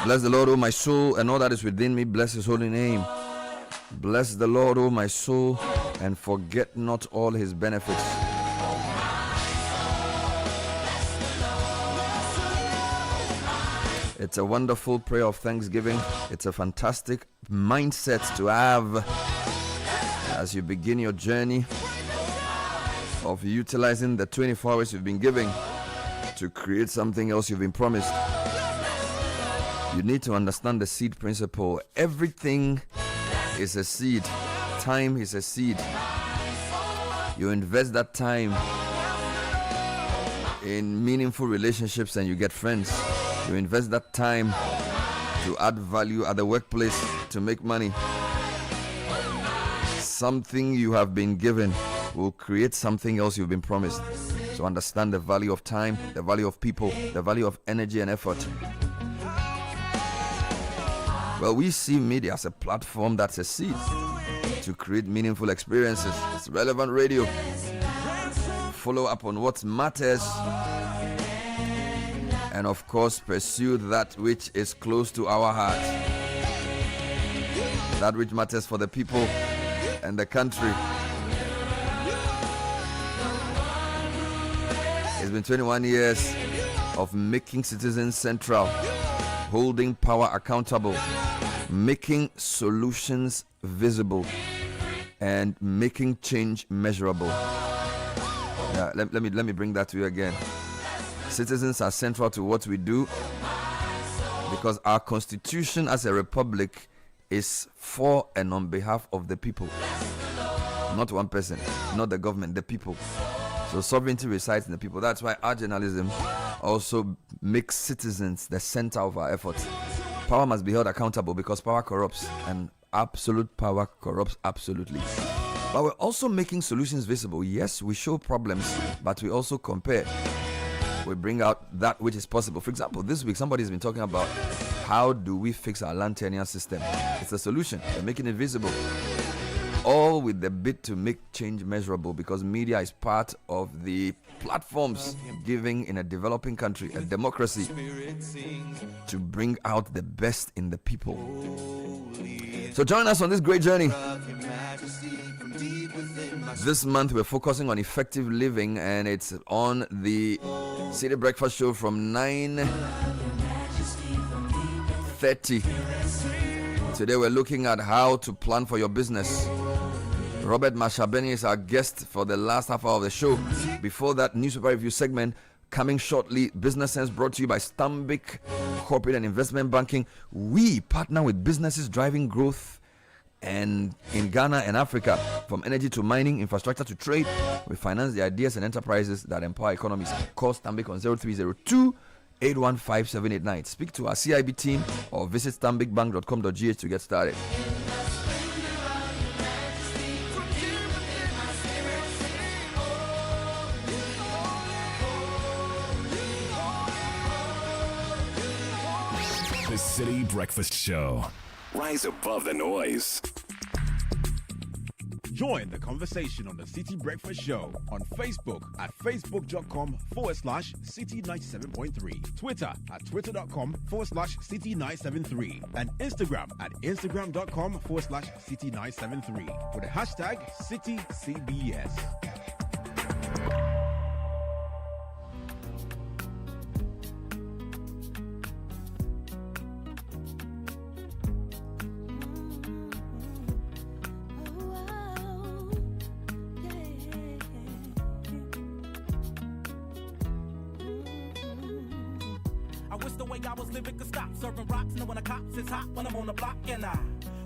Bless the Lord, O my soul, and all that is within me. Bless his holy name. Bless the Lord, O my soul, and forget not all his benefits. It's a wonderful prayer of thanksgiving. It's a fantastic mindset to have as you begin your journey of utilizing the 24 hours you've been given to create something else you've been promised. You need to understand the seed principle. Everything is a seed. Time is a seed. You invest that time in meaningful relationships and you get friends. You invest that time to add value at the workplace to make money. Something you have been given will create something else you've been promised. So understand the value of time, the value of people, the value of energy and effort. Well, we see media as a platform that's a seed to create meaningful experiences. It's relevant radio. Follow up on what matters. And of course, pursue that which is close to our heart. That which matters for the people and the country. It's been 21 years of making citizens central, holding power accountable, making solutions visible, and making change measurable. Yeah, let me bring that to you again. Citizens are central to what we do because our constitution as a republic is for and on behalf of the people. Not one person, not the government, the people. So sovereignty resides in the people. That's why our journalism also makes citizens the center of our efforts. Power must be held accountable because power corrupts, and absolute power corrupts absolutely. But we're also making solutions visible. Yes, we show problems, but we also compare. We bring out that which is possible. For example, this week somebody's been talking about how do we fix our land tenure system. It's a solution. We're making it visible. All with the bid to make change measurable, because media is part of the platforms giving in a developing country, a democracy, to bring out the best in the people. So join us on this great journey. This month we're focusing on effective living, and it's on the Citi Breakfast Show from 9:30. Today we're looking at how to plan for your business. Robert Mashabeni is our guest for the last half hour of the show. Before that, newspaper review segment coming shortly. Business Sense brought to you by Stanbic Corporate and Investment Banking. We partner with businesses driving growth and in Ghana and Africa. From energy to mining, infrastructure to trade, we finance the ideas and enterprises that empower economies. Call Stanbic on 0302 815-789. Speak to our CIB team or visit stanbicbank.com.gh to get started. The Citi Breakfast Show. Rise above the noise. Join the conversation on the Citi Breakfast Show on Facebook at facebook.com/Citi97.3, Twitter at twitter.com/Citi973, and Instagram at instagram.com/Citi973 with the hashtag CitiCBS. I was living could stop serving rocks, knowing the cops is hot when I'm on the block. And I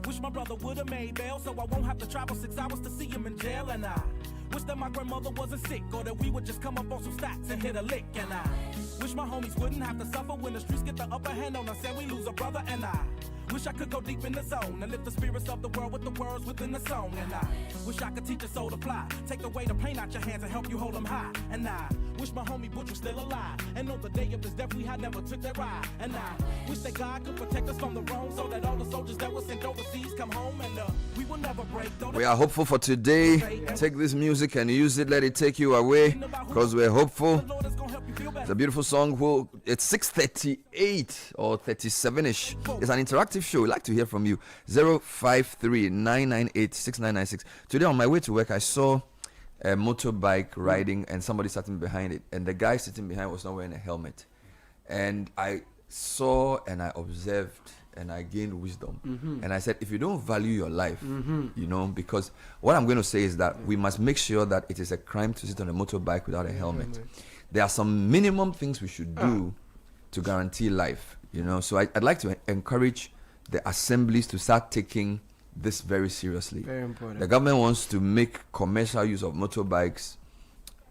wish my brother would have made bail so I won't have to travel 6 hours to see him in jail. And I wish that my grandmother wasn't sick, or that we would just come up on some stacks and hit a lick. And I wish my homies wouldn't have to suffer when the streets get the upper hand on us and we lose a brother. And I wish I could go deep in the zone and lift the spirits of the world with the words within the song. And I wish I could teach a soul to fly, take away the pain out your hands and help you hold them high. And I wish my homie Butch was still alive, and on the day of his death we had never took that ride. And I wish that God could protect us from the wrong, so that all the soldiers that were sent overseas come home, and we will never break. We are hopeful for today. Take this music and use it, let it take you away, because we're hopeful. It's a beautiful song. Well, it's 6:38 or 37ish. It's an interactive show. We'd like to hear from you. 053-998-6996. Today on my way to work, I saw a motorbike riding and somebody sitting behind it. And the guy sitting behind was not wearing a helmet. And I saw and I observed and I gained wisdom. And I said, if you don't value your life, you know, because what I'm going to say is that we must make sure that it is a crime to sit on a motorbike without a helmet. There are some minimum things we should do to guarantee life, you know. So I'd like to encourage the assemblies to start taking this very seriously. Very important. The government wants to make commercial use of motorbikes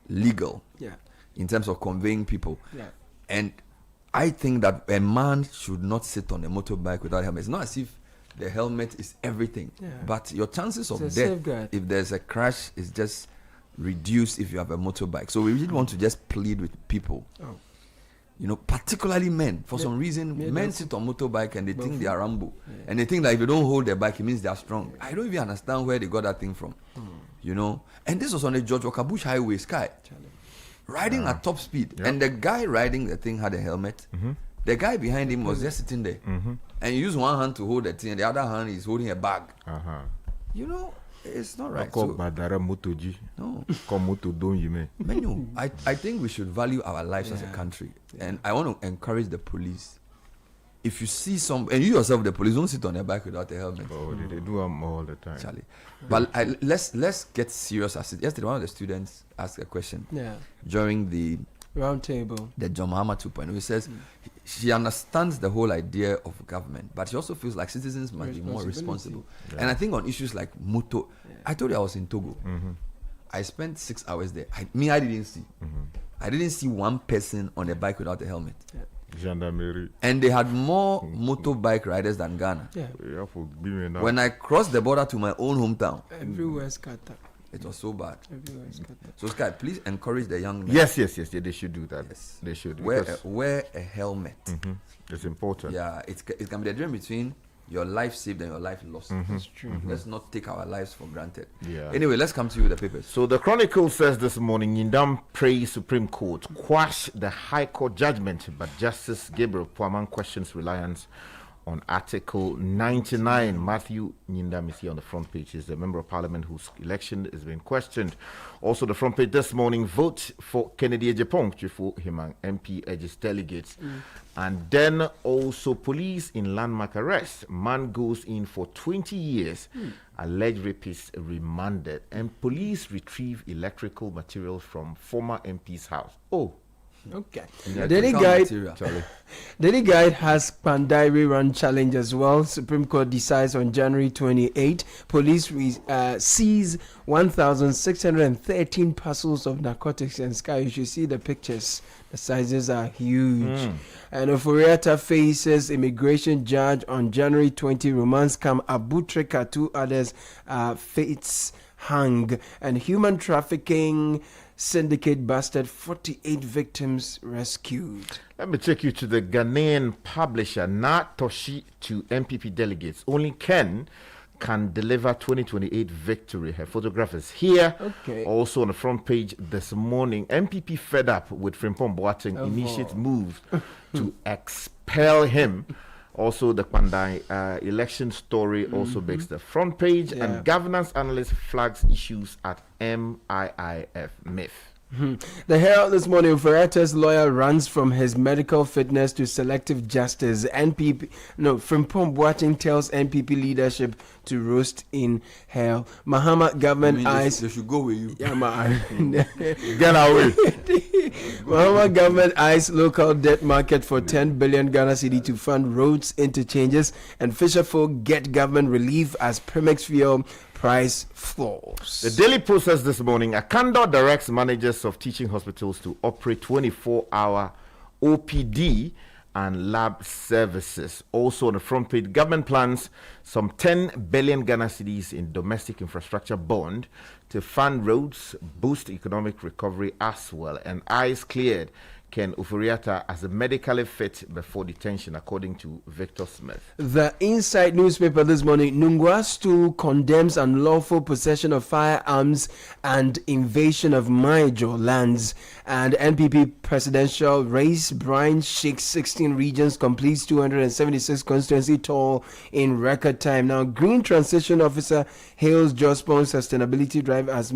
legal in terms of conveying people. And I think that a man should not sit on a motorbike without a helmet. It's not as if the helmet is everything, but your chances of death, safeguard. if there's a crash, is just reduced if you have a motorbike. So we really want to just plead with people, you know, particularly men. For some reason, men sit on motorbike and they think they are Rambo, and they think that if you don't hold the bike, it means they are strong. I don't even understand where they got that thing from, you know. And this was on the George Walker Bush Highway, Sky, riding at top speed, and the guy riding the thing had a helmet. The guy behind him was just sitting there, and he used one hand to hold the thing, and the other hand is holding a bag. You know, it's not right. So, no. Menu, I think we should value our lives as a country, and I want to encourage the police. If you see some, and you yourself, the police, don't sit on a bike without a helmet. Oh, they do them all the time. Charlie. But let's get serious. Yesterday, one of the students asked a question during the round table, the John Mahama 2.0. He says she understands the whole idea of government, but she also feels like citizens must be more responsible. And I think on issues like moto, I told you I was in Togo. I spent 6 hours there. I didn't see. I didn't see one person on a bike without a helmet. Gendarmerie. And they had more motorbike riders than Ghana. When I crossed the border to my own hometown, everywhere scattered. It was so bad. So Sky, please encourage the young men. Yes, they should do that. They should wear a helmet. It's important. Yeah, it can be the difference between your life saved and your life lost. That's true. Let's not take our lives for granted. Yeah. Anyway, let's come to you with the papers. So the Chronicle says this morning, Yindam prays Supreme Court quash the High Court judgment, but Justice Gabriel Puaman questions reliance on Article 99. Matthew Nyindam is here on the front page. He's the Member of Parliament whose election is being questioned. Also, the front page this morning, vote for Kennedy Ejapong, Chifu Himang MP urges delegates. And then also police in landmark arrest. Man goes in for 20 years. Alleged rapist remanded. And police retrieve electrical materials from former MP's house. Oh. Okay. Daily Guide has Pandai Run challenge as well. Supreme Court decides on January 28. Police seize 1,613 parcels of narcotics and Sky. You should see the pictures. The sizes are huge. And Oforiatta faces immigration judge on January 20. Romance Kam Abutrika, 2 others fates hung. And human trafficking syndicate busted, 48 victims rescued. Let me take you to the Ghanaian publisher, Na Toshi, to MPP delegates. Only Ken can deliver 2028 victory. Her photograph is here. Okay. Also on the front page this morning, MPP fed up with Frimpong Boateng initiates moves to expel him. Also, the Pandai election story also makes the front page, and governance analyst flags issues at MIIF MIF. The Herald this morning, Ferretta's lawyer runs from his medical fitness to selective justice. Frimpong Boateng tells NPP leadership to roast in hell. Mahama government eyes. They should go with you. Yeah, man. Get away. Mahama government eyes local debt market for 10 billion Ghana Citi to fund roads interchanges, and fisherfolk get government relief as Primex fuel price falls. The Daily Process this morning, Akando directs managers of teaching hospitals to operate 24-hour OPD and lab services. Also on the front page, government plans some 10 billion Ghana cedis in domestic infrastructure bond to fund roads, boost economic recovery as well. And eyes cleared. Ken Ufuriata as a medically fit before detention, according to Victor Smith. The Inside newspaper this morning, Nungwastu condemns unlawful possession of firearms and invasion of Maijo lands. And NPP presidential race, Brian Shakes 16 regions, completes 276 constituency tour in record time. Now, Green Transition Officer hails Jospong's sustainability drive as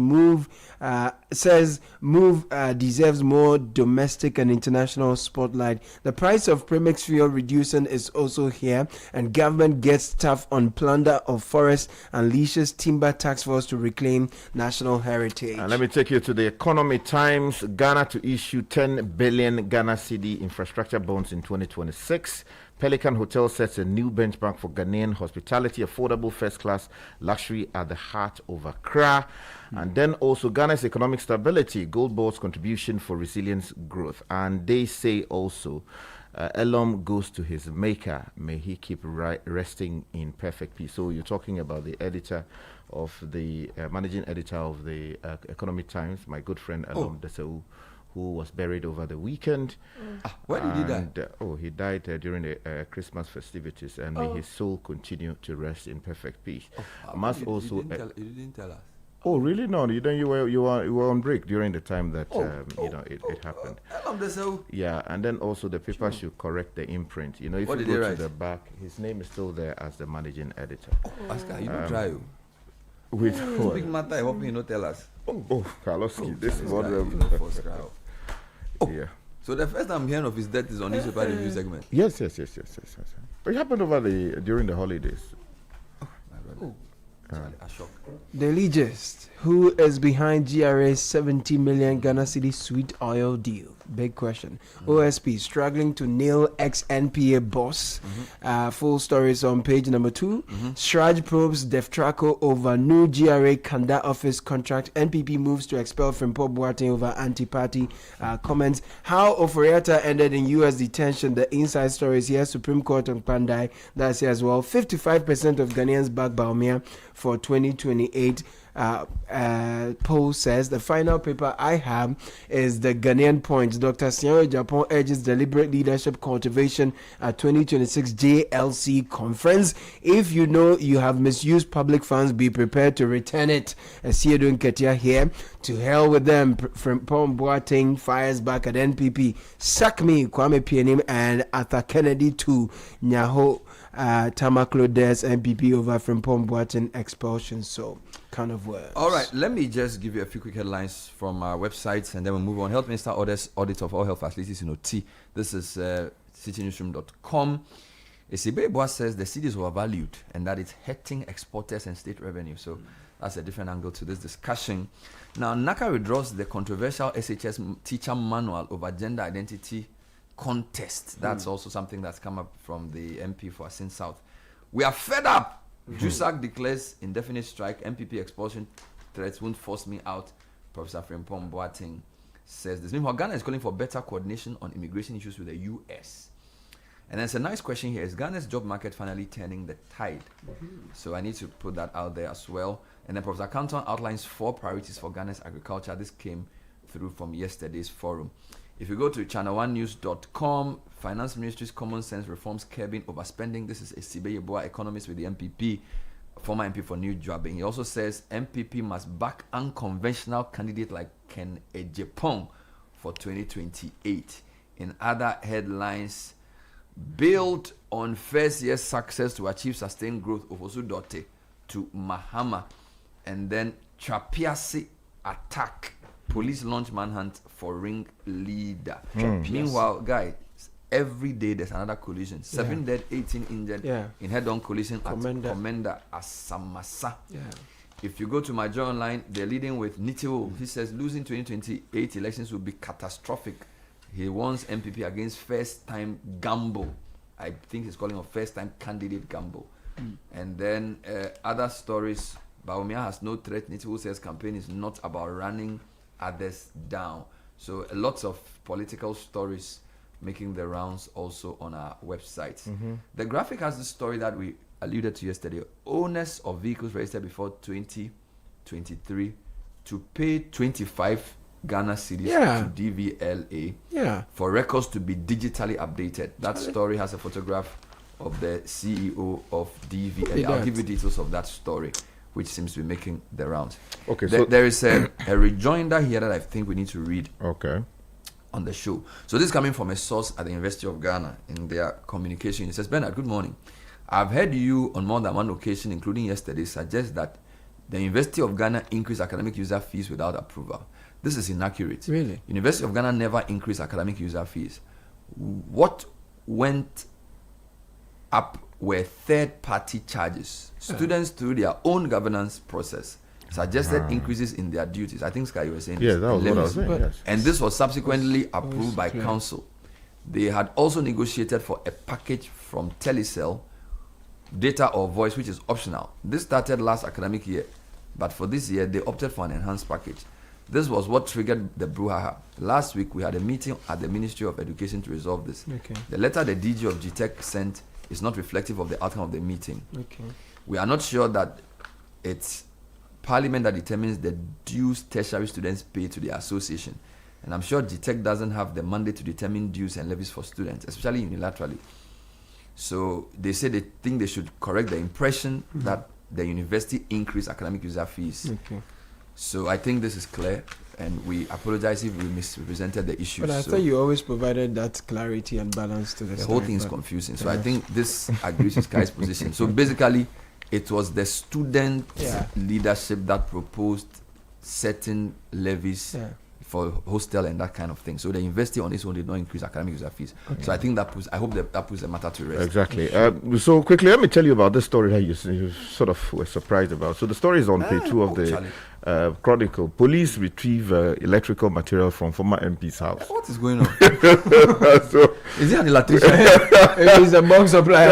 says move deserves more domestic and international spotlight. The price of premix fuel reducing is also here, and government gets tough on plunder of forest, unleashes timber tax force to reclaim national heritage. And let me take you to the Economy Times. Ghana to issue 10 billion Ghana Citi infrastructure bonds in 2026. Pelican Hotel sets a new benchmark for Ghanaian hospitality, affordable first-class luxury at the heart of Accra. And then also Ghana's economic stability, Gold Board's contribution for resilience growth. And they say also, Elom goes to his maker. May he keep resting in perfect peace. So you're talking about the editor of the managing editor of the Economic Times, my good friend Elom Deseu, who was buried over the weekend. Where did he die? He died during the Christmas festivities, and may his soul continue to rest in perfect peace. You didn't tell us. Oh, really? No, you were on break during the time that it happened. Yeah, and then also the paper should correct the imprint. You know, if What you did they go to write? the back, his name is still there as the managing editor. Oscar, you don't try. With Big matter, I hope you don't tell us. Karlowski, this is what yeah. So the first I'm hearing of his death is on newspaper review segment. Yes. It happened during the holidays. A shock. Daily Gist, who is behind GRA's 70 million Ghana City sweet oil deal? Big question. OSP struggling to nail ex-NPA boss. Full stories on page number 2. Shraj probes Deftraco over new GRA Kanda office contract. NPP moves to expel Frimpong Boateng over anti-party comments. How Oforiatta ended in U.S. detention. The inside stories here. Supreme Court on Pandai. That's here as well. 55% of Ghanaians back Baumia for 2028. Poll says the final paper I have is the Ghanaian Point. Dr. Sianwe Japan urges deliberate leadership cultivation at 2026 JLC conference. If you know you have misused public funds, be prepared to return it. Siedun Ketia here. To hell with them. Frimpong Boateng fires back at NPP. Sack me, Kwame Pienim and Arthur Kennedy to Nyaho Tamaklo Des NPP over Frimpong Boateng expulsion. So kind of words. All right, let me just give you a few quick headlines from our websites and then we'll move on. Health Minister orders audit of all health facilities in OT. This is citinewsroom.com. Esibeboa says the city is overvalued and that it's hurting exporters and state revenue. So that's a different angle to this discussion. Now, NACA withdraws the controversial SHS teacher manual over gender identity contest. That's also something that's come up from the MP for Asin South. We are fed up. JUSAC declares indefinite strike. MPP expulsion threats won't force me out. Professor Frimpong Boateng says this. Meanwhile, Ghana is calling for better coordination on immigration issues with the U.S. And there's a nice question here. Is Ghana's job market finally turning the tide? So I need to put that out there as well. And then Professor Canton outlines 4 priorities for Ghana's agriculture. This came through from yesterday's forum. If you go to channel1news.com, Finance Ministry's common sense reforms curbing overspending. This is Esibe Yeboah, economist with the MPP, former MP for New Jobbing. He also says MPP must back unconventional candidate like Ken Ejepong for 2028. In other headlines, build on first year's success to achieve sustained growth of Osudote to Mahama. And then Trapiasi attack. Police launch manhunt for ring leader. Meanwhile, guys, every day there's another collision. 7 dead, 18 injured in head-on collision at Commander Asamasa. If you go to my journal online, they're leading with Nitiwo. He says losing 2028 elections will be catastrophic. He warns MPP against first-time gamble. I think he's calling a first-time candidate gamble. And then other stories. Baumia has no threat. Nitiwo says campaign is not about running others down. So lots of political stories making the rounds also on our website. The graphic has the story that we alluded to yesterday. Owners of vehicles registered before 2023 to pay 25 Ghana cedis Yeah. to DVLA Yeah. for records to be digitally updated. That story has a photograph of the CEO of DVLA. I'll give you details of that story, which seems to be making the rounds. Okay, There- so there is a rejoinder here that I think we need to read okay. on the show. So this is coming from a source at the University of Ghana in their communication. It says, Bernard, good morning. I've heard you on more than one occasion, including yesterday, suggest that the University of Ghana increased academic user fees without approval. This is inaccurate. Really? University of Ghana never increased academic user fees. What went up were third-party charges. Students, through their own governance process, suggested increases in their duties. I think Sky, you were saying Yeah, this. that was what I was saying. But- Yes. And this was subsequently approved by clear. council. They had also negotiated for a package from Telecel, data or voice, which is optional. This started last academic year, but for this year, they opted for an enhanced package. This was what triggered the brouhaha. Last week, we had a meeting at the Ministry of Education to resolve this. Okay. The letter the DG of GTech sent is not reflective of the outcome of the meeting. Okay. We are not sure that it's Parliament that determines the dues tertiary students pay to the association. And I'm sure GTech doesn't have the mandate to determine dues and levies for students, especially unilaterally. So they say they think they should correct the impression that the university increased academic user fees. Okay. So I think this is clear, and we apologize if we misrepresented the issue. But I So thought you always provided that clarity and balance to the the whole story, thing is but- confusing. So I think this agrees with Sky's position. So basically, it was the student Yeah. leadership that proposed certain levies Yeah. for hostel and that kind of thing. So the university on its own did not increase academic user fees. So I think I hope that puts the matter to rest. Exactly. So quickly, let me tell you about this story that you sort of were surprised about. So the story is on page 2 of the Charlie. Chronicle. Police retrieve electrical material from former MP's house. What is going on? So Is it an electrician? It's a box supplier.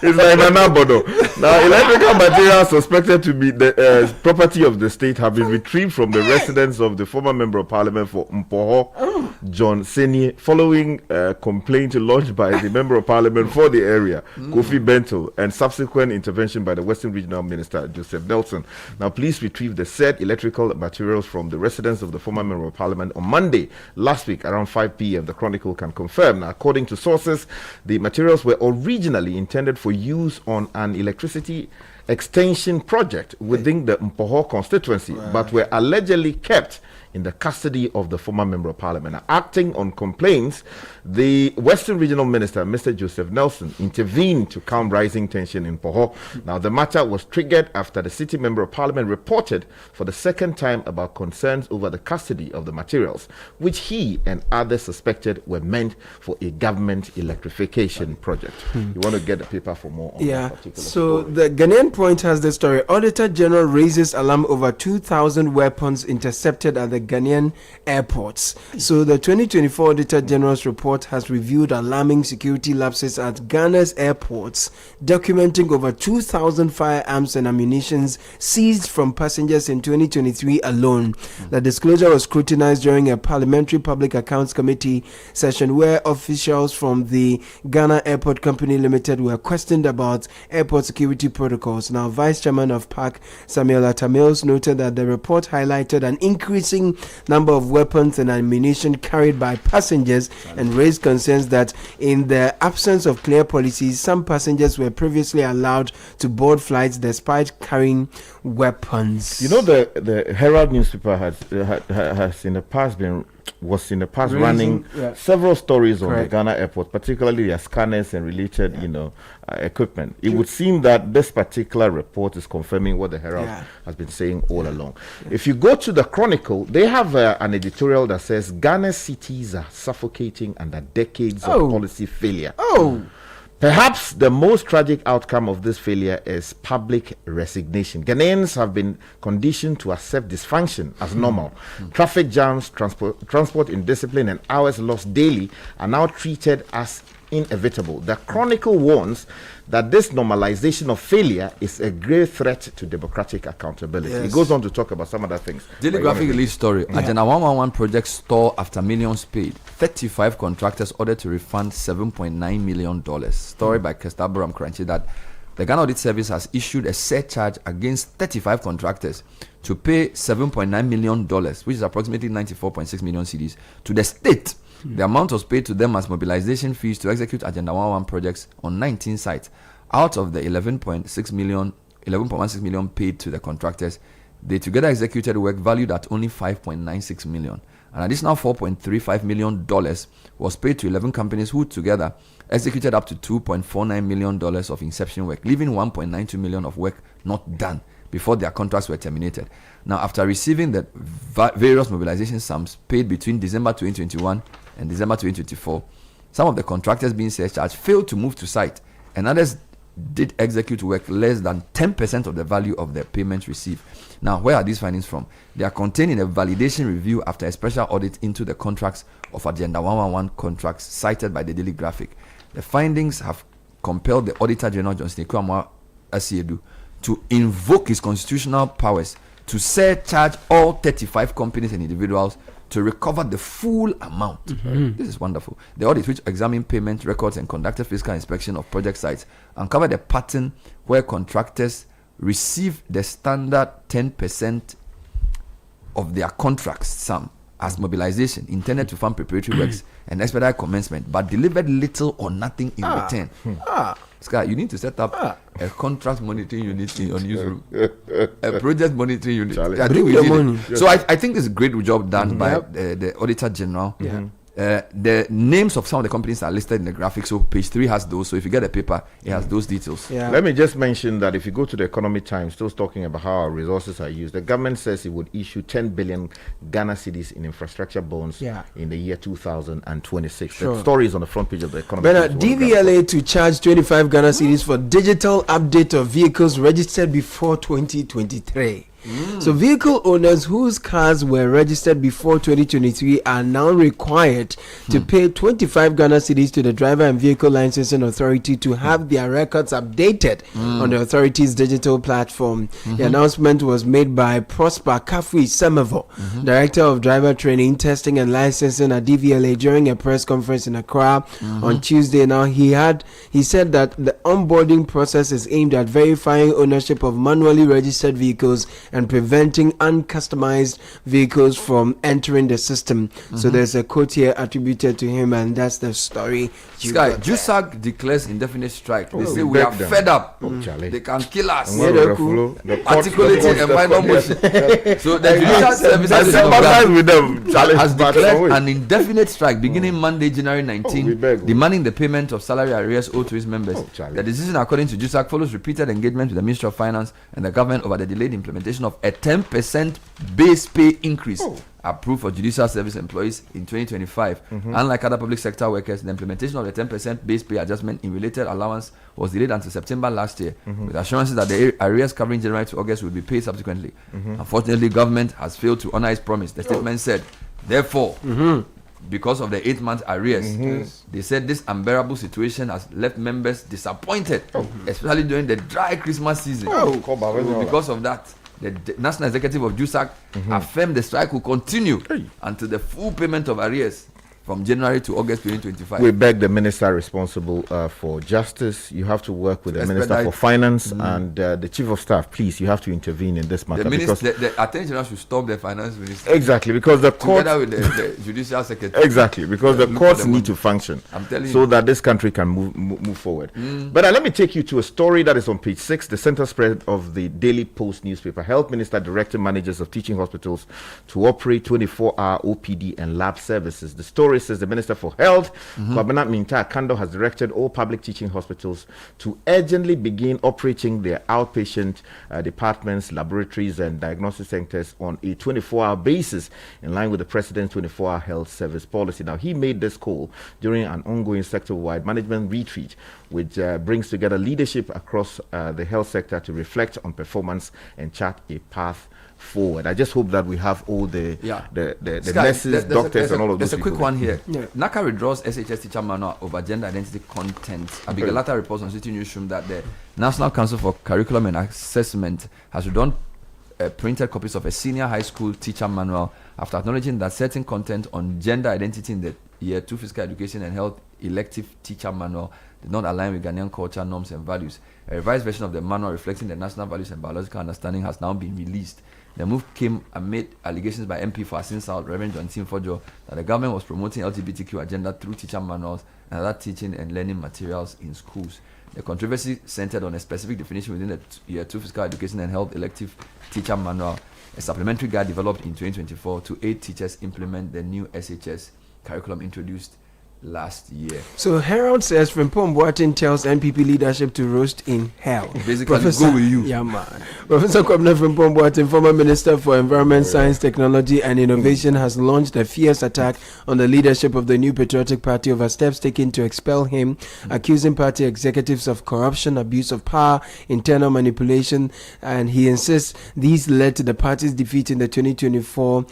it's like Nanabodo. Now, electrical material suspected to be the property of the state have been retrieved from the residence of the former member of parliament for Mpoho, John Seni, following a complaint lodged by the member of parliament for the area, Kofi Bentel, and subsequent intervention by the Western Regional Minister, Joseph Nelson. Now, police retrieved the said electrical materials from the residence of the former member of parliament on Monday last week around 5 p.m. The Chronicle can confirm. Now, according to sources, the materials were originally intended for use on an electricity extension project within the Mpoho constituency, but were allegedly kept in the custody of the former member of parliament. Now, acting on complaints, the Western Regional Minister, Mr. Joseph Nelson, intervened to calm rising tension in Mpoho. Now, the matter was triggered after the city member of parliament reported for the second time about concerns over the custody of the materials, which he and others suspected were meant for a government electrification project. You want to get the paper for more on Yeah. that particular So story. the Ghanaian Point has the story. Auditor General raises alarm over 2,000 weapons intercepted at the Ghanaian airports. So the 2024 Auditor General's report has reviewed alarming security lapses at Ghana's airports, documenting over 2,000 firearms and ammunition seized from passengers in 2023 alone. The disclosure was scrutinized during a Parliamentary Public Accounts Committee session where officials from the Ghana Airport Company Limited were questioned about airport security protocols. Now, Vice Chairman of PAC, Samuel Atamils, noted that the report highlighted an increasing number of weapons and ammunition carried by passengers and raised concerns that in the absence of clear policies, some passengers were previously allowed to board flights despite carrying weapons. You know, the Herald newspaper has in the past running several stories on the Correct. Ghana airport, particularly their scanners and related, equipment. It would seem that this particular report is confirming what the Herald has been saying all along. If you go to the Chronicle, they have an editorial that says Ghana's cities are suffocating under decades of policy failure. Perhaps the most tragic outcome of this failure is public resignation. Ghanaians have been conditioned to accept dysfunction as normal. Traffic jams, transport indiscipline, and hours lost daily are now treated as inevitable. The Chronicle warns that this normalization of failure is a grave threat to democratic accountability. It goes on to talk about some other things. Daily Graphic release story. Agenda 111 project stall after millions paid. 35 contractors ordered to refund $7.9 million. Story by Kesta Boram Crunchy that the Ghana Audit Service has issued a surcharge against 35 contractors to pay $7.9 million, which is approximately 94.6 million cedis, to the state. The amount was paid to them as mobilization fees to execute Agenda 111 projects on 19 sites. Out of the 11.16 million paid to the contractors, they together executed work valued at only 5.96 million. An additional $4.35 million was paid to 11 companies who together executed up to $2.49 million of inception work, leaving $1.92 million of work not done before their contracts were terminated. Now, after receiving the various mobilization sums paid between December 2021 and December 2024, some of the contractors being surcharged failed to move to site, and others did execute work less than 10% of the value of the payments received. Now, where are these findings from? They are contained in a validation review after a special audit into the contracts of Agenda 111 contracts cited by the Daily Graphic. The findings have compelled the Auditor General, Johnson Ekwamwa Asiedu, to invoke his constitutional powers to surcharge all 35 companies and individuals to recover the full amount. This is wonderful. The audit, which examined payment records and conducted physical inspection of project sites, uncovered a pattern where contractors receive the standard 10% of their contracts sum as mobilization intended to fund preparatory works and expedite commencement, but delivered little or nothing in return. Sky, you need to set up a contract monitoring unit in your newsroom, a project monitoring unit. I think we did it. So I think this is a great job done by the Auditor General. The names of some of the companies are listed in the graphic, so page 3 has those. So if you get a paper, it has those details. Let me just mention that if you go to the Economic Times, still talking about how our resources are used, the government says it would issue 10 billion Ghana cedis in infrastructure bonds in the year 2026. The story is on the front page of the Economic Times. DVLA to charge 25 Ghana cedis for digital update of vehicles registered before 2023. So vehicle owners whose cars were registered before 2023 are now required to pay 25 Ghana cedis to the Driver and Vehicle Licensing Authority to have their records updated on the authority's digital platform. The announcement was made by Prosper Kafui Semevo, Director of Driver Training, Testing and Licensing at DVLA, during a press conference in Accra on Tuesday. Now, he said that the onboarding process is aimed at verifying ownership of manually registered vehicles and preventing uncustomized vehicles from entering the system. So there's a quote here attributed to him, and that's the story. Sky, JUSAG declares indefinite strike. They say we are fed up. They can kill us. Articulating a minor motion. So the Judicial Services has declared an indefinite strike beginning Monday, January 19, demanding the payment of salary arrears owed to its members. The decision, according to JUSAG, follows repeated engagement with the Ministry of Finance and the government over the delayed implementation of a 10% base pay increase approved for judicial service employees in 2025. Unlike other public sector workers, the implementation of the 10% base pay adjustment in related allowance was delayed until September last year, with assurances that the arrears covering January to August will be paid subsequently. Unfortunately, government has failed to honor its promise. The statement said, therefore, because of the 8-month arrears, they said this unbearable situation has left members disappointed, especially during the dry Christmas season. Because of that, the National Executive of JUSAG affirmed the strike will continue until the full payment of arrears from January to August 2025. We beg the minister responsible for justice. You have to work with the minister for finance and the chief of staff. Please, you have to intervene in this matter. The Attorney General should stop the finance minister. Exactly, because the court, together with the judicial secretary. Exactly, because the courts need to function. I'm telling so you. that this country can move forward. But let me take you to a story that is on page 6, the center spread of the Daily Post newspaper. Health Minister directed managers of teaching hospitals to operate 24-hour OPD and lab services. The story says the Minister for Health, Kwabena Minta Kando, has directed all public teaching hospitals to urgently begin operating their outpatient departments, laboratories, and diagnostic centers on a 24-hour basis in line with the President's 24-hour health service policy. Now, he made this call during an ongoing sector-wide management retreat, which brings together leadership across the health sector to reflect on performance and chart a path forward. I just hope that we have all the nurses, doctors, and all of those. There's a quick one here. NACA withdraws SHS teacher manual over gender identity content. Abigalata reports on Citi Newsroom that the National Council for Curriculum and Assessment has withdrawn printed copies of a senior high school teacher manual after acknowledging that certain content on gender identity in the Year 2 Physical Education and Health elective teacher manual did not align with Ghanaian culture, norms, and values. A revised version of the manual reflecting the national values and biological understanding has now been released. The move came amid allegations by MP for Asin South, Reverend John Fojo, that the government was promoting LGBTQ agenda through teacher manuals and other teaching and learning materials in schools. The controversy centered on a specific definition within the Year 2 Physical Education and Health Elective Teacher Manual, a supplementary guide developed in 2024 to aid teachers implement the new SHS curriculum introduced last year. So Herald says Frimpong Boateng tells NPP leadership to roast in hell. Basically, go with you. Yeah, man. Professor Kwabena Frimpong Boateng, former Minister for Environment, Science, Technology and Innovation, has launched a fierce attack on the leadership of the New Patriotic Party over steps taken to expel him, accusing party executives of corruption, abuse of power, internal manipulation, and he insists these led to the party's defeat in the 2024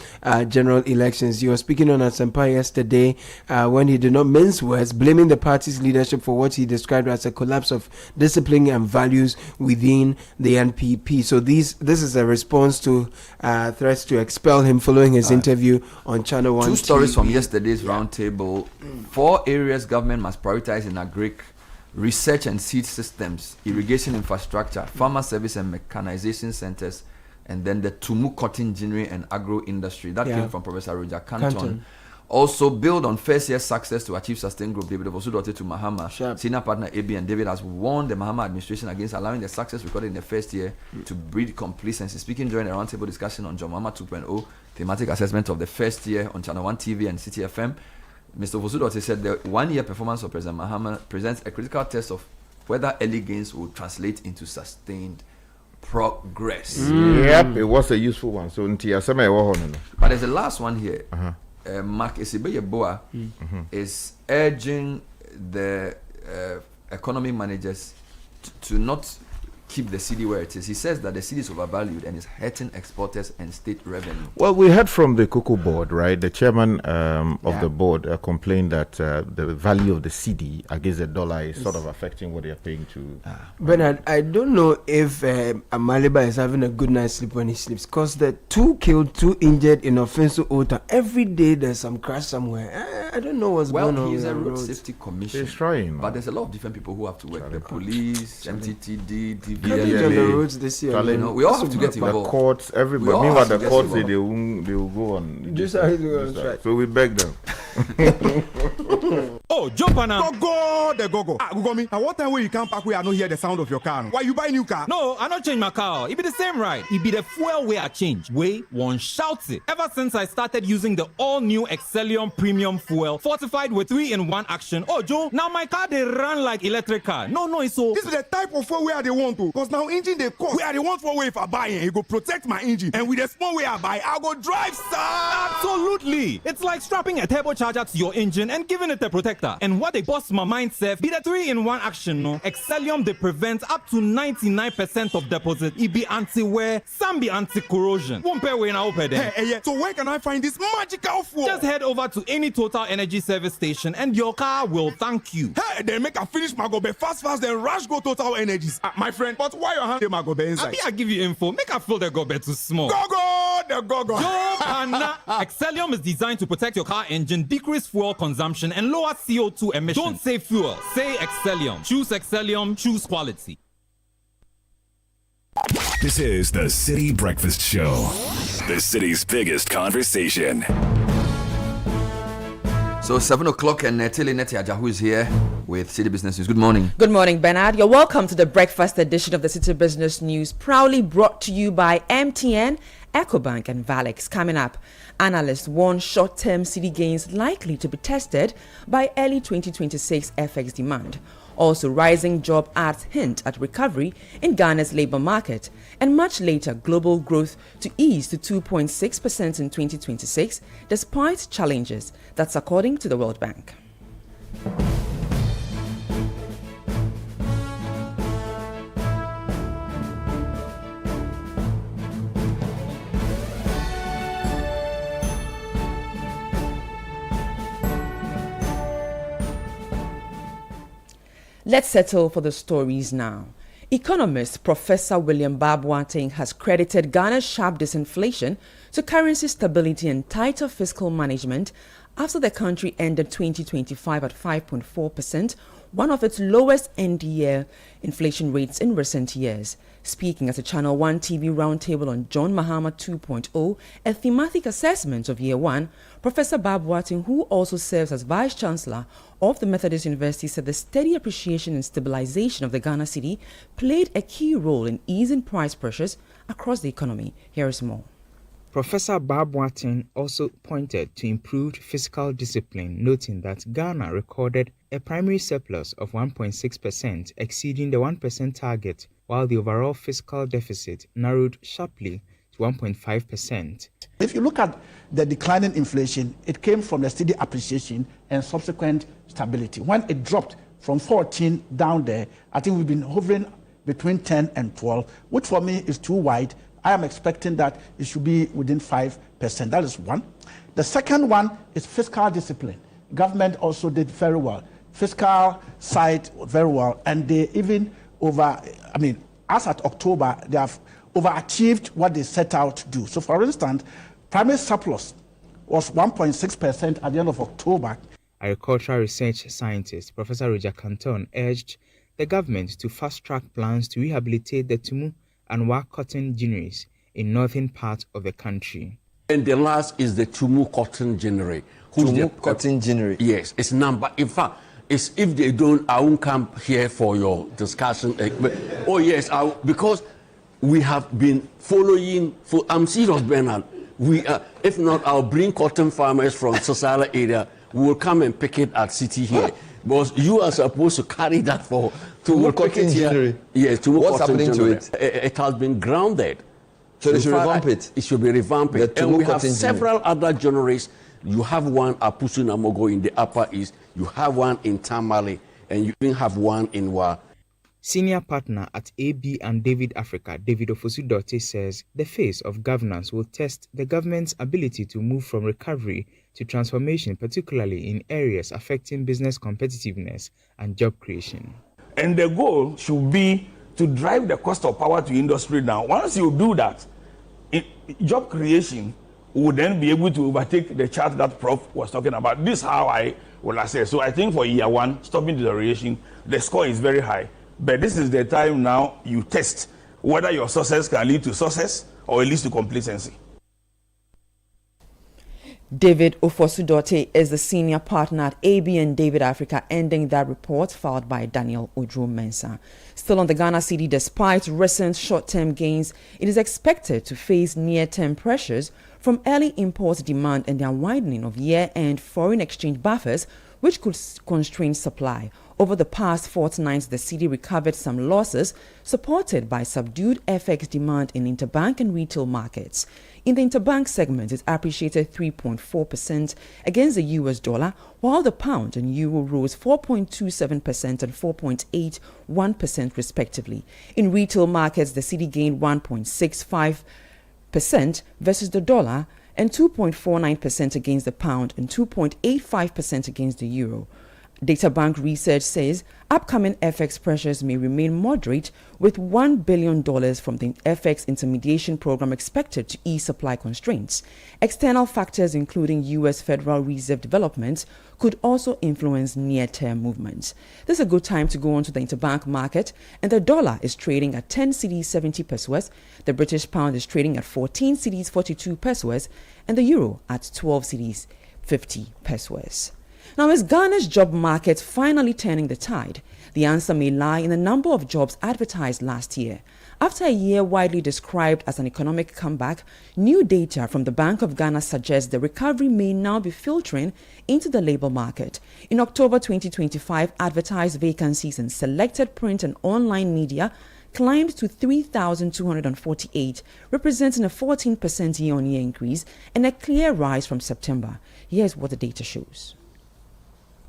general elections. He was speaking on Asempa yesterday when he did not mince words, blaming the party's leadership for what he described as a collapse of discipline and values within the NPP. So this is a response to threats to expel him following his interview on Channel 1 Two stories TV. from yesterday's roundtable. 4 areas government must prioritize in agric: research and seed systems, irrigation infrastructure, farmer service and mechanization centers, and then the Tumu cotton ginnery and agro industry. That came from Professor Roger Canton. Also, build on first year's success to achieve sustained growth. David Ovosudote to Mahama, senior partner AB, and David has warned the Mahama administration against allowing the success recorded in the first year to breed complacency. Speaking during a roundtable discussion on John Mahama 2.0 thematic assessment of the first year on Channel 1 TV and Citi FM, Mr. Ovosudote said the 1-year performance of President Mahama presents a critical test of whether early gains will translate into sustained progress. Yep, it was a useful one. So, But there's the last one here. Mark Esibeyeboa is urging the economy managers to not keep the cedi where it is. He says that the cedi is overvalued and is hurting exporters and state revenue. Well, we heard from the Cocoa Board, right? The chairman of the board complained that the value of the cedi against the dollar is sort of affecting what they are paying to. Bernard, I don't know if Amaliba is having a good night's sleep when he sleeps, because the 2 killed, 2 injured in Offensive Ota. Every day there's some crash somewhere. I don't know what's going on. Well, he's a with the road roads. safety commission. He's trying. But there's a lot of different people who have to work. The police, MTTD, Carnage on the DVLA. roads this year. You know, we all have to get The involved. courts, We everybody. all Meanwhile, have to the get courts, involved. they will go on. Just how it goes, right. So we beg them. Oh, jump on now. Go. Gugomi, at what time when you come back, we are not hear the sound of your car? Why you buy new car? No, I not change my car. It be the same ride. It be the fuel way I change. Way one shouts it. Ever since I started using the all-new Excellium Premium Fuel, fortified with 3-in-1 action. Oh, Joe, now my car they run like electric car. No, it's so. This is the type of fuel where they want to. Because now engine they cost. Where they want for way if I buy it, it go protect my engine. And with the small way I buy, I'll go drive, sir. Absolutely. It's like strapping a turbocharger to your engine and giving it a protector. And what they bust my mind, Seth, be the 3-in-1 action, no? Excellium, they prevent up to 99% of deposit. It be anti-wear, some be anti-corrosion. Won't pay when I open there. Hey, so where can I find this magical fuel? Just head over to any Total Energy service station and your car will thank you. Hey, they make a finish my gobe fast, then rush go Total Energies. My friend, but why your hand my gobe inside? I give you info. Make I feel the go too small. Go. Joe Pana. Excellium is designed to protect your car engine, decrease fuel consumption, and lower CO2 emissions. Don't say fuel, say Excellium. Choose Excellium, choose quality. This is the City Breakfast Show, the city's biggest conversation. So 7 o'clock and Tilly Neti Ajahu is here with City Business News. Good morning. Good morning, Bernard. You're welcome to the breakfast edition of the City Business News, proudly brought to you by MTN, EcoBank and Valex. Coming up, analysts warn short-term city gains likely to be tested by early 2026 FX demand. Also, rising job ads hint at recovery in Ghana's labor market, and much later, global growth to ease to 2.6% in 2026, despite challenges. That's according to the World Bank. Let's settle for the stories now. Economist Professor William Boateng has credited Ghana's sharp disinflation to currency stability and tighter fiscal management after the country ended 2025 at 5.4%, one of its lowest end-year inflation rates in recent years. Speaking at a Channel 1 TV roundtable on John Mahama 2.0, a thematic assessment of Year 1, Professor Bob Watting, who also serves as Vice-Chancellor of the Methodist University, said the steady appreciation and stabilization of the Ghana cedi played a key role in easing price pressures across the economy. Here is more. Professor Bob Watting also pointed to improved fiscal discipline, noting that Ghana recorded a primary surplus of 1.6%, exceeding the 1% target, while the overall fiscal deficit narrowed sharply to 1.5%. If you look at the declining inflation, it came from the steady appreciation and subsequent stability. When it dropped from 14 down there, I think we've been hovering between 10 and 12, which for me is too wide. I am expecting that it should be within 5%. That is one. The second one is fiscal discipline. Government also did very well. Fiscal side very well. And they even as at October, they have overachieved what they set out to do. So for instance, primary surplus was 1.6% at the end of October. Agricultural research scientist Professor Roger Canton urged the government to fast-track plans to rehabilitate the Tumu and Wa cotton ginneries in northern parts of the country. And the last is the Tumu cotton ginnery. Tumu cotton ginnery? Yes, it's number. In fact, it's if they don't, I won't come here for your discussion. Oh yes, because we have been following. I'm serious, Bernard. If not, I'll bring cotton farmers from Sosala area. We will come and pick it at Citi here. Because you are supposed to carry that to cotton ginnery. Yes, to what's happening to it? It has been grounded. So they should revamp it. It should be revamped. And we have several other generations. You have one at Pusu Namogo in the Upper East. You have one in Tamale, and you even have one in Wa. Senior partner at AB and David Africa, David Ofosu-Dorte, says the phase of governance will test the government's ability to move from recovery to transformation, particularly in areas affecting business competitiveness and job creation. And the goal should be to drive the cost of power to industry down. Once you do that, job creation will then be able to overtake the chart that Prof was talking about. This is how I will assess. So I think for year one, stopping deterioration, the score is very high. But this is the time now you test whether your success can lead to success or it leads to complacency. David Ofosu-Dorte is the senior partner at AB and David Africa, ending that report filed by Daniel Odro-Mensah. Still on the Ghana cedi, despite recent short-term gains, it is expected to face near-term pressures from early import demand and the unwinding of year-end foreign exchange buffers, which could constrain supply. Over the past fortnight, the cedi recovered some losses, supported by subdued FX demand in interbank and retail markets. In the interbank segment, it appreciated 3.4% against the US dollar, while the pound and euro rose 4.27% and 4.81% respectively. In retail markets, the cedi gained 1.65% versus the dollar and 2.49% against the pound and 2.85% against the euro. Databank research says upcoming FX pressures may remain moderate, with $1 billion from the FX intermediation program expected to ease supply constraints. External factors, including U.S. Federal Reserve developments, could also influence near-term movements. This is a good time to go onto the interbank market, and the dollar is trading at 10 cedis 70 pesos. The British pound is trading at 14 cedis 42 pesos, and the euro at 12 cedis 50 pesos. Now, is Ghana's job market finally turning the tide? The answer may lie in the number of jobs advertised last year. After a year widely described as an economic comeback, new data from the Bank of Ghana suggests the recovery may now be filtering into the labor market. In October 2025, advertised vacancies in selected print and online media climbed to 3,248, representing a 14% year-on-year increase and a clear rise from September. Here's what the data shows.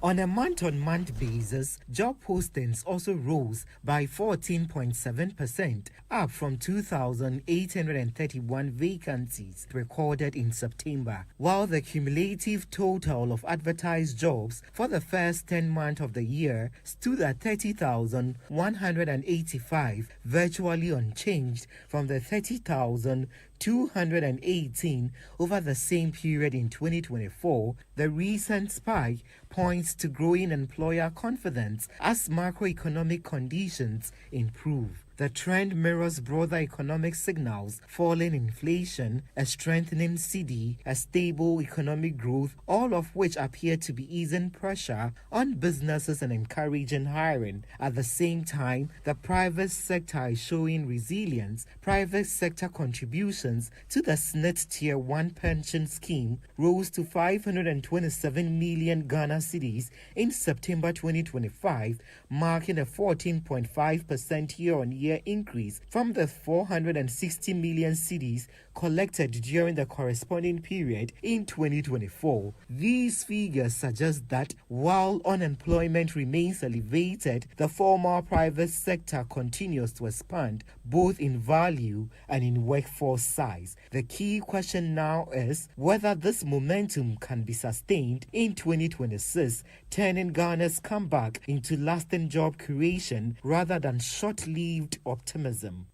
On a month-on-month basis, job postings also rose by 14.7%, up from 2,831 vacancies recorded in September, while the cumulative total of advertised jobs for the first 10 months of the year stood at 30,185, virtually unchanged from the 30,200 218 over the same period in 2024. The recent spike points to growing employer confidence as macroeconomic conditions improve. The trend mirrors broader economic signals: falling inflation, a strengthening Citi, a stable economic growth, all of which appear to be easing pressure on businesses and encouraging hiring. At the same time, the private sector is showing resilience. Private sector contributions to the SNIT Tier 1 pension scheme rose to 527 million Ghana cedis in September 2025, marking a 14.5% year-on-year increase from the 460 million cedis collected during the corresponding period in 2024. These figures suggest that while unemployment remains elevated, the formal private sector continues to expand both in value and in workforce size. The key question now is whether this momentum can be sustained in 2026, turning Ghana's comeback into lasting job creation rather than short-lived optimism.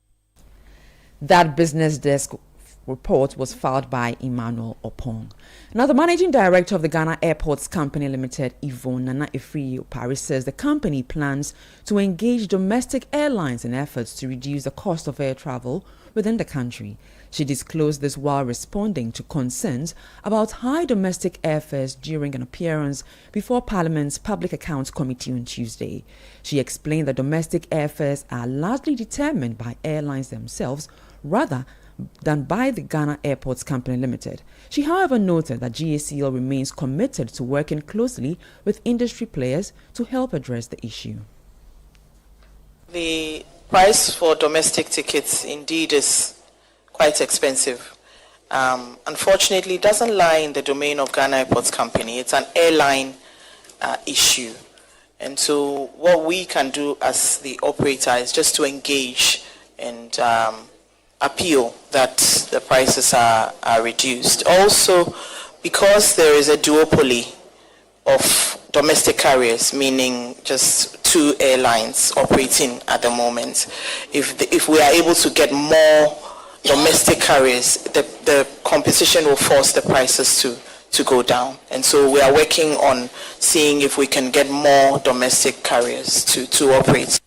That Business Desk report was filed by Emmanuel Opong. Now, the managing director of the Ghana Airports Company Limited, Yvonne Nana Efriye-Opare, says the company plans to engage domestic airlines in efforts to reduce the cost of air travel within the country. She disclosed this while responding to concerns about high domestic airfares during an appearance before Parliament's Public Accounts Committee on Tuesday. She explained that domestic airfares are largely determined by airlines themselves rather than by the Ghana Airports Company Limited. She, however, noted that GACL remains committed to working closely with industry players to help address the issue. The price for domestic tickets indeed is quite expensive. Unfortunately, it doesn't lie in the domain of Ghana Airports Company. It's an airline issue. And so what we can do as the operator is just to engage and appeal that the prices are reduced. Also, because there is a duopoly of domestic carriers, meaning just two airlines operating at the moment, if we are able to get more domestic carriers, the competition will force the prices to go down. And so we are working on seeing if we can get more domestic carriers to operate.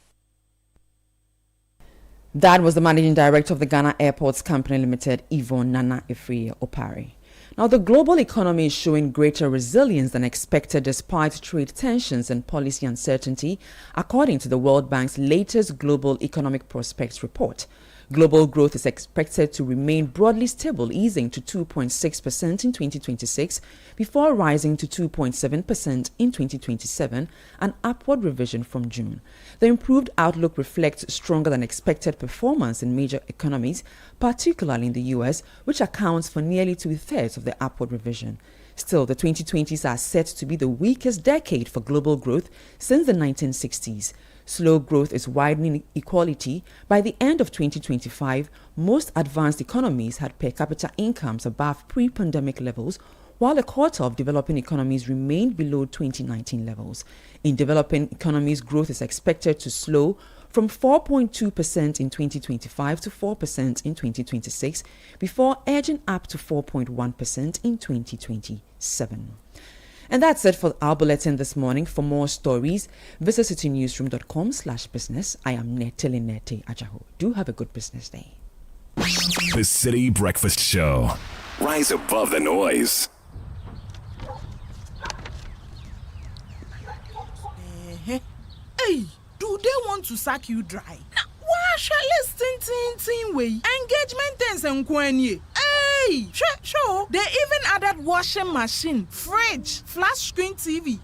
That was the managing director of the Ghana Airports Company Limited, Yvonne Nana Efriye-Opare. Now, the global economy is showing greater resilience than expected despite trade tensions and policy uncertainty, according to the World Bank's latest Global Economic Prospects report. Global growth is expected to remain broadly stable, easing to 2.6% in 2026 before rising to 2.7% in 2027, an upward revision from June. The improved outlook reflects stronger than expected performance in major economies, particularly in the US, which accounts for nearly 2/3 of the upward revision. Still, the 2020s are set to be the weakest decade for global growth since the 1960s. Slow growth is widening inequality. By the end of 2025, most advanced economies had per capita incomes above pre-pandemic levels, while a quarter of developing economies remained below 2019 levels. In developing economies, growth is expected to slow from 4.2% in 2025 to 4% in 2026, before edging up to 4.1% in 2027. And that's it for our bulletin this morning. For more stories, visit citynewsroom.com/business. I am Netele Nete Ajaho. Do have a good business day. The City Breakfast Show. Rise above the noise. Hey, do they want to sack you dry? Now, why shall I tin way? Engagement things and kwenye. Hey, sure. They even added washing machine, fridge, flat screen TV,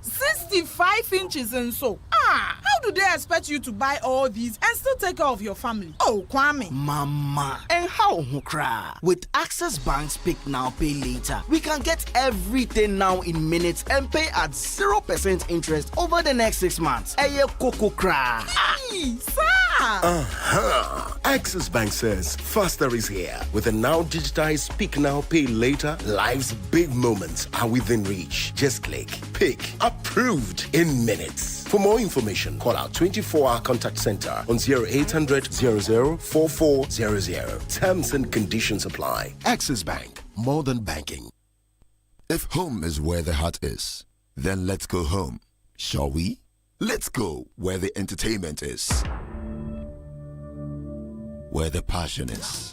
65 inches and so. How do they expect you to buy all these and still take care of your family? Oh, Kwame. Mama. And how hukra? With Access Bank's Pick Now, Pay Later, we can get everything now in minutes and pay at 0% interest over the next 6 months. Eye koko kra. Hey, sir. Access Bank says faster is here. With a now digitized Pick Now, Pay Later, life's big moments are within reach. Just click, pick, approved in minutes. For more information, call our 24-hour contact center on 0800 00 4400. Terms and conditions apply. Access Bank, more than banking. If home is where the heart is, then let's go home, shall we? Let's go where the entertainment is, where the passion is,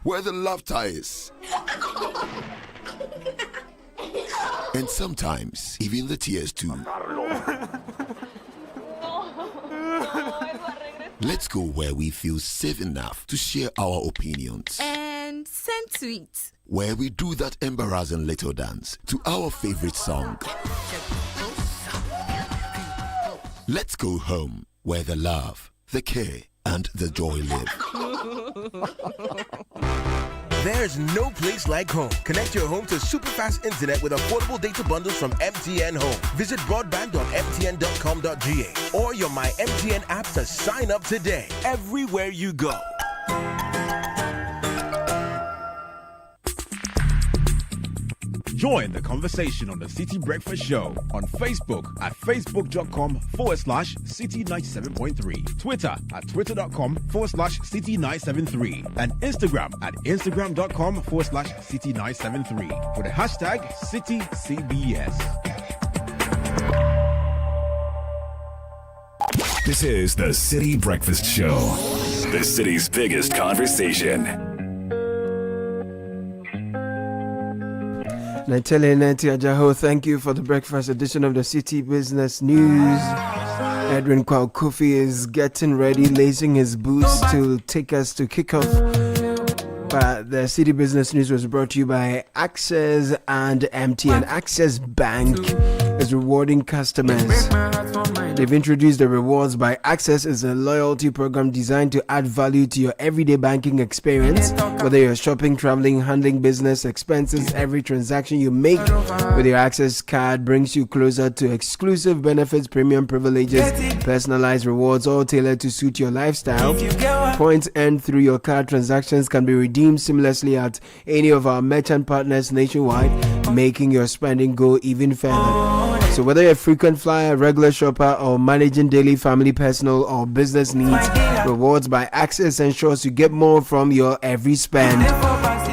where the laughter is, and sometimes even the tears too. Let's go where we feel safe enough to share our opinions and send tweets, where we do that embarrassing little dance to our favorite song. Let's go home where the love, the care, and the joy live. There's no place like home. Connect your home to super fast internet with affordable data bundles from MTN Home. Visit broadband.mtn.com.ga or your My MTN app to sign up today. Everywhere you go. Join the conversation on the Citi Breakfast Show on Facebook at facebook.com/Citi97.3, Twitter at twitter.com/Citi973, and Instagram at instagram.com/Citi973 for the hashtag CitiCBS. This is the Citi Breakfast Show, the city's biggest conversation. Natele Nanti Ajaho, thank you for the breakfast edition of the Citi Business News. Edwin Kwao Kofi is getting ready, lacing his boots to take us to kickoff. But the Citi Business News was brought to you by Access and MTN. Access Bank is rewarding customers. They've introduced the Rewards by Access as a loyalty program designed to add value to your everyday banking experience. Whether you're shopping, traveling, handling business expenses, every transaction you make with your Access card brings you closer to exclusive benefits, premium privileges, personalized rewards, all tailored to suit your lifestyle. Points earned through your card transactions can be redeemed seamlessly at any of our merchant partners nationwide, making your spending go even further. So whether you're a frequent flyer, regular shopper, or managing daily family, personal, or business needs, Rewards by Access ensures you get more from your every spend.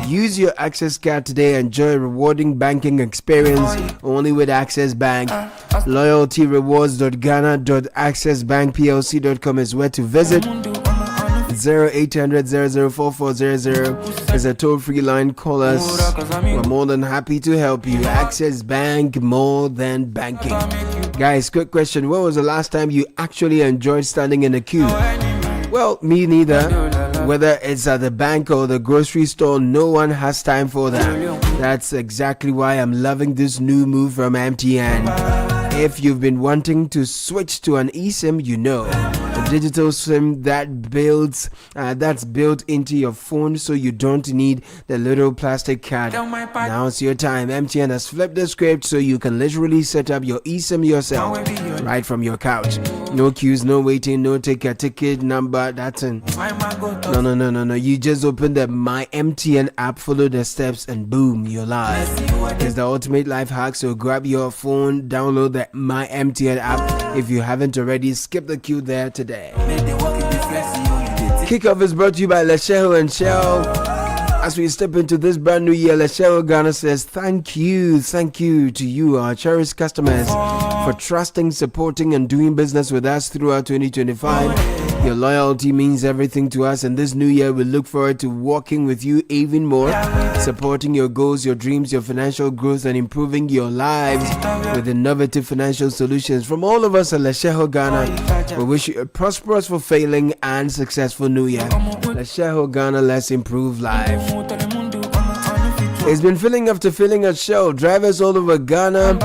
Use your Access card today and enjoy a rewarding banking experience only with Access Bank. Loyaltyrewards.ghana.accessbankplc.com is where to visit. 0800 004400 is a toll-free line. Call us. We're more than happy to help you. Access Bank, more than banking. Guys, quick question. When was the last time you actually enjoyed standing in a queue? Well, me neither. Whether it's at the bank or the grocery store, no one has time for that. That's exactly why I'm loving this new move from MTN. If you've been wanting to switch to an eSIM, you know, a digital SIM that's built into your phone, so you don't need the little plastic card. Now's your time. MTN has flipped the script so you can literally set up your eSIM yourself right from your couch. No queues, no waiting, no take a ticket number. That's in. No. You just open the My MTN app, follow the steps, and boom, you're live. It's the ultimate life hack. So grab your phone, download the My MTN app. If you haven't already, skip the queue there today. Kickoff is brought to you by Lesheho and Shell. As we step into this brand new year, Lesheho Ghana says thank you to you, our cherished customers, for trusting, supporting, and doing business with us throughout 2025. Your loyalty means everything to us, and this new year we look forward to working with you even more, supporting your goals, your dreams, your financial growth, and improving your lives with innovative financial solutions. From all of us at Lesheho Ghana, we wish you a prosperous, fulfilling, and successful new year. Lesheho Ghana, let's improve life. It's been filling after filling at Shell. Drivers all over Ghana,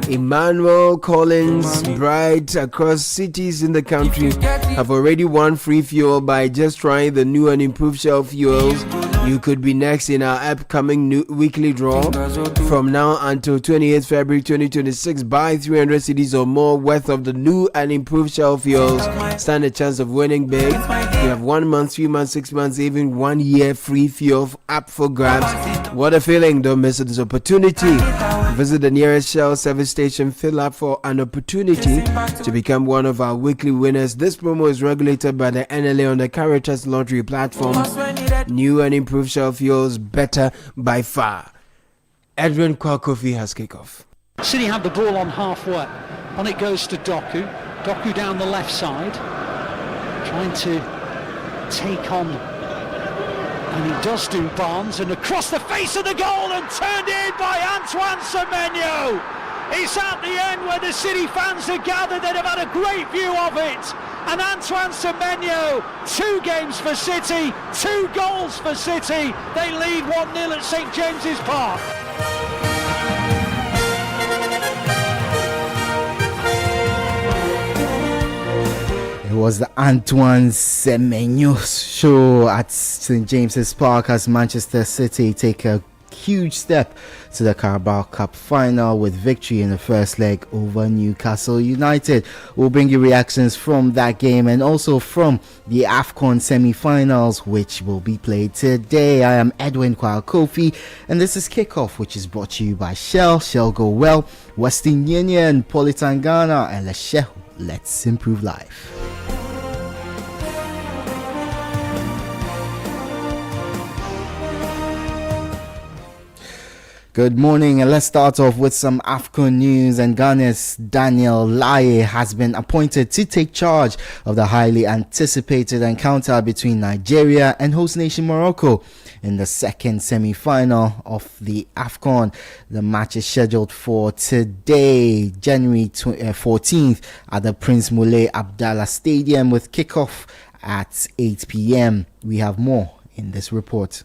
Emmanuel, Collins, Bright, across cities in the country have already won free fuel by just trying the new and improved Shell fuels. You could be next in our upcoming new weekly draw. From now until 28th February 2026, buy 300 cedis or more worth of the new and improved Shell fuels. Stand a chance of winning big. You have 1 month, 3 months, 6 months, even 1 year free fuel up for grabs. What a feeling. Don't miss this opportunity. Visit the nearest Shell service station, fill up for an opportunity to become one of our weekly winners. This promo is regulated by the NLA on the Caritas Lottery platform. New and improved Shell fuels, better by far. Edwin Kwakofi has kickoff. Citi have the ball on halfway. On it goes to Doku. Doku down the left side, trying to take on, and he does do Barnes, and across the face of the goal and turned in by Antoine Semenyo. It's at the end where the City fans are gathered. They'd have had a great view of it. And Antoine Semenyo, 2 games for City, 2 goals for City. They lead 1-0 at St James's Park. It was the Antoine Semenyo show at St James's Park as Manchester City take a huge step to the Carabao Cup final with victory in the first leg over Newcastle United. We'll bring you reactions from that game and also from the AFCON semi-finals, which will be played today. I am Edwin Kwakofi, and this is Kickoff, which is brought to you by Shell Go Well, Western Union, Politangana, and Leshehu. Let's improve life. Good morning, and let's start off with some AFCON news. And Ghana's Daniel Laye has been appointed to take charge of the highly anticipated encounter between Nigeria and host nation Morocco in the second semi-final of the AFCON. The match is scheduled for today, January 14th, at the Prince Moulay Abdallah Stadium with kickoff at 8 p.m. We have more in this report.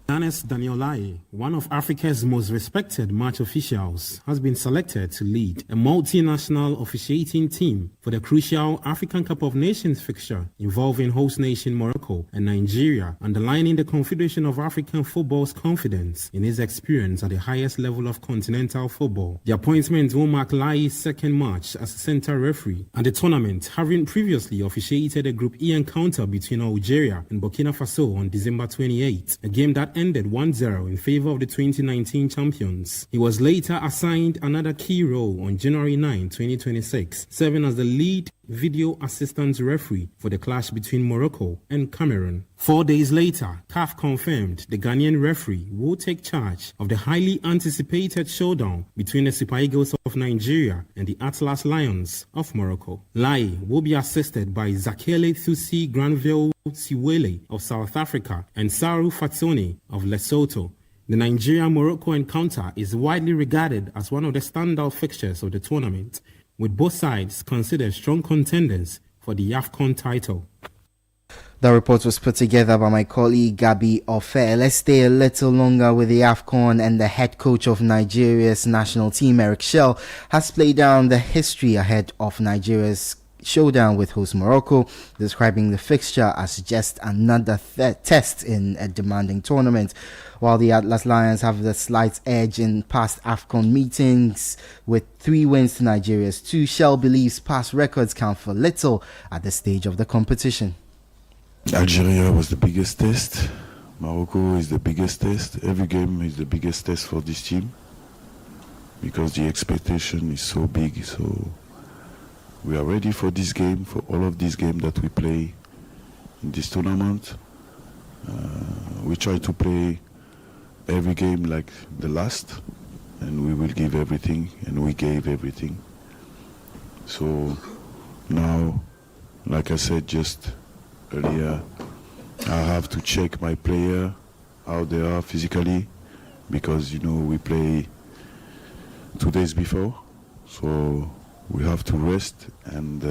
Ghana's Daniel Laye, one of Africa's most respected match officials, has been selected to lead a multinational officiating team for the crucial African Cup of Nations fixture involving host nation Morocco and Nigeria, underlining the Confederation of African Football's confidence in his experience at the highest level of continental football. The appointment will mark Laye's second match as centre referee at the tournament, having previously officiated a Group E encounter between Algeria and Burkina Faso on December 28, a game that ended 1-0 in favor of the 2019 champions. He was later assigned another key role on January 9, 2026, serving as the lead video assistant referee for the clash between Morocco and Cameroon. 4 days later, CAF confirmed the Ghanaian referee will take charge of the highly anticipated showdown between the Super Eagles of Nigeria and the Atlas Lions of Morocco. Laye will be assisted by Zakele Thusi Granville Siwele of South Africa and Saru Fatone of Lesotho. The Nigeria-Morocco encounter is widely regarded as one of the standout fixtures of the tournament, with both sides considered strong contenders for the AFCON title. The report was put together by my colleague Gabi Ofe. Let's stay a little longer with the AFCON, and the head coach of Nigeria's national team, Eric Shell, has played down the history ahead of Nigeria's showdown with host Morocco, describing the fixture as just another test in a demanding tournament. While the Atlas Lions have the slight edge in past AFCON meetings with 3 wins to Nigeria's 2, Shell believes past records count for little at this stage of the competition. Algeria was the biggest test. Morocco is the biggest test. Every game is the biggest test for this team because the expectation is so big. So we are ready for this game, for all of these games that we play in this tournament. We try to play every game like the last, and we will give everything, and we gave everything. So now, like I said just earlier, I have to check my player, how they are physically, because we play 2 days before, so we have to rest, and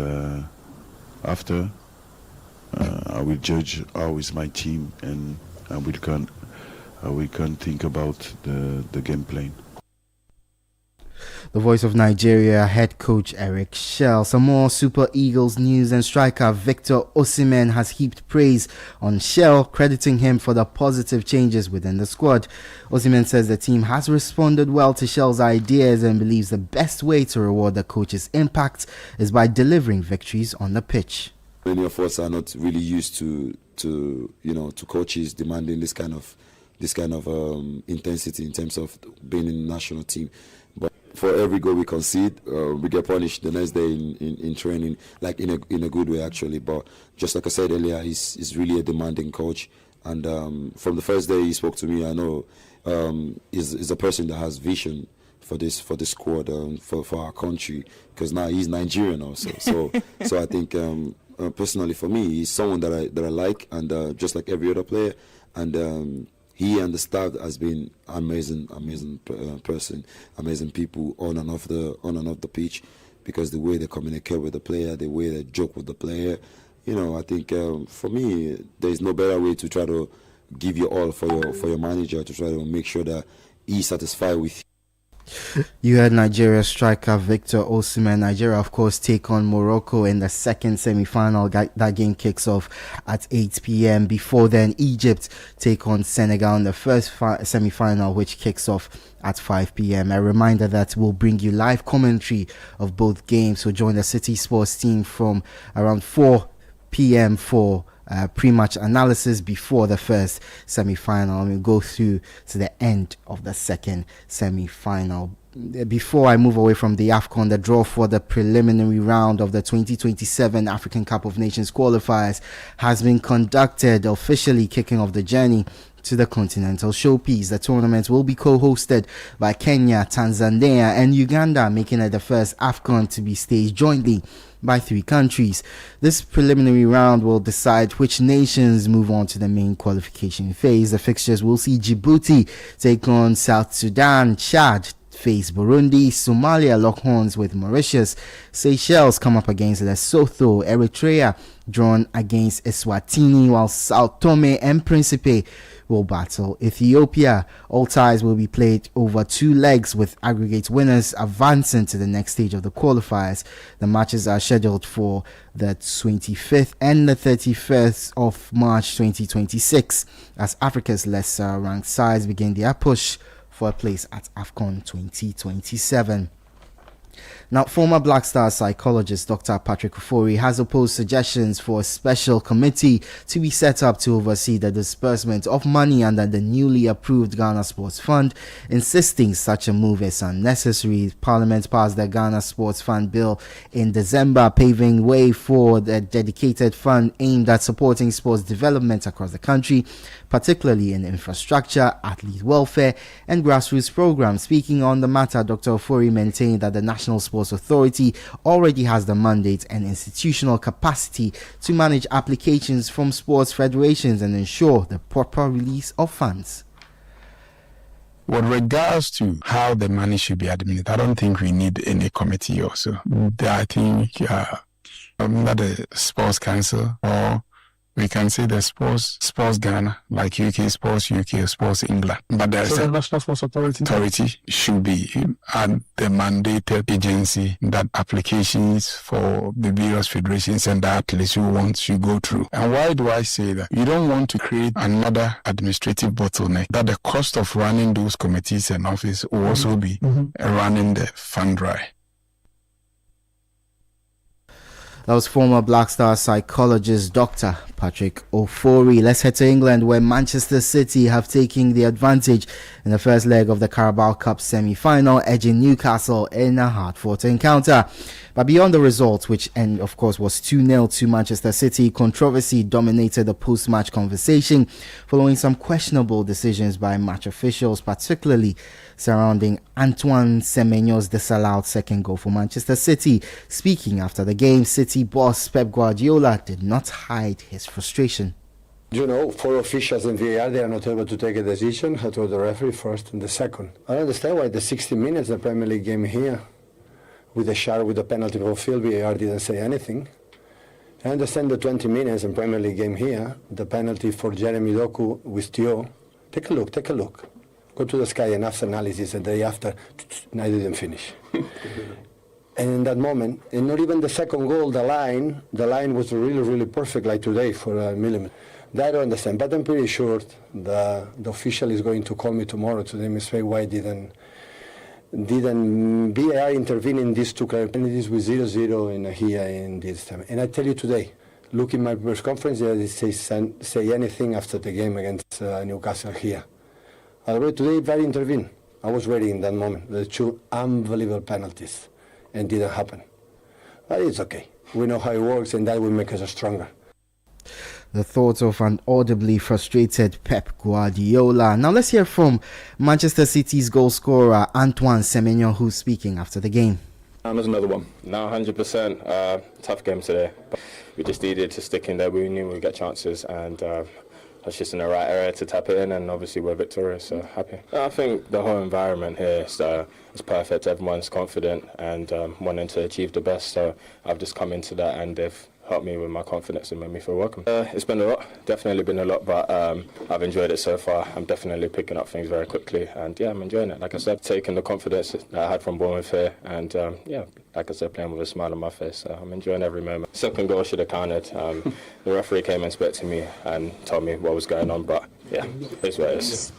after I will judge how is my team, and we can think about the game plan. The voice of Nigeria head coach Eric Shell. Some more Super Eagles news, and striker Victor Osimhen has heaped praise on Shell, crediting him for the positive changes within the squad. Osimhen says the team has responded well to Shell's ideas and believes the best way to reward the coach's impact is by delivering victories on the pitch. Many of us are not really used to coaches demanding this kind of this kind of intensity in terms of being in the national team. But for every goal we concede, we get punished the next day in training, like in a good way actually. But just like I said earlier, he's really a demanding coach, and from the first day he spoke to me, I know is a person that has vision for this squad, for our country, because now he's Nigerian also. So I think personally for me, he's someone that I like, and just like every other player, and he and the staff has been amazing person, amazing people on and off the pitch, because the way they communicate with the player, the way they joke with the player, I think for me there is no better way to try to give you all for your manager, to try to make sure that he's satisfied with you. You heard Nigeria striker Victor Osimhen. Nigeria, of course, take on Morocco in the second semi-final. That game kicks off at 8 p.m. Before then, Egypt take on Senegal in the first semi-final, which kicks off at 5 p.m. A reminder that we'll bring you live commentary of both games. So join the Citi Sports team from around 4 p.m. for pre-match analysis before the first semi-final, and we'll go through to the end of the second semi-final. Before I move away from the AFCON, the draw for the preliminary round of the 2027 African Cup of Nations qualifiers has been conducted, officially kicking off the journey to the continental showpiece. The tournament will be co-hosted by Kenya, Tanzania and Uganda, making it the first AFCON to be staged jointly by 3 countries. This preliminary round will decide which nations move on to the main qualification phase. The fixtures will see Djibouti take on South Sudan, Chad face Burundi, Somalia lock horns with Mauritius, Seychelles come up against Lesotho, Eritrea drawn against Eswatini, while Sao Tome and Principe will battle Ethiopia. All ties will be played over 2 legs, with aggregate winners advancing to the next stage of the qualifiers. The matches are scheduled for the 25th and the 31st of March 2026 as Africa's lesser ranked sides begin their push for a place at AFCON 2027. Now, former Black Stars psychologist Dr. Patrick Ofori has opposed suggestions for a special committee to be set up to oversee the disbursement of money under the newly approved Ghana Sports Fund, insisting such a move is unnecessary. Parliament passed the Ghana Sports Fund bill in December, paving way for the dedicated fund aimed at supporting sports development across the country, particularly in infrastructure, athlete welfare, and grassroots programs. Speaking on the matter, Dr. Ofori maintained that the National Sports Authority already has the mandate and institutional capacity to manage applications from sports federations and ensure the proper release of funds. With regards to how the money should be administered, I don't think we need any committee also. I think under the Sports Council, or we can say the Sports Ghana, like UK Sports UK or Sports England. But there's the National Sports Authority should be at the mandated agency that applications for the various federations and the athletes who want to go through. And why do I say that? You don't want to create another administrative bottleneck, that the cost of running those committees and office will also be running the fund dry. That was former Black Star psychologist Dr. Patrick Ofori. Let's head to England, where Manchester City have taken the advantage in the first leg of the Carabao Cup semi-final, edging Newcastle in a hard-fought encounter. But beyond the result, which of course was 2-0 to Manchester City, controversy dominated the post-match conversation following some questionable decisions by match officials, particularly surrounding Antoine Semenyo's disallowed second goal for Manchester City. Speaking after the game, City boss Pep Guardiola did not hide his frustration. You know, 4 officials in VAR, they are not able to take a decision. I told the referee first and the second. I don't understand why the 60 minutes the Premier League game here, with the penalty for field, VAR didn't say anything. I understand the 20 minutes in Premier League game here, the penalty for Jeremy Doku with Tio. Take a look. Go to the Sky and after analysis the day after, and I didn't finish. And in that moment, and not even the second goal, the line was really, really perfect like today for a millimeter. That I don't understand, but I'm pretty sure the official is going to call me tomorrow to demonstrate why didn't VAR intervene in these 2 penalties with 0-0 in here in this time. And I tell you today, look in my press conference, they say anything after the game against Newcastle here. Today, very intervened. I was ready in that moment. The 2 unbelievable penalties, and didn't happen. But it's okay. We know how it works, and that will make us stronger. The thoughts of an audibly frustrated Pep Guardiola. Now let's hear from Manchester City's goal scorer Antoine Semenyo, who's speaking after the game. There's another one. No, 100%. Tough game today. But we just needed to stick in there. We knew we'd get chances, and that's just in the right area to tap it in, and obviously we're victorious, so happy. I think the whole environment here is perfect. Everyone's confident and wanting to achieve the best, so I've just come into that, and they've helped me with my confidence and made me feel welcome. It's been a lot, definitely been a lot, but I've enjoyed it so far. I'm definitely picking up things very quickly, and yeah, I'm enjoying it. Like I said, taking the confidence that I had from Bournemouth here, and like I said, playing with a smile on my face. So I'm enjoying every moment. Second goal should have counted. The referee came and spoke to me and told me what was going on, but yeah, it's what it is.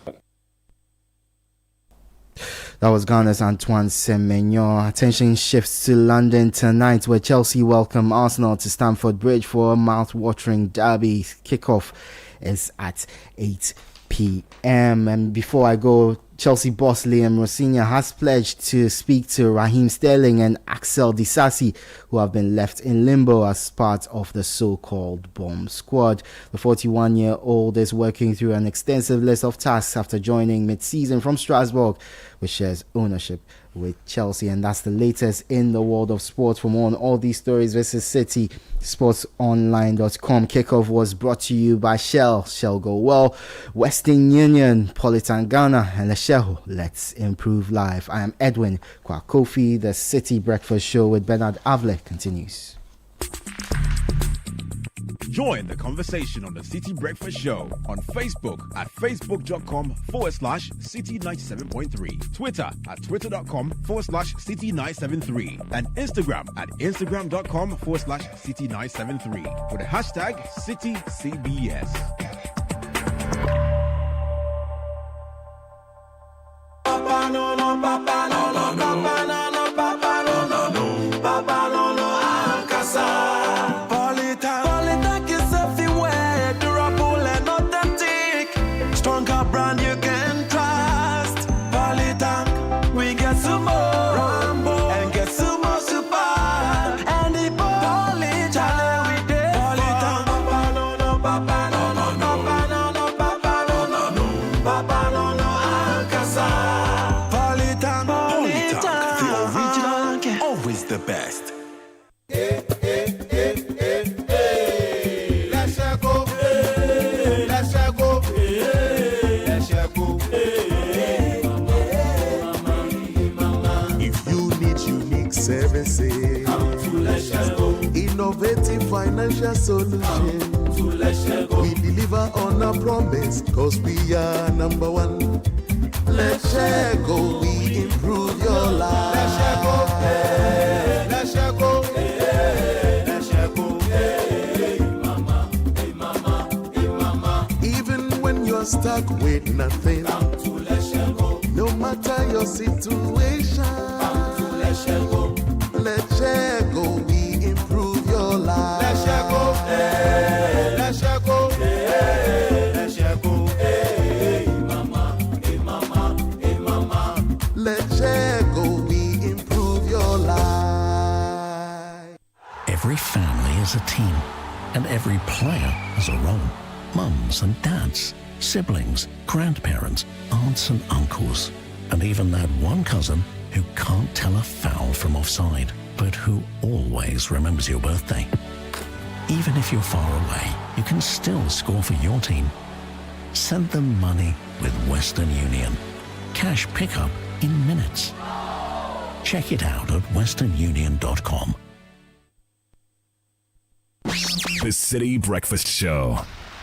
That was Ghana's Antoine Semenyo. Attention shifts to London tonight, where Chelsea welcome Arsenal to Stamford Bridge for a mouth-watering derby. Kickoff is at 8 p.m. And before I go, Chelsea boss Liam Rosinha has pledged to speak to Raheem Sterling and Axel Disasi, who have been left in limbo as part of the so-called bomb squad. The 41-year-old is working through an extensive list of tasks after joining mid-season from Strasbourg, which shares ownership with Chelsea. And that's the latest in the world of sports. For more on all these stories, visit citysportsonline.com. Kickoff was brought to you by Shell Go Well, Western Union, Politan Ghana, and Lesheho. Let's improve life. I am Edwin Kwakofi. The City Breakfast Show with Bernard Avle continues. Join the conversation on the City Breakfast Show on Facebook at facebook.com/City97.3, Twitter at twitter.com/City973, and Instagram at instagram.com/City973 with the hashtag CityCBS. Papa no no, papa no no, papa no no, papa no no, papa no no, Ankasa. Polytech is everywhere, durable and authentic. Stronger brand you can trust. Polytech, we get some more Rambo and get some more Super. And the Polytech, we did. Polytech, papa no no, papa no no, papa no no, papa no no, papa no no, Ankasa. Always the best. If you need unique services, innovative financial solutions, we deliver on our promise, cause we are number one. Let's share go, we improve your life. Let's share go, let's share go, let's share go, hey mama, hey mama, hey mama. Even when you're stuck with nothing, come to let's share go. No matter your situation, come to let's share go. Let's share go, we improve your life. Let's share go, let's share go, let's share go, hey mama, hey mama, hey mama. Let's share go, we improve your life. Every family is a team, and every player has a role. Mums and dads, siblings, grandparents, aunts and uncles, and even that one cousin who can't tell a foul from offside, but who always remembers your birthday. Even if you're far away, you can still score for your team. Send them money with Western Union. Cash pickup in minutes. Check it out at westernunion.com. The City Breakfast Show.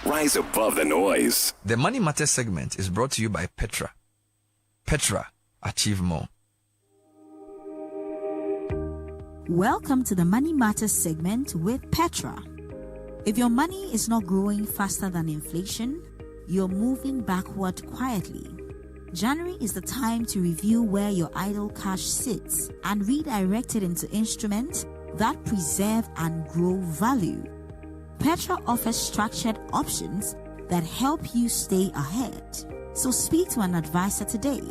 Rise above the noise. The Money Matters segment is brought to you by Petra. Petra, achieve more. Welcome to the Money Matters segment with Petra. If your money is not growing faster than inflation, you're moving backward quietly. January is the time to review where your idle cash sits and redirect it into instruments that preserve and grow value. Petra offers structured options that help you stay ahead. So speak to an advisor today.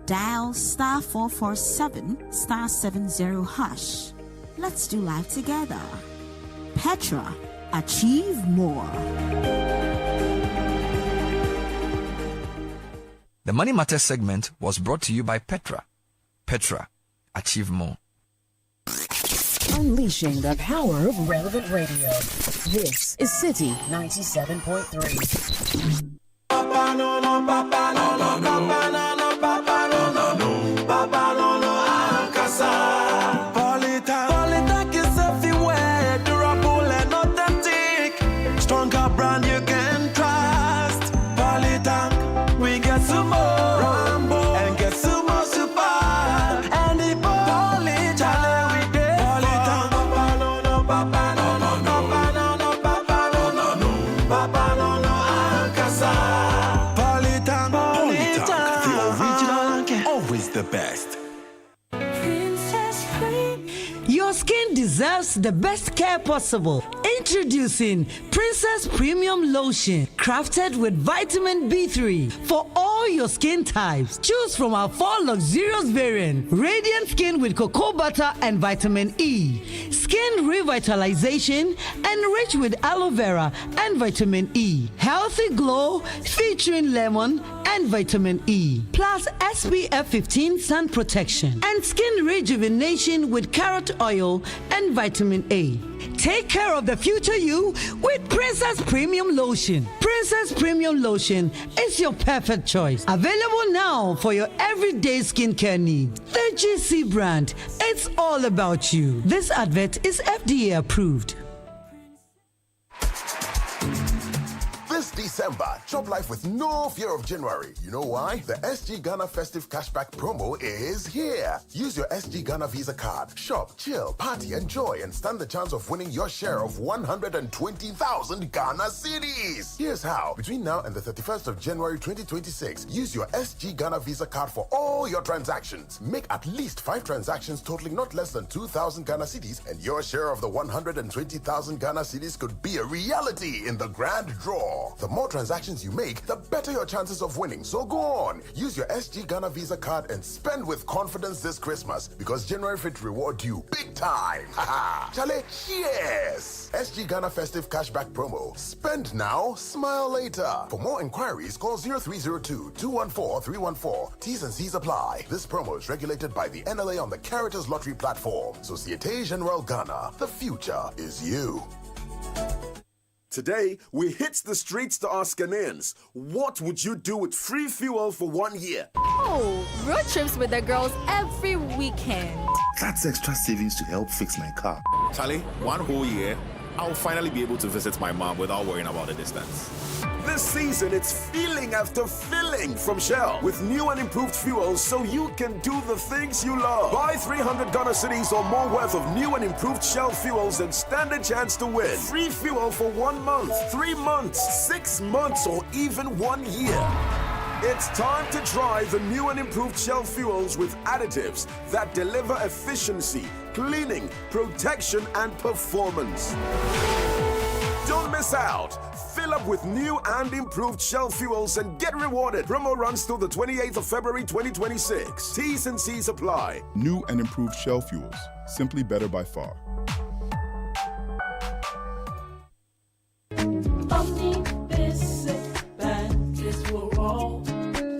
Dial *447 *70 hash. Let's do life together. Petra, achieve more. The Money Matters segment was brought to you by Petra. Petra, achieve more. Unleashing the power of relevant radio. This is Citi 97.3. Papa no no, papa no no, papa no no, papa no no, papa no no, Ankasa. Polytank is everywhere, durable and authentic. Stronger brand you can trust. Polytank, we get some more Rambo and get some more super. And the Polytank, we get Polytank. Papa no no, papa no no, papa no no, papa no no, papa no no, Ankasa. The best. Your skin deserves the best care possible. Introducing Princess Premium Lotion, crafted with vitamin B3 for all your skin types. Choose from our 4 luxurious variants: Radiant Skin with cocoa butter and vitamin E, Skin Revitalization, enriched with aloe vera and vitamin E, Healthy Glow featuring lemon and vitamin E, plus SPF 15 sun protection, and Skin Rejuvenation with carrot oil and vitamin A. Take care of the future you with Princess Premium Lotion. Princess Premium Lotion is your perfect choice. Available now for your everyday skincare needs. The GC brand, it's all about you. This advert is FDA approved. This December, chop life with no fear of January. You know why? The SG Ghana Festive Cashback promo is here. Use your SG Ghana Visa card. Shop, chill, party, enjoy, and stand the chance of winning your share of 120,000 Ghana cedis. Here's how. Between now and the 31st of January 2026, use your SG Ghana Visa card for all your transactions. Make at least 5 transactions totaling not less than 2,000 Ghana cedis, and your share of the 120,000 Ghana cedis could be a reality in the grand draw. The more transactions you make, the better your chances of winning. So go on. Use your SG Ghana Visa card and spend with confidence this Christmas, because January Fit reward you big time. Haha. Chale, cheers! SG Ghana Festive Cashback promo. Spend now, smile later. For more inquiries, call 0302-214-314. T's and C's apply. This promo is regulated by the NLA on the Caritas Lottery platform. Societe Generale Ghana. The future is you. Today, we hit the streets to ask Ghanaians, what would you do with free fuel for 1 year? Oh, road trips with the girls every weekend. That's extra savings to help fix my car. Charlie, 1 whole year, I'll finally be able to visit my mom without worrying about the distance. This season, it's feeling after filling from Shell with new and improved fuels, so you can do the things you love. Buy 300 Ghana cedis or more worth of new and improved Shell fuels and stand a chance to win free fuel for 1 month, 3 months, 6 months, or even 1 year. It's time to try the new and improved Shell fuels with additives that deliver efficiency, cleaning, protection, and performance. Don't miss out. Fill up with new and improved Shell fuels and get rewarded. Promo runs till the 28th of February 2026. T's and C's apply. New and improved Shell fuels. Simply better by far.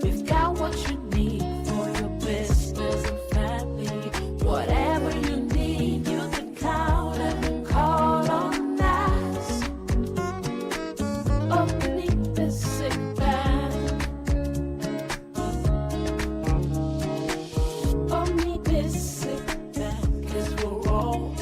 We've got what you need for your business and family. Whatever you need, you can count and call on us. Omni Basic Bank. Omni Basic Bank is we're all.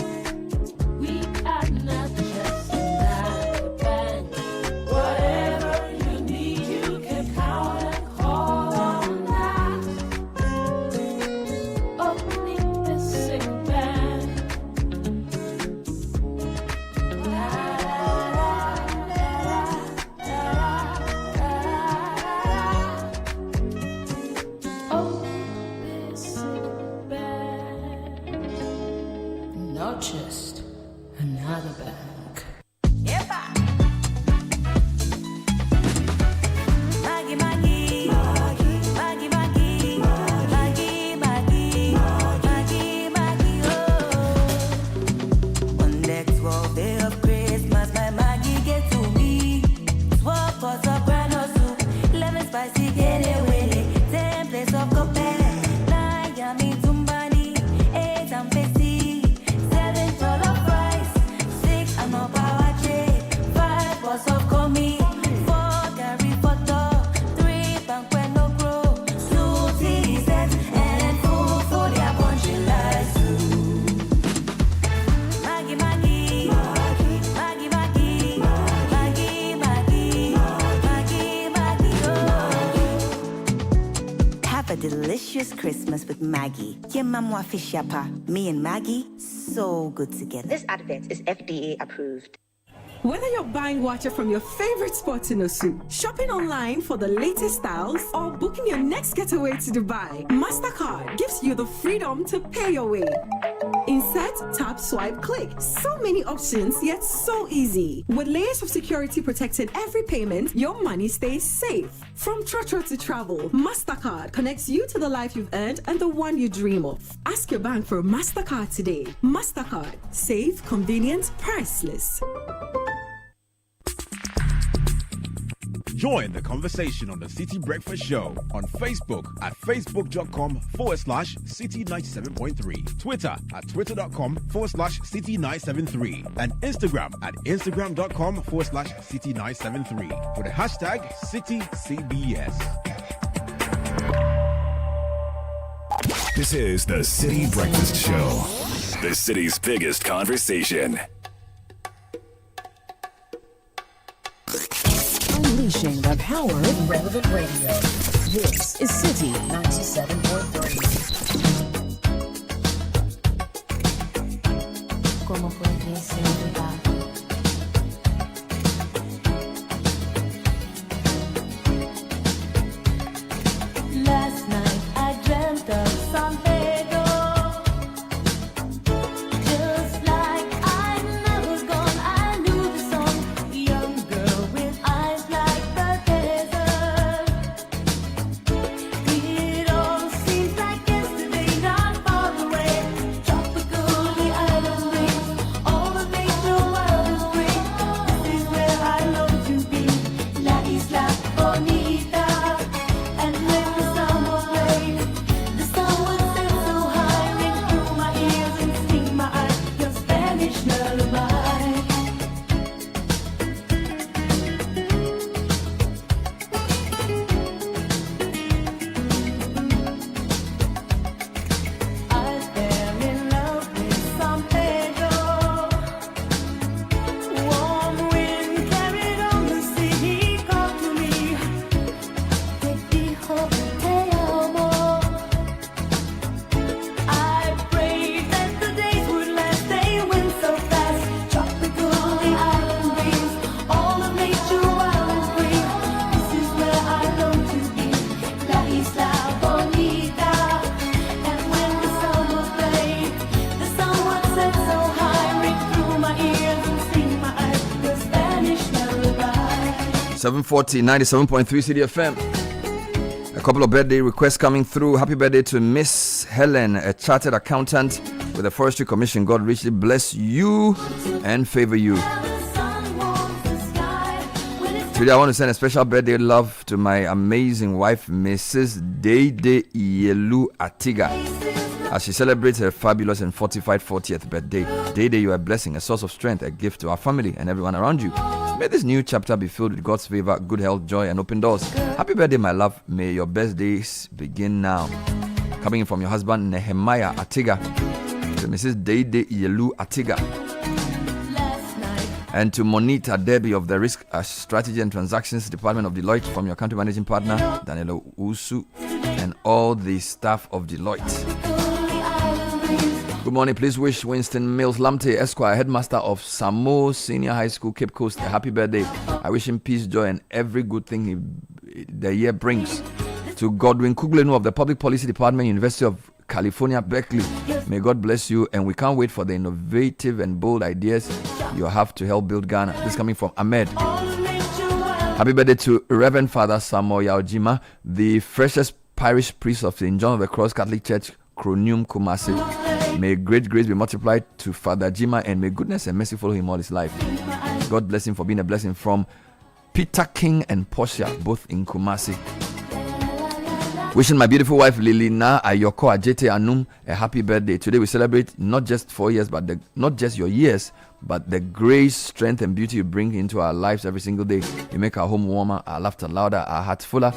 delicious Christmas with Maggie. Your mama fish yappa. Me and Maggie, so good together. This advert is FDA approved. Whether you're buying water from your favorite spot in Osu, shopping online for the latest styles, or booking your next getaway to Dubai, MasterCard gives you the freedom to pay your way. Insert, tap, swipe, click. So many options, yet so easy. With layers of security protecting every payment, your money stays safe. From Trotro to travel, MasterCard connects you to the life you've earned and the one you dream of. Ask your bank for a MasterCard today. MasterCard. Safe, convenient, priceless. Join the conversation on the City Breakfast Show on Facebook at facebook.com/City97.3, Twitter at twitter.com/City973, and Instagram at instagram.com/City973 with the hashtag CityCBS. This is the City Breakfast Show, the city's biggest conversation. Unleashing the power of relevant radio. This is City 97.3. Como puede ser verdad. Last night I dreamt of San Pedro. Just like I never gone, I knew the song. Young girl with eyes like the desert. It all seems like yesterday, not far away. Tropical, the island breeze, all the nature world is free. This is where I long to be, La Isla Bonita. And when the sun will play, the sun will set so high, ring through my ears and sting my eyes, your Spanish lullaby. I fell in love with San Pedro. Warm wind carried on the sea, he called to me. Te dijo te amo. I prayed that the days would last, they went so fast. Tropical, the island breeze, all of nature wild and free. This is where I long to be, La Isla Bonita. And when the sun will fade, the sun will set so high, ring through my ears and sting my eyes, your Spanish lullaby. 740 97.3 City FM. A couple of birthday requests coming through. Happy birthday to Miss Helen, a chartered accountant with the Forestry Commission. God richly bless you and favor you. Today I want to send a special birthday love to my amazing wife, Mrs. Deide Yelu Atiga, as she celebrates her fabulous and fortified 40th birthday. Deide, you are a blessing, a source of strength, a gift to our family and everyone around you. May this new chapter be filled with God's favor, good health, joy, and open doors. Happy birthday, my love. May your best days begin now. Coming in from your husband, Nehemiah Atiga, to Mrs. Deide Yelu Atiga, and to Monita Debbie of the Risk Strategy and Transactions Department of Deloitte, from your country managing partner, Danilo Usu, and all the staff of Deloitte. Good morning. Please wish Winston Mills Lamte, Esquire, headmaster of Samo Senior High School, Cape Coast, a happy birthday. I wish him peace, joy, and every good thing the year brings. To Godwin Kuglenu of the Public Policy Department, University of California, Berkeley, may God bless you, and we can't wait for the innovative and bold ideas you have to help build Ghana. This is coming from Ahmed. Happy birthday to Reverend Father Samuel Yaojima, the freshest parish priest of St. John of the Cross Catholic Church, Kronium Kumasi. May great grace be multiplied to Father Jima, and may goodness and mercy follow him all his life. God bless him for being a blessing. From Peter King and Portia, both in Kumasi. Wishing my beautiful wife Lilina Ayoko Ajete Anum a happy birthday. Today we celebrate not just 4 years, but not just your years, but the grace, strength, and beauty you bring into our lives every single day. You make our home warmer, our laughter louder, our hearts fuller.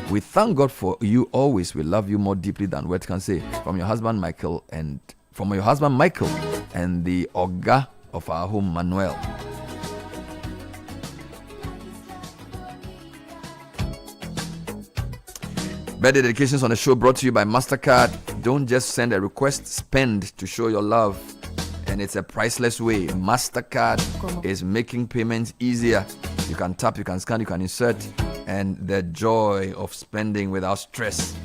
We thank God for you always. We love you more deeply than words can say. From your husband Michael and the Oga of our home, Manuel. Birthday dedications on the show brought to you by MasterCard. Don't just send a request, spend to show your love. And it's a priceless way. MasterCard is making payments easier. You can tap, you can scan, you can insert, and the joy of spending without stress.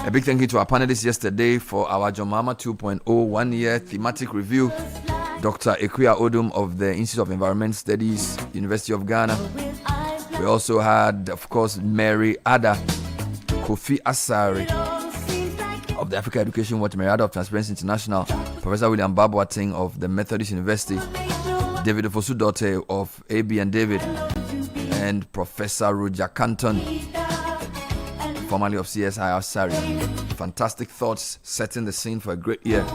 A big thank you to our panelists yesterday for our Jomama 2.0 1-year thematic review. Dr. Ekuya Odum of the Institute of Environment Studies, University of Ghana. We also had, of course, Mary Ada, Kofi Asari of the Africa Education Watch, Mary Ada of Transparency International, Professor William Babwating of the Methodist University, David Ofosu Dote of AB and David, and Professor Roger Canton, formerly of CSI Asari. Fantastic thoughts, setting the scene for a great year.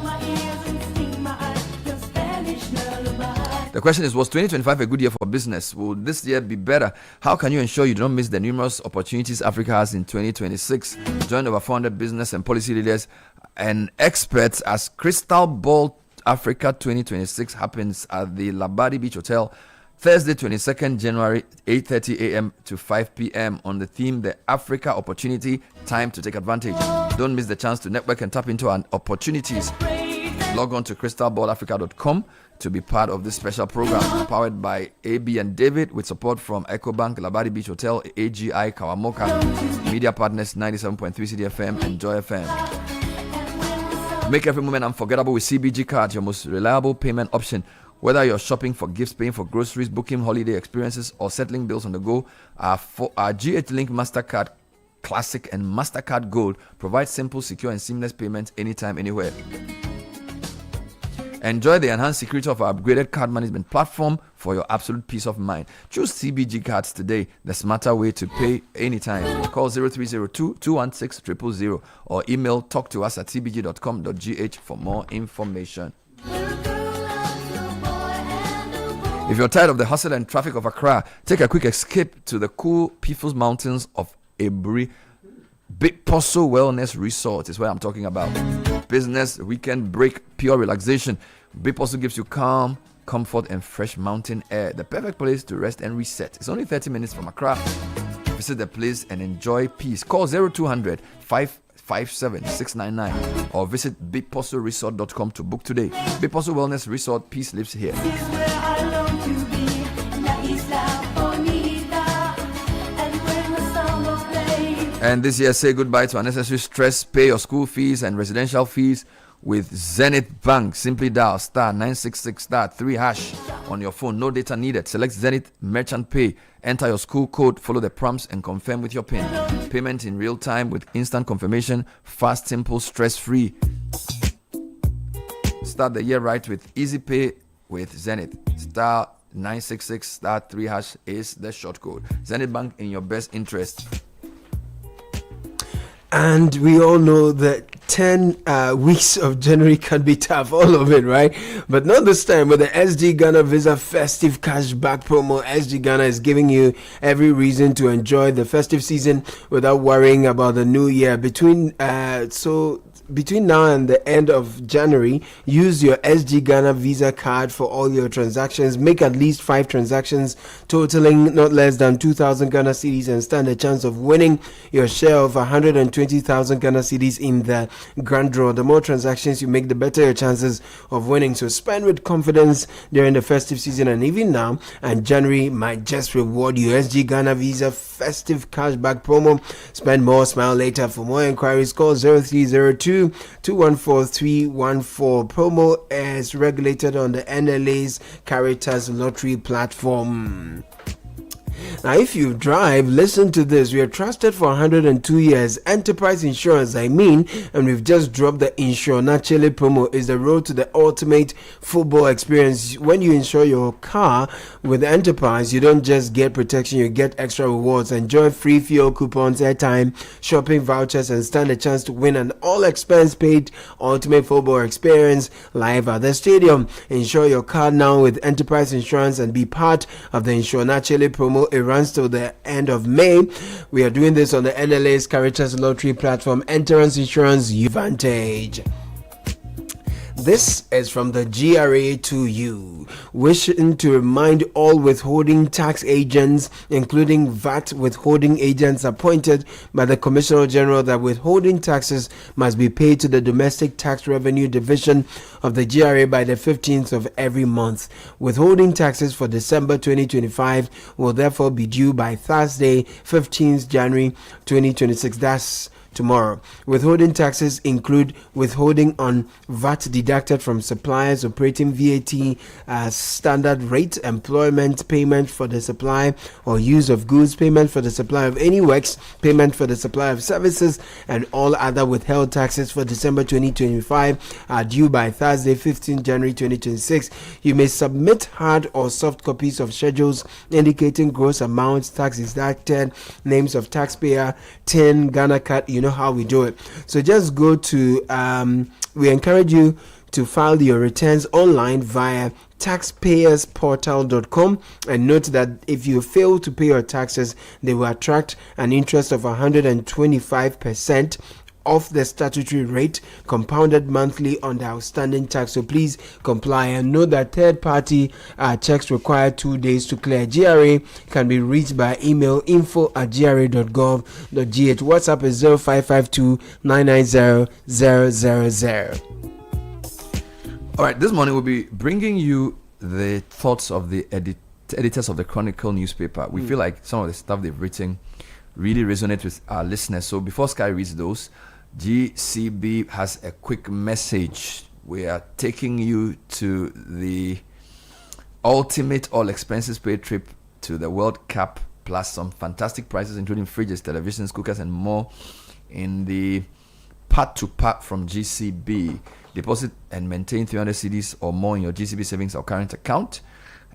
The question is, was 2025 a good year for business? Will this year be better? How can you ensure you don't miss the numerous opportunities Africa has in 2026? Join over 400 business and policy leaders and experts as Crystal Ball Africa 2026 happens at the Labadi Beach Hotel, Thursday, 22nd January, 8:30 a.m. to 5 p.m. on the theme, The Africa Opportunity, Time to Take Advantage. Don't miss the chance to network and tap into our opportunities. Log on to crystalballafrica.com to be part of this special program, powered by AB and David, with support from EcoBank, Labadi Beach Hotel, AGI, Kawamoka, media partners 97.3 Citi FM and Joy FM. Make every moment unforgettable with CBG Card, your most reliable payment option. Whether you're shopping for gifts, paying for groceries, booking holiday experiences, or settling bills on the go, our GH Link MasterCard Classic and MasterCard Gold provide simple, secure, and seamless payments anytime, anywhere. Enjoy the enhanced security of our upgraded card management platform for your absolute peace of mind. Choose CBG Cards today, the smarter way to pay anytime. Call 0302-216-000 or email talktous@cbg.com.gh for more information. If you're tired of the hustle and traffic of Accra, take a quick escape to the cool, peaceful mountains of Eburi. Big Poso Wellness Resort is what I'm talking about. Business, weekend break, pure relaxation. Big Poso gives you calm, comfort, and fresh mountain air. The perfect place to rest and reset. It's only 30 minutes from Accra. Visit the place and enjoy peace. Call 0200 557 699 or visit bigposoresort.com to book today. Big Poso Wellness Resort, peace lives here. And this year, say goodbye to unnecessary stress. Pay your school fees and residential fees with Zenith Bank. Simply dial star 966 star 3 hash on your phone. No data needed. Select Zenith Merchant Pay. Enter your school code, follow the prompts, and confirm with your PIN. Payment in real time with instant confirmation. Fast, simple, stress-free. Start the year right with Easy Pay with Zenith. Star 966 star 3 hash is the short code. Zenith Bank, in your best interest. And we all know that 10 weeks of January can be tough, all of it, right? But not this time. With the SG Ghana Visa Festive Cashback Promo, SG Ghana is giving you every reason to enjoy the festive season without worrying about the new year. Between now and the end of January, use your SG Ghana Visa card for all your transactions. Make at least 5 transactions totaling not less than 2,000 Ghana cedis and stand a chance of winning your share of 120,000 Ghana cedis in the grand draw. The more transactions you make, the better your chances of winning. So spend with confidence during the festive season and even now. And January might just reward you. SG Ghana Visa Festive Cashback Promo. Spend more, smile later. For more inquiries, call 0302-214-314. Promo is regulated on the NLA's Caritas Lottery platform. Now, if you drive, listen to this. We are trusted for 102 years. Enterprise Insurance, and we've just dropped the Insure Naturally promo. Is the road to the ultimate football experience. When you insure your car with Enterprise, you don't just get protection, you get extra rewards. Enjoy free fuel coupons, airtime, shopping vouchers, and stand a chance to win an all-expense paid ultimate football experience live at the stadium. Insure your car now with Enterprise Insurance and be part of the Insure Naturally promo. It runs till the end of May. We are doing this on the NLA's Caritas Lottery platform. Entrance Insurance Advantage. This is from the GRA to you, wishing to remind all withholding tax agents, including VAT withholding agents appointed by the Commissioner General, that withholding taxes must be paid to the Domestic Tax Revenue Division of the GRA by the 15th of every month. Withholding taxes for December 2025 will therefore be due by Thursday, 15th January 2026. That's tomorrow. Withholding taxes include withholding on VAT deducted from suppliers, operating VAT standard rate, employment payment for the supply or use of goods, payment for the supply of any works, payment for the supply of services, and all other withheld taxes for December 2025 are due by Thursday, 15 January 2026. You may submit hard or soft copies of schedules indicating gross amounts, tax deducted, names of taxpayer, TIN, Ghana card. You know how we do it. So just go to we encourage you to file your returns online via taxpayersportal.com, and note that if you fail to pay your taxes, they will attract an interest of 125% of the statutory rate, compounded monthly on the outstanding tax. So please comply, and note that third-party checks require 2 days to clear. GRA can be reached by email info@gra.gov.gh. WhatsApp is 0552 990 000. All right, this morning we'll be bringing you the thoughts of the editors of the Chronicle newspaper. We feel like some of the stuff they've written really resonate with our listeners. So before Sky reads those, GCB has a quick message. We are taking you to the ultimate all expenses paid trip to the World Cup, plus some fantastic prices including fridges, televisions, cookers, and more in the part to part from GCB. Deposit and maintain 300 cedis or more in your GCB savings or current account.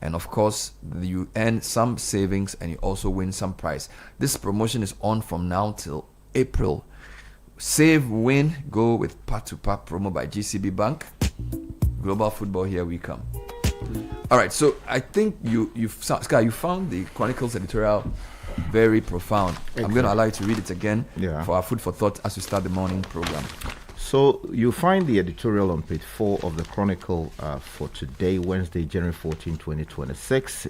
And of course, you earn some savings and you also win some prize. This promotion is on from now till April. Save, win, go with part to part promo by GCB Bank. Global football, here we come. All right, so I think Sky, you found the Chronicles editorial very profound. I'm going to allow you to read it again for our food for thought as we start the morning program. So you find the editorial on page 4 of the Chronicle for today, Wednesday, January 14, 2026.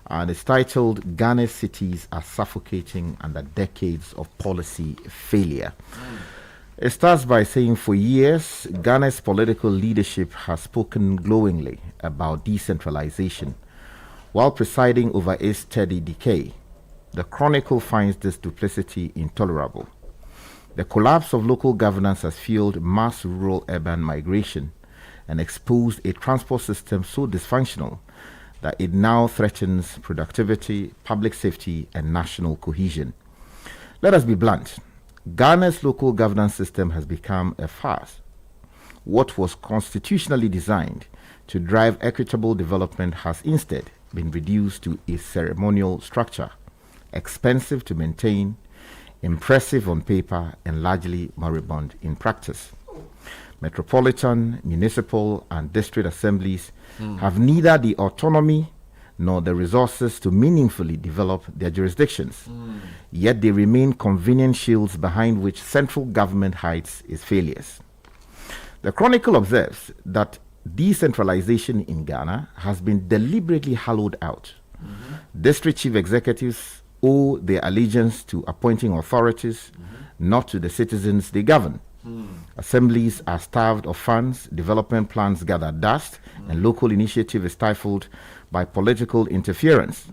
And it's titled, Ghana's Cities Are Suffocating Under Decades of Policy Failure. It starts by saying, for years, Ghana's political leadership has spoken glowingly about decentralization, while presiding over its steady decay. The Chronicle finds this duplicity intolerable. The collapse of local governance has fueled mass rural-urban migration and exposed a transport system so dysfunctional that it now threatens productivity, public safety, and national cohesion. Let us be blunt. Ghana's local governance system has become a farce. What was constitutionally designed to drive equitable development has instead been reduced to a ceremonial structure, expensive to maintain, impressive on paper, and largely moribund in practice. Metropolitan, municipal, and district assemblies have neither the autonomy nor the resources to meaningfully develop their jurisdictions. Yet they remain convenient shields behind which central government hides its failures. The Chronicle observes that decentralization in Ghana has been deliberately hollowed out. District chief executives owe their allegiance to appointing authorities, not to the citizens they govern. Assemblies are starved of funds, development plans gather dust, and local initiative is stifled by political interference.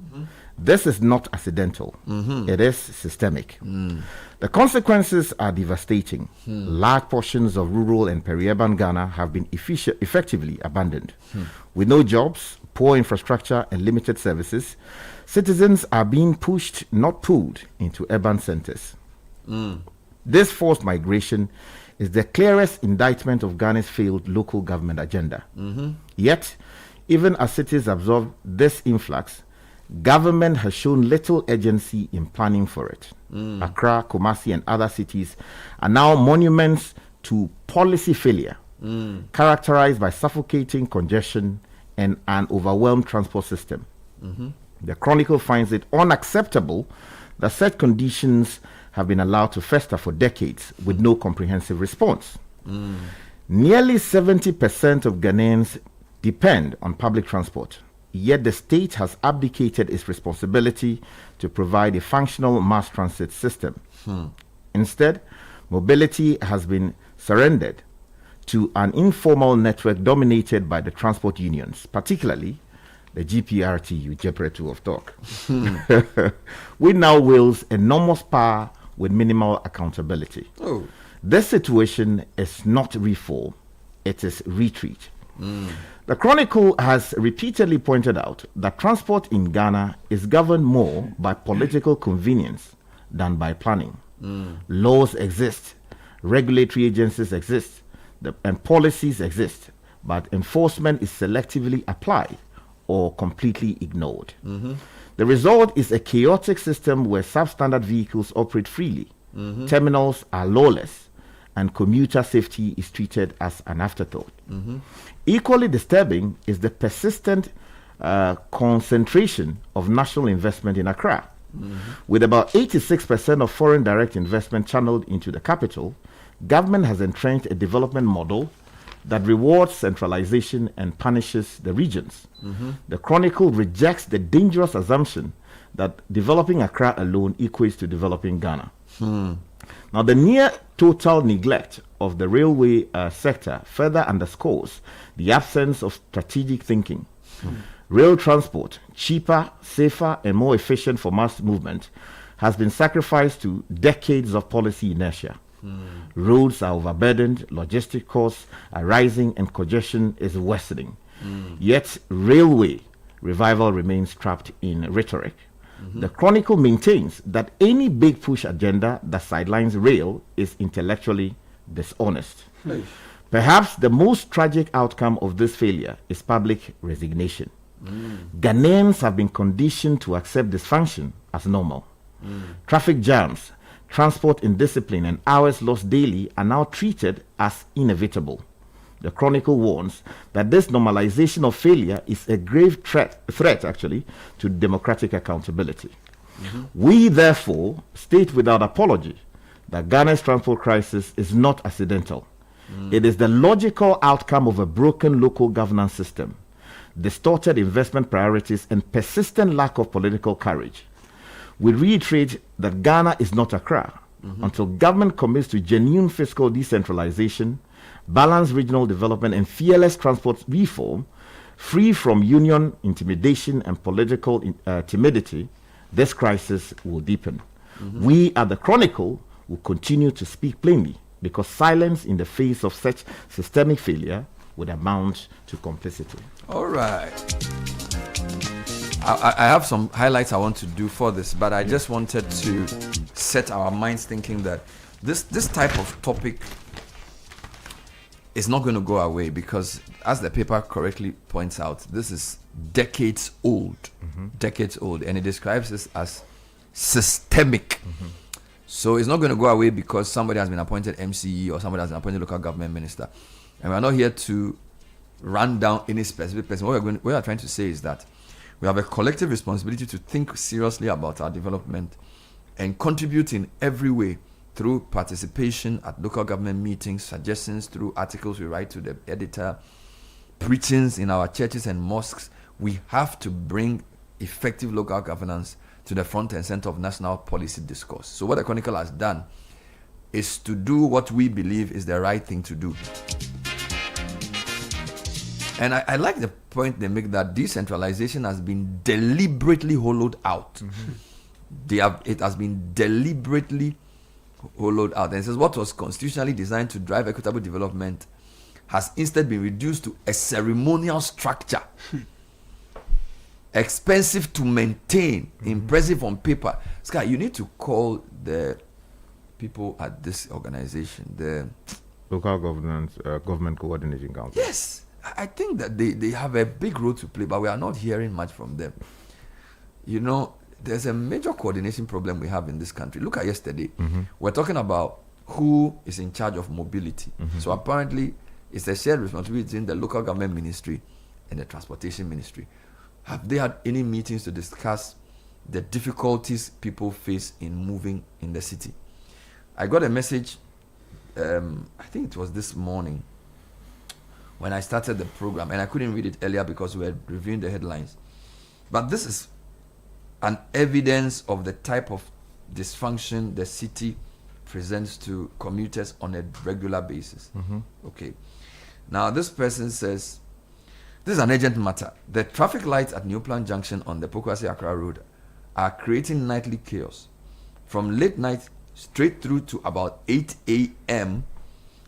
This is not accidental. It is systemic. The consequences are devastating. Large portions of rural and peri-urban Ghana have been effectively abandoned. With no jobs, poor infrastructure, and limited services, citizens are being pushed, not pulled, into urban centers. This forced migration is the clearest indictment of Ghana's failed local government agenda. Yet, even as cities absorb this influx, government has shown little agency in planning for it. Accra, Kumasi, and other cities are now monuments to policy failure, characterized by suffocating congestion and an overwhelmed transport system. The Chronicle finds it unacceptable that such conditions have been allowed to fester for decades with no comprehensive response. Nearly 70% of Ghanaians depend on public transport, yet the state has abdicated its responsibility to provide a functional mass transit system. Instead, mobility has been surrendered to an informal network dominated by the transport unions, particularly the GPRTU, Jepretu of Talk, which now wields enormous power with minimal accountability. Oh. This situation is not reform, it is retreat. The Chronicle has repeatedly pointed out that transport in Ghana is governed more by political convenience than by planning. Laws exist, regulatory agencies exist, and policies exist, but enforcement is selectively applied or completely ignored. The result is a chaotic system where substandard vehicles operate freely, terminals are lawless, and commuter safety is treated as an afterthought. Equally disturbing is the persistent concentration of national investment in Accra. With about 86% of foreign direct investment channeled into the capital, government has entrenched a development model that rewards centralization and punishes the regions. The Chronicle rejects the dangerous assumption that developing Accra alone equates to developing Ghana. Now, the near total neglect of the railway sector further underscores the absence of strategic thinking. Rail transport, cheaper, safer, and more efficient for mass movement, has been sacrificed to decades of policy inertia. Roads are overburdened, logistic costs are rising, and congestion is worsening. Yet, railway revival remains trapped in rhetoric. The Chronicle maintains that any big push agenda that sidelines rail is intellectually dishonest. Perhaps the most tragic outcome of this failure is public resignation. Ghanaians have been conditioned to accept dysfunction as normal. Traffic jams, transport indiscipline, and hours lost daily are now treated as inevitable. The Chronicle warns that this normalization of failure is a grave threat to democratic accountability. We therefore state without apology that Ghana's transport crisis is not accidental. It is the logical outcome of a broken local governance system, distorted investment priorities, and persistent lack of political courage. We reiterate that Ghana is not Accra. Until government commits to genuine fiscal decentralization, balanced regional development, and fearless transport reform, free from union intimidation and political timidity, this crisis will deepen. We at the Chronicle will continue to speak plainly, because silence in the face of such systemic failure would amount to complicity. All right. I have some highlights I want to do for this, but I just wanted to set our minds thinking that this type of topic is not going to go away, because as the paper correctly points out, this is decades old, and it describes this as systemic. So it's not going to go away because somebody has been appointed MCE or somebody has been appointed local government minister. And we're not here to run down any specific person. What we are trying to say is that we have a collective responsibility to think seriously about our development and contribute in every way through participation at local government meetings, suggestions through articles we write to the editor, preachings in our churches and mosques. We have to bring effective local governance to the front and center of national policy discourse. So what the Chronicle has done is to do what we believe is the right thing to do. And I like the point they make that decentralization has been deliberately hollowed out. It has been deliberately hollowed out. And it says what was constitutionally designed to drive equitable development has instead been reduced to a ceremonial structure. Expensive to maintain, impressive on paper. Sky, you need to call the people at this organization, the Local Government Coordinating Council. Yes. I think that they have a big role to play, but we are not hearing much from them. You know, there's a major coordination problem we have in this country. Look at yesterday. We're talking about who is in charge of mobility. So apparently, it's a shared responsibility between the local government ministry and the transportation ministry. Have they had any meetings to discuss the difficulties people face in moving in the city? I got a message, I think it was this morning, when I started the program, and I couldn't read it earlier because we were reviewing the headlines. But this is an evidence of the type of dysfunction the city presents to commuters on a regular basis. Okay. Now, this person says, this is an urgent matter. The traffic lights at New Plant Junction on the Pokwase Accra Road are creating nightly chaos. From late night straight through to about 8 a.m.,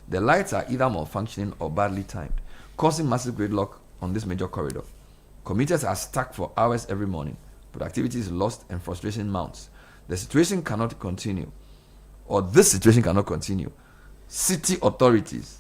the lights are either malfunctioning or badly timed, causing massive gridlock on this major corridor. Commuters are stuck for hours every morning. Productivity is lost and frustration mounts. This situation cannot continue. City authorities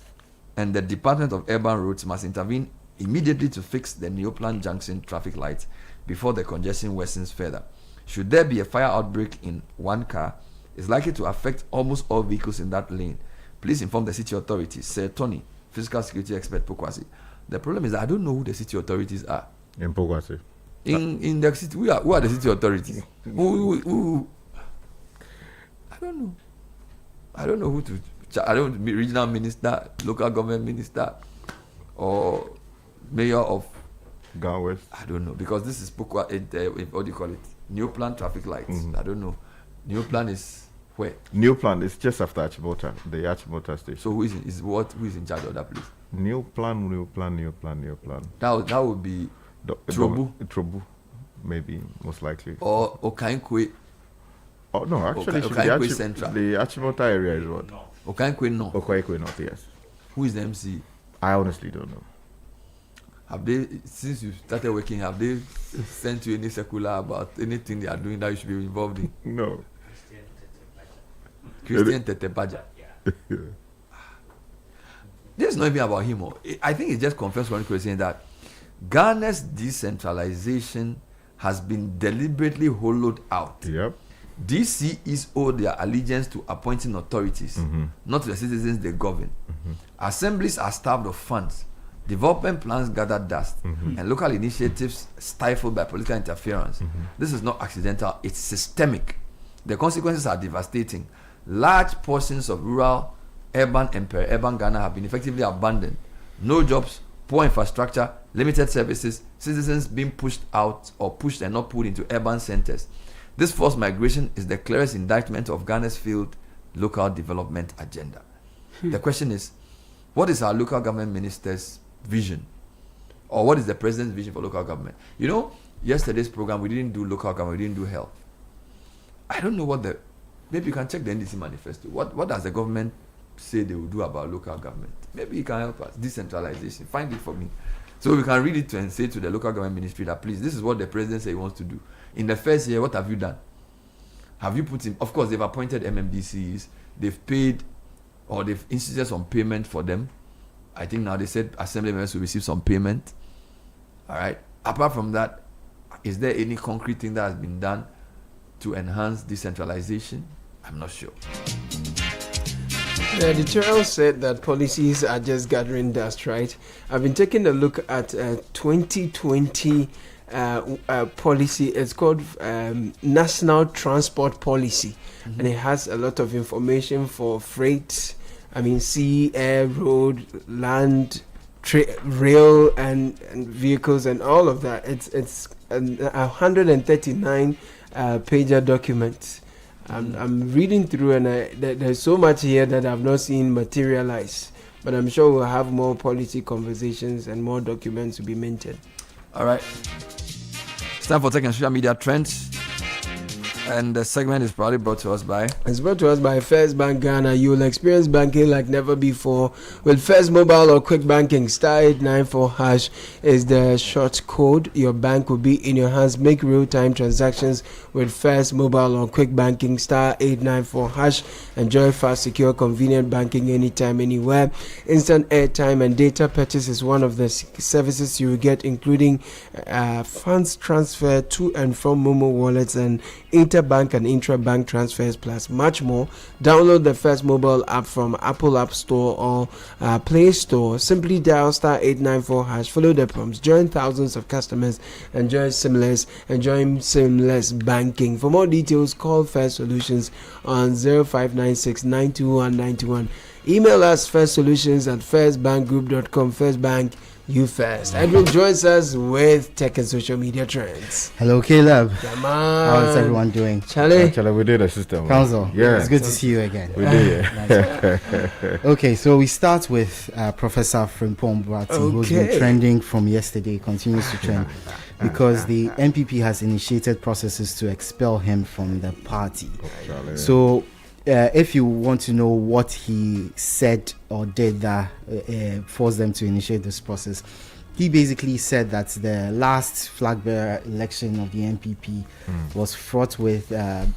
and the Department of Urban Roads must intervene immediately to fix the Neoplan Junction traffic lights before the congestion worsens further. Should there be a fire outbreak in one car, it's likely to affect almost all vehicles in that lane. Please inform the city authorities. Sir Tony, physical security expert, Pokwase. The problem is that I don't know who the city authorities are. In Pokwase? In the city, who are the city authorities? Who? I don't know. I don't know who to. I don't know, regional minister, local government minister, or mayor of Ghana West. I don't know, because this is what do you call it? New plan traffic lights. I don't know. New plan is where? New plan is just after Achimota, the Achimota station. So who is in charge of that place? New plan. That would be Trobu, maybe, most likely. Or Okankwe. Oh no, actually, Okankwe Central. The Achimota area is what? Okankwe North. Okankwe North, yes. Who is the MC? I honestly don't know. Have they, since you started working, have they sent you any circular about anything they are doing that you should be involved in? No. Christian Tetebaja. This is not even about him. I think it just confirms one question that Ghana's decentralization has been deliberately hollowed out. Yep. DCs owe their allegiance to appointing authorities, not to the citizens they govern. Assemblies are starved of funds. Development plans gather dust, and local initiatives stifled by political interference. This is not accidental, it's systemic. The consequences are devastating. Large portions of rural, urban, and peri-urban Ghana have been effectively abandoned. No jobs, poor infrastructure, limited services, citizens being pushed out or pushed and not put into urban centers. This forced migration is the clearest indictment of Ghana's failed local development agenda. The question is, what is our local government minister's vision? Or what is the president's vision for local government? You know, yesterday's program, we didn't do local government, we didn't do health. I don't know maybe you can check the NDC manifesto. What does the government say they will do about local government? Maybe you can help us. Decentralization, find it for me. So we can read it and say to the local government ministry that, please, this is what the president said he wants to do. In the first year, what have you done? Have you put in, of course, they've appointed MMDCs, they've paid, or they've instituted some payment for them. I think now they said assembly members will receive some payment. All right. Apart from that, is there any concrete thing that has been done to enhance decentralization? I'm not sure. The editorial said that policies are just gathering dust, right? I've been taking a look at 2020 policy. It's called National Transport Policy, and it has a lot of information for freight, sea, air, road, land, rail, and vehicles, and all of that. It's a 139 pager document. I'm reading through, and there's so much here that I've not seen materialize. But I'm sure we'll have more policy conversations and more documents to be minted. All right. It's time for taking social media trends. And the segment is probably brought to us by... It's brought to us by First Bank Ghana. You will experience banking like never before with First Mobile or Quick Banking. Star 894 hash is the short code. Your bank will be in your hands. Make real-time transactions with First Mobile or Quick Banking. Star 894 hash. Enjoy fast, secure, convenient banking anytime, anywhere. Instant airtime and data purchase is one of the services you will get, including funds transfer to and from Momo wallets and interbank and intra-bank transfers, plus much more. Download the First Mobile app from Apple App Store or Play Store. Simply dial star 894 hash. Follow the prompts. Join thousands of customers. Enjoy seamless banking. For more details, call First Solutions on 0596 921 91 Email us firstsolutions@firstbankgroup.com. First Bank, you first. Edwin joins us with tech and social media trends. Hello, Caleb. Come How is on. everyone doing? Charlie? Charlie, we did a system. Council. Yeah. It's good to see you again. We did. Okay, so we start with Professor Frimpong Boati, who's been trending from yesterday, continues to trend, because the MPP has initiated processes to expel him from the party. So, if you want to know what he said or did that forced them to initiate this process, he basically said that the last flag bearer election of the MPP was fraught with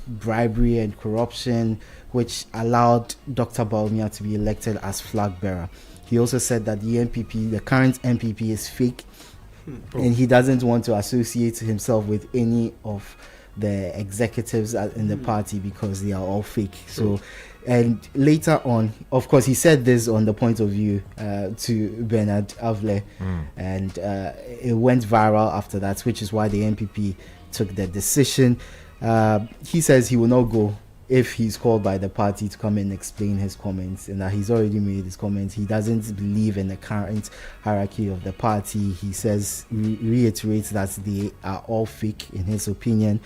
bribery and corruption, which allowed Dr. Baumia to be elected as flag bearer. He also said that the current MPP is fake, and he doesn't want to associate himself with any of the executives in the party because they are all fake. So, and later on, of course, he said this on the point of view to Bernard Avle, and it went viral after that, which is why the MPP took the decision. He says he will not go if he's called by the party to come and explain his comments, and that he's already made his comments. He doesn't believe in the current hierarchy of the party. He says, reiterates that they are all fake in his opinion.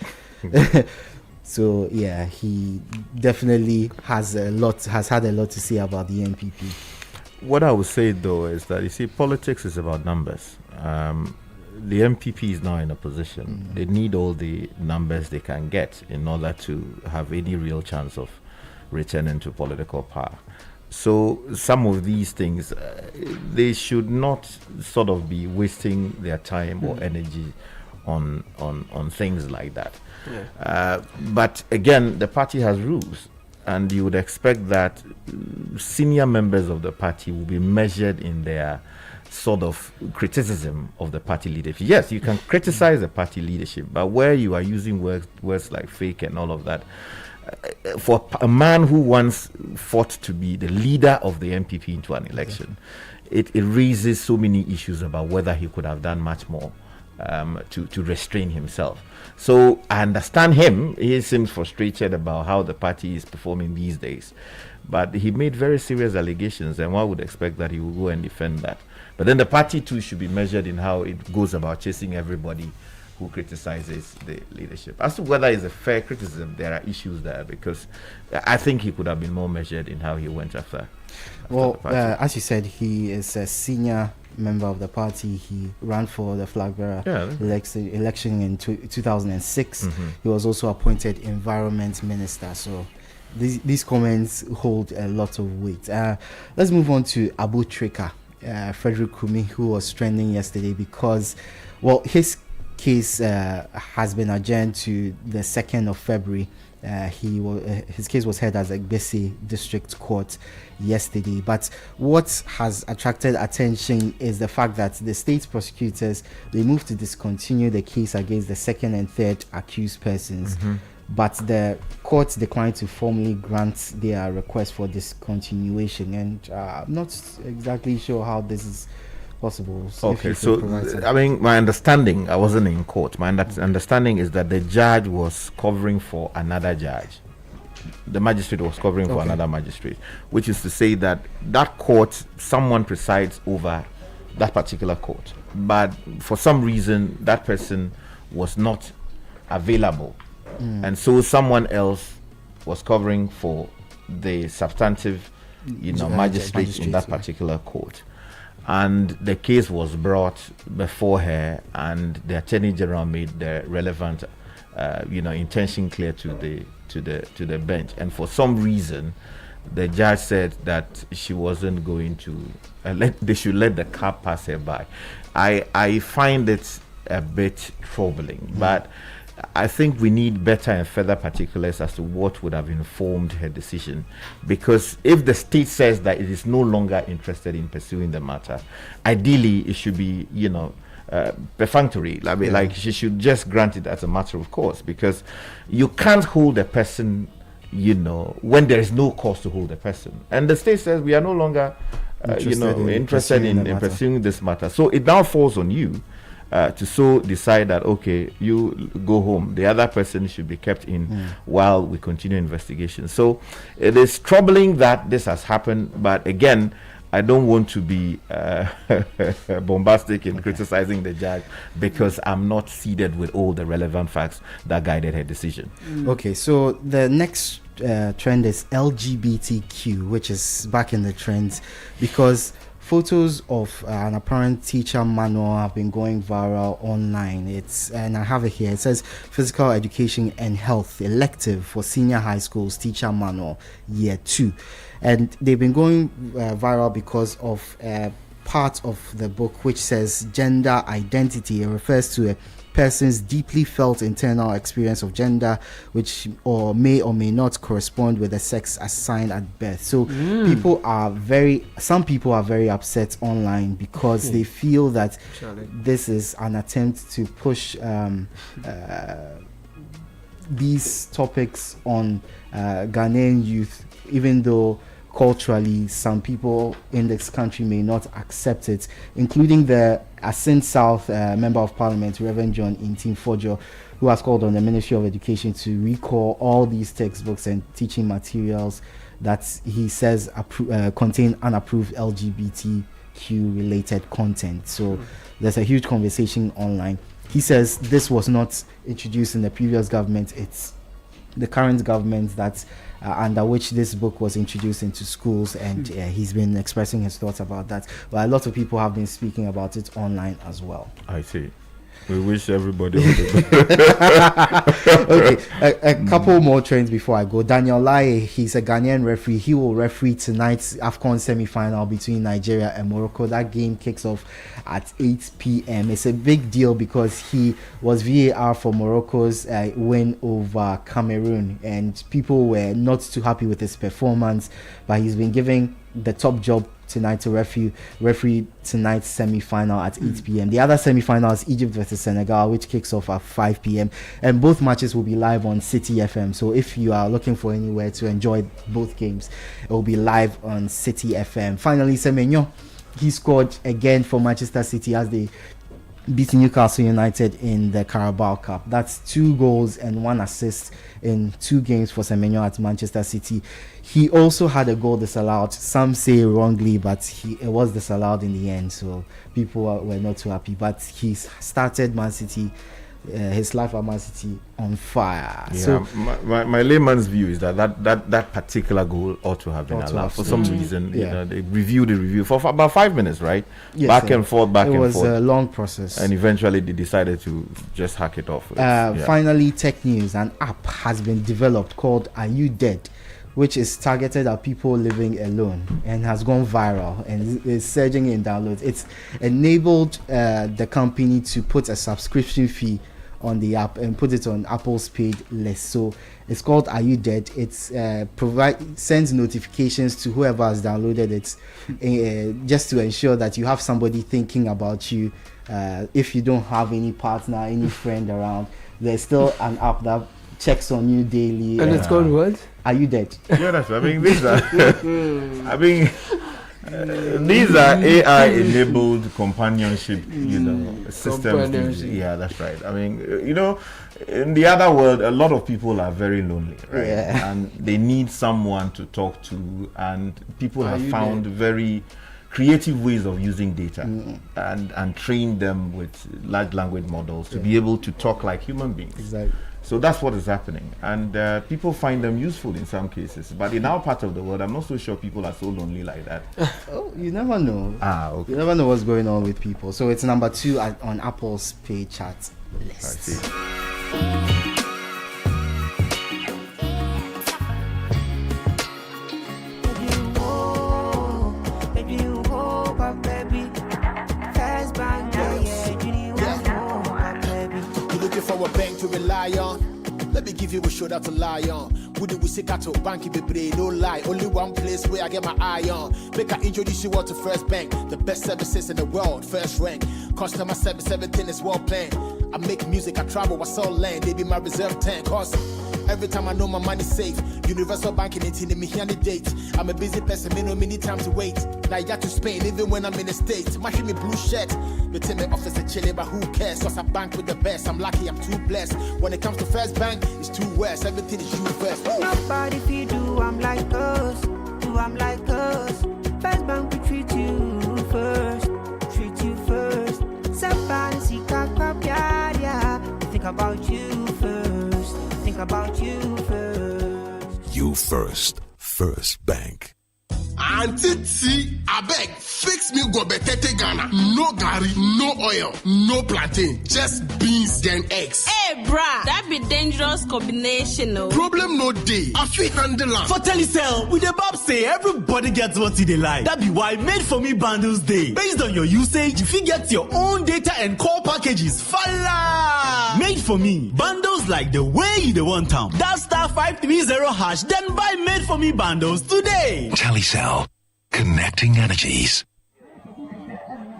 So yeah, he definitely has had a lot to say about the MPP. What I would say though is that, you see, politics is about numbers. The MPP is now in a position, they need all the numbers they can get in order to have any real chance of returning to political power. So some of these things, they should not sort of be wasting their time or energy on things like that. But again, the party has rules, and you would expect that senior members of the party will be measured in their sort of criticism of the party leadership. Yes, you can criticize the party leadership, but where you are using words like fake and all of that, for a man who once fought to be the leader of the MPP into an election, it raises so many issues about whether he could have done much more to restrain himself. So I understand him. He seems frustrated about how the party is performing these days, but he made very serious allegations, and one would expect that he will go and defend that. But then the party too should be measured in how it goes about chasing everybody who criticizes the leadership. As to whether it's a fair criticism, there are issues there, because I think he could have been more measured in how he went after well, the party. as you said, he is a senior member of the party. He ran for the flag bearer election in 2006. He was also appointed environment minister. So these comments hold a lot of weight. Let's move on to Abu Trika, Frederick Kumi, who was trending yesterday because, well, his case has been adjourned to the 2nd of February. His case was heard as a Gbese District Court yesterday. But what has attracted attention is the fact that the state prosecutors, they moved to discontinue the case against the second and third accused persons. But the court declined to formally grant their request for discontinuation, and I'm not exactly sure how this is possible. Okay, so I mean, my understanding, I wasn't in court. My understanding is that the judge was covering for another judge. The magistrate was covering for another magistrate, which is to say that that court, someone presides over that particular court, but for some reason that person was not available, and so someone else was covering for the substantive, magistrate in that particular court. And the case was brought before her, and the Attorney General made the relevant, intention clear to the bench. And for some reason, the judge said that she wasn't going to they should let the car pass her by. I find it a bit troubling, but I think we need better and further particulars as to what would have informed her decision, because if the state says that it is no longer interested in pursuing the matter, ideally it should be, perfunctory. I mean, like she should just grant it as a matter of course, because you can't hold a person, when there is no cause to hold a person. And the state says we are no longer, interested in pursuing this matter. So it now falls on you to so decide that, okay, you go home. The other person should be kept in while we continue investigation. So it is troubling that this has happened, but again, I don't want to be bombastic in criticizing the judge because I'm not seated with all the relevant facts that guided her decision. Okay, so the next trend is LGBTQ, which is back in the trends because photos of an apparent teacher manual have been going viral online. And I have it here. It says Physical Education and Health elective for senior high schools teacher manual year 2. And they've been going viral because of part of the book which says gender identity. It refers to a person's deeply felt internal experience of gender, which may or may not correspond with the sex assigned at birth. So some people are very upset online because they feel that this is an attempt to push these topics on Ghanaian youth, even though culturally some people in this country may not accept it, including the Asin South Member of Parliament, Reverend John Intim-Fojo, who has called on the Ministry of Education to recall all these textbooks and teaching materials that he says contain unapproved LGBTQ related content. So there's a huge conversation online. He says this was not introduced in the previous government. It's the current government that under which this book was introduced into schools, and he's been expressing his thoughts about that. But a lot of people have been speaking about it online as well. I see. We wish everybody all the Okay, a couple more trends before I go. Daniel Lai, he's a Ghanaian referee. He will referee tonight's AFCON semi-final between Nigeria and Morocco. That game kicks off at 8 p.m. It's a big deal because he was VAR for Morocco's win over Cameroon, and people were not too happy with his performance, but he's been given the top job tonight to referee tonight's semi-final at 8 p.m. The other semi-final is Egypt versus Senegal, which kicks off at 5 p.m. and both matches will be live on Citi FM. So if you are looking for anywhere to enjoy both games, it will be live on Citi FM. Finally, Semenyo, he scored again for Manchester City as they beat Newcastle United in the Carabao Cup. That's 2 goals and 1 assist in 2 games for Semenyo at Manchester City. He also had a goal disallowed. Some say wrongly, but it was disallowed in the end, so people were not too happy. But he started Man City, his life at Man City, on fire. Yeah, so my layman's view is that particular goal ought to have been allowed. For some reason, you know, they reviewed the review for about 5 minutes, right? Yes, back and forth. It was a long process, and eventually they decided to just hack it off. Finally, tech news: an app has been developed called "Are You Dead?", which is targeted at people living alone and has gone viral and is surging in downloads. It's enabled the company to put a subscription fee on the app and put it on Apple's paid list. So it's called Are You Dead? It's sends notifications to whoever has downloaded it, just to ensure that you have somebody thinking about you. If you don't have any partner, any friend around, there's still an app that checks on you daily. And it's called what? Are You Dead? Yeah, that's. I mean, these are. These are AI-enabled companionship, systems. Yeah, that's right. I mean, in the other world, a lot of people are very lonely, right? Yeah. And they need someone to talk to, and people have found very creative ways of using data and train them with large language models to be able to talk like human beings. Exactly. So that's what is happening, and people find them useful in some cases. But in our part of the world, I'm not so sure people are so lonely like that. Oh, you never know. Okay. You never know what's going on with people. So it's number 2 on Apple's paid chat list. For a bank to rely on, let me give you a shoulder to lie on. Would we say to bank be no lie? Only one place where I get my eye on. Make I introduce you all to First Bank, the best services in the world, first rank. Customer service, everything is well planned. I make music, I travel, I sell land. They be my reserve tank. Cause Every time I know my money's safe. Universal banking ain't in me here on the date. I'm a busy person, me no many time to wait. Now I got to Spain even when I'm in the States. Mashing me blue shirt. Me tell me office a chilling, but who cares? Cause I bank with the best. I'm lucky, I'm too blessed. When it comes to First Bank, it's too west. Everything is you first. Nobody feed do I'm like us. Do I'm like us. First Bank we treat you first. Treat you first. Somebody see yeah. Think about you first. Think about you first. You first. First Bank. Auntie T, I beg, fix me go betete Ghana. No gari, no oil, no plantain, just beans then eggs. Hey, brah, that be dangerous combination, no? Problem no day. I feel handle am. For Telecel, with the Bob say everybody gets what they like. That be why Made For Me bundles day. Based on your usage, you fit get your own data and call packages. Fala! Made For Me bundles like the way you the want town. That *530#, then buy Made For Me bundles today. Telecel. Connecting energies.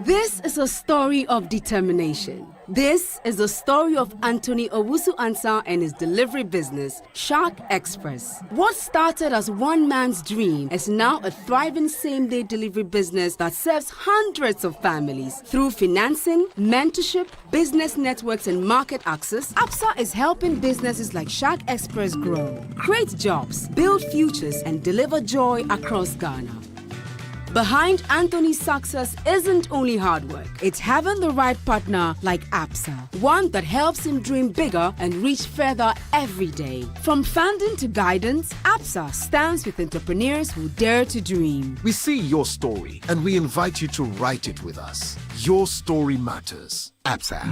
This is a story of determination. This is the story of Anthony Owusu-Ansah and his delivery business, Shark Express. What started as one man's dream is now a thriving same-day delivery business that serves hundreds of families. Through financing, mentorship, business networks, and market access, APSA is helping businesses like Shark Express grow, create jobs, build futures, and deliver joy across Ghana. Behind Anthony's success isn't only hard work. It's having the right partner like APSA, one that helps him dream bigger and reach further every day. From funding to guidance, APSA stands with entrepreneurs who dare to dream. We see your story and we invite you to write it with us. Your story matters. APSA.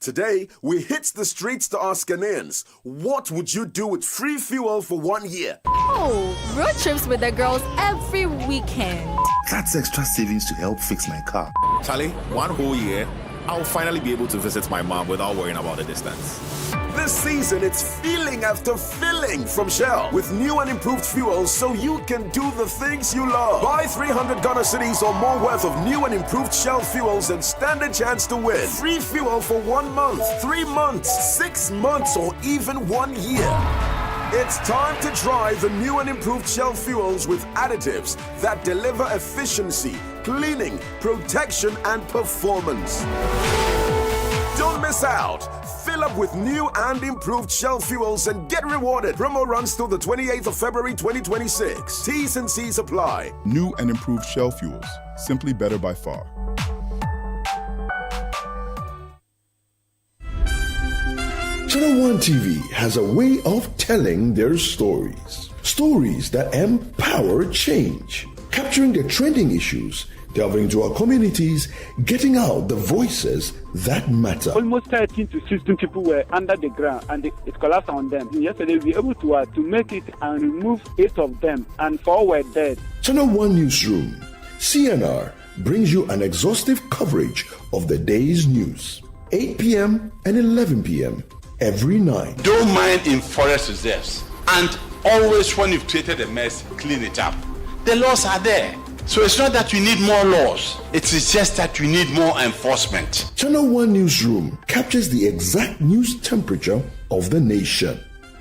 Today, we hit the streets to ask Ghanaians, what would you do with free fuel for 1 year? Oh, road trips with the girls every weekend. That's extra savings to help fix my car. Charlie, 1 whole year, I'll finally be able to visit my mom without worrying about the distance. This season, it's feeling after filling from Shell with new and improved fuels so you can do the things you love. Buy 300 Ghana cedis or more worth of new and improved Shell fuels and stand a chance to win. Free fuel for 1 month, 3 months, 6 months, or even 1 year. It's time to try the new and improved Shell fuels with additives that deliver efficiency, cleaning, protection, and performance. Don't miss out. Fill up with new and improved Shell fuels and get rewarded. Promo runs till the 28th of February 2026. T's and C's apply. New and improved Shell fuels. Simply better by far. Channel One TV has a way of telling their stories. Stories that empower change. Capturing the trending issues, delving into our communities, getting out the voices that matter. Almost 13 to 16 people were under the ground and it collapsed on them. Yesterday we were able to make it and remove 8 of them and 4 were dead. Channel One Newsroom, CNR, brings you an exhaustive coverage of the day's news. 8 p.m. and 11 p.m. every night. Don't mind in forest reserves. And always when you've created a mess, clean it up. The laws are there. So it's not that we need more laws. It is just that we need more enforcement. Channel One Newsroom captures the exact news temperature of the nation.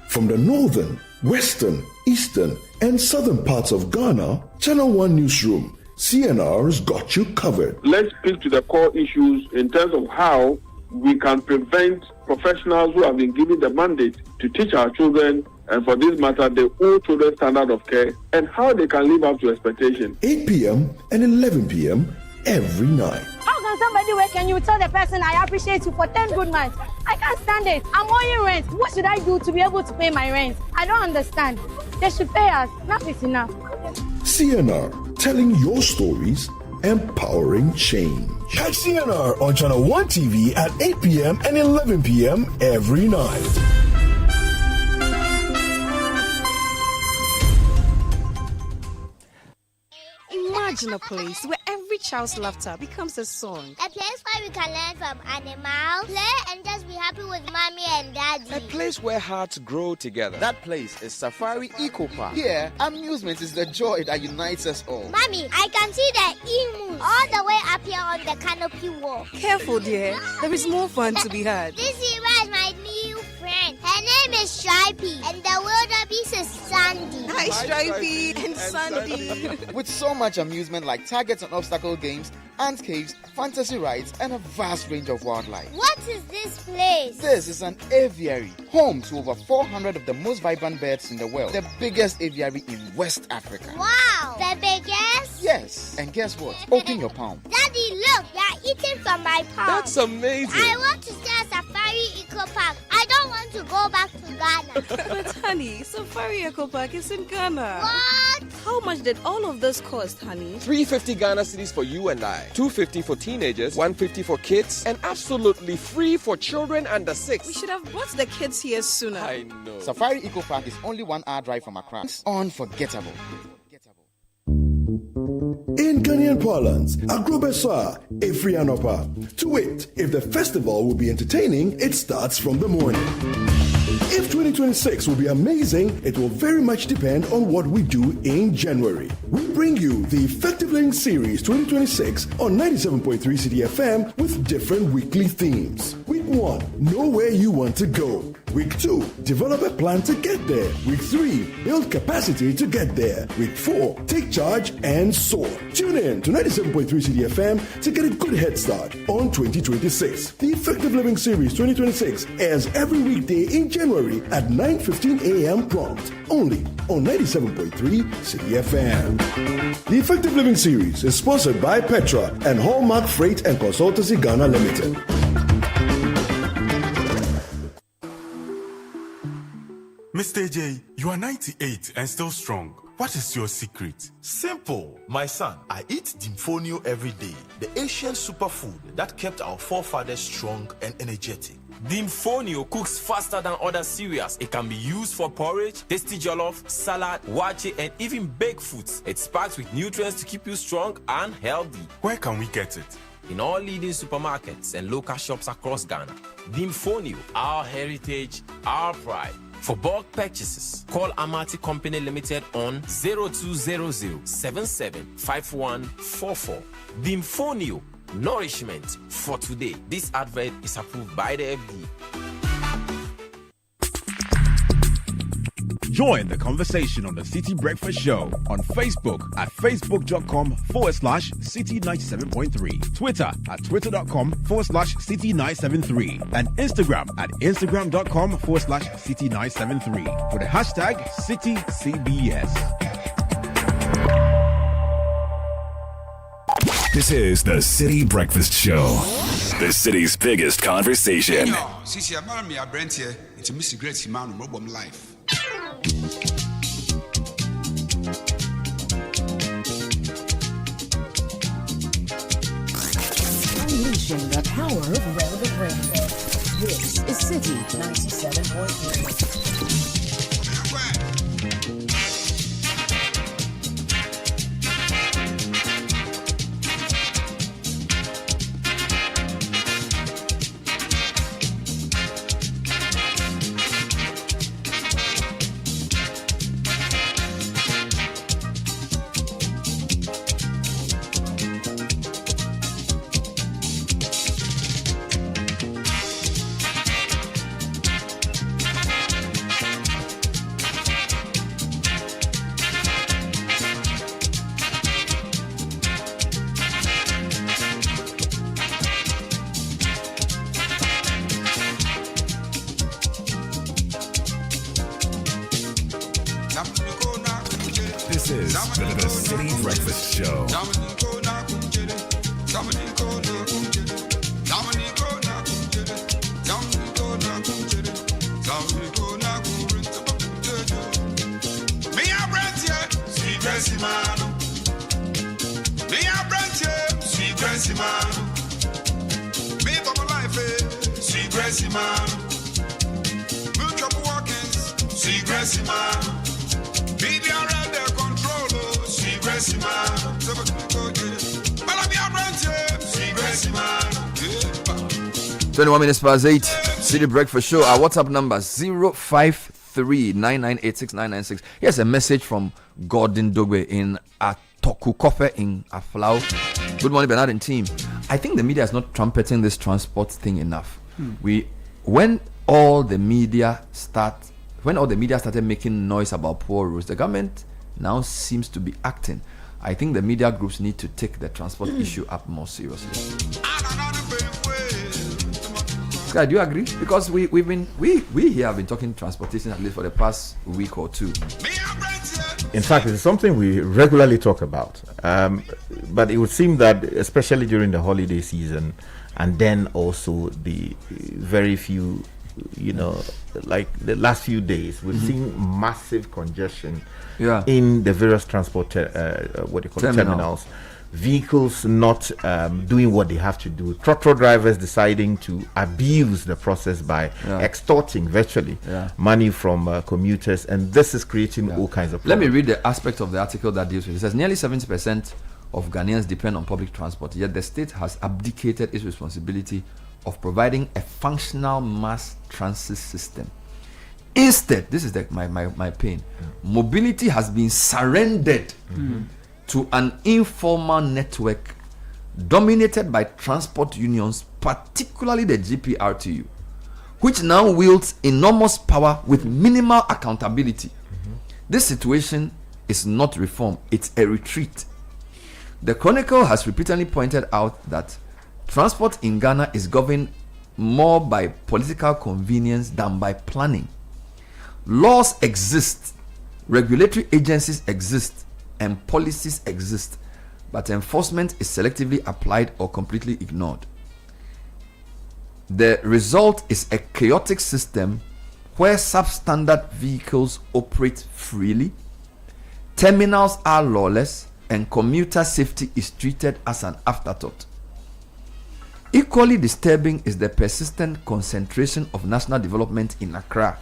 From the northern, western, eastern, and southern parts of Ghana, Channel One Newsroom, CNR's got you covered. Let's speak to the core issues in terms of how we can prevent professionals who have been given the mandate to teach our children, and for this matter, the old children's standard of care, and how they can live up to expectation. 8 p.m. and 11 p.m. every night. How can somebody wake and you tell the person I appreciate you for 10 good months? I can't stand it. I'm owing rent. What should I do to be able to pay my rent? I don't understand. They should pay us. Enough is enough. CNR, telling your stories, empowering change. Catch CNR on Channel One TV at 8 p.m. and 11 p.m. every night. Imagine a place where every child's laughter becomes a song. A place where we can learn from animals, play and just be happy with mommy and daddy. A place where hearts grow together. That place is Safari Eco Park. Here, amusement is the joy that unites us all. Mommy, I can see the emus all the way up here on the canopy wall. Careful, dear. There is more fun to be had. This zebra is my Stripey. And the wildebeest is Sandy. Hi, Stripey and Sandy. With so much amusement like targets and obstacle games, ant caves, fantasy rides, and a vast range of wildlife. What is this place? This is an aviary, home to over 400 of the most vibrant birds in the world. The biggest aviary in West Africa. Wow, the biggest? Yes, and guess what? Open your palm. Daddy, look, you're eating from my palm. That's amazing. I want to stay at Safari Eco Park. I don't want to go back to Ghana. But honey, Safari Eco Park is in Ghana. What? How much did all of this cost, honey? 350 Ghana cedis for you and I. 250 for teenagers, 150 for kids, and absolutely free for children under 6. We should have brought the kids here sooner. I know. Safari Eco Park is only 1 hour drive from Accra. It's unforgettable. In Ghanaian parlance, Agrobesa, Efri Anopa. To wit, if the festival will be entertaining, it starts from the morning. If 2026 will be amazing, it will very much depend on what we do in January. We bring you the Effective Living Series 2026 on 97.3 Citi FM with different weekly themes. Week 1, know where you want to go. Week 2, develop a plan to get there. Week 3, build capacity to get there. Week 4, take charge and soar. Tune in to 97.3 Citi FM to get a good head start on 2026. The Effective Living Series 2026 airs every weekday in January at 9:15 a.m. prompt, only on 97.3 Citi FM. The Effective Living Series is sponsored by Petra and Hallmark Freight and Consultancy Ghana Limited. Mr. J, you are 98 and still strong. What is your secret? Simple, my son. I eat Dimfonio every day, the Asian superfood that kept our forefathers strong and energetic. Dimfonio cooks faster than other cereals. It can be used for porridge, tasty jollof, salad, wache, and even baked foods. It's packed with nutrients to keep you strong and healthy. Where can we get it? In all leading supermarkets and local shops across Ghana. Dimfonio, our heritage, our pride. For bulk purchases, call Amati Company Limited on 0200 775144. Dimfonio, nourishment for today. This advert is approved by the FDA. Join the conversation on the Citi Breakfast Show on Facebook at facebook.com/Citi97.3, Twitter at twitter.com/Citi973, and Instagram at instagram.com/Citi973 with the hashtag CitiCBS. This is the Citi Breakfast Show, the city's biggest conversation. Sisi amara me abrante into Miss Great man problem life. Unleashing the power of relevant radio. This is Citi 97.3. This is the Citi Breakfast Show. Media around their control, see Gracie man. 21 minutes past 8. Citi Breakfast Show. Our WhatsApp number 05399869996. Here's a message from Gordon Dogwe in Atoku Kofe in Aflao. Good morning, Bernard and team. I think the media is not trumpeting this transport thing enough. When all the media start when all the media started making noise about poor roads, the government now seems to be acting. I think the media groups need to take the transport issue up more seriously. Sky, do you agree? Because we here have been talking transportation at least for the past week or two. In fact, it's something we regularly talk about. But it would seem that, especially during the holiday season, and then also the very few, like the last few days, we've seen massive congestion in the various transport terminals. Vehicles not doing what they have to do. Truck drivers deciding to abuse the process by extorting virtually money from commuters, and this is creating all kinds of problems. Let me read the aspect of the article that deals with it. It says nearly 70% of Ghanaians depend on public transport, yet the state has abdicated its responsibility of providing a functional mass transit system. Instead, this is my pain, mobility has been surrendered to an informal network dominated by transport unions, particularly the GPRTU, which now wields enormous power with minimal accountability. This situation is not reform, it's a retreat. The Chronicle has repeatedly pointed out that transport in Ghana is governed more by political convenience than by planning. Laws exist, regulatory agencies exist, and policies exist, but enforcement is selectively applied or completely ignored. The result is a chaotic system where substandard vehicles operate freely, terminals are lawless, and commuter safety is treated as an afterthought. Equally disturbing is the persistent concentration of national development in Accra.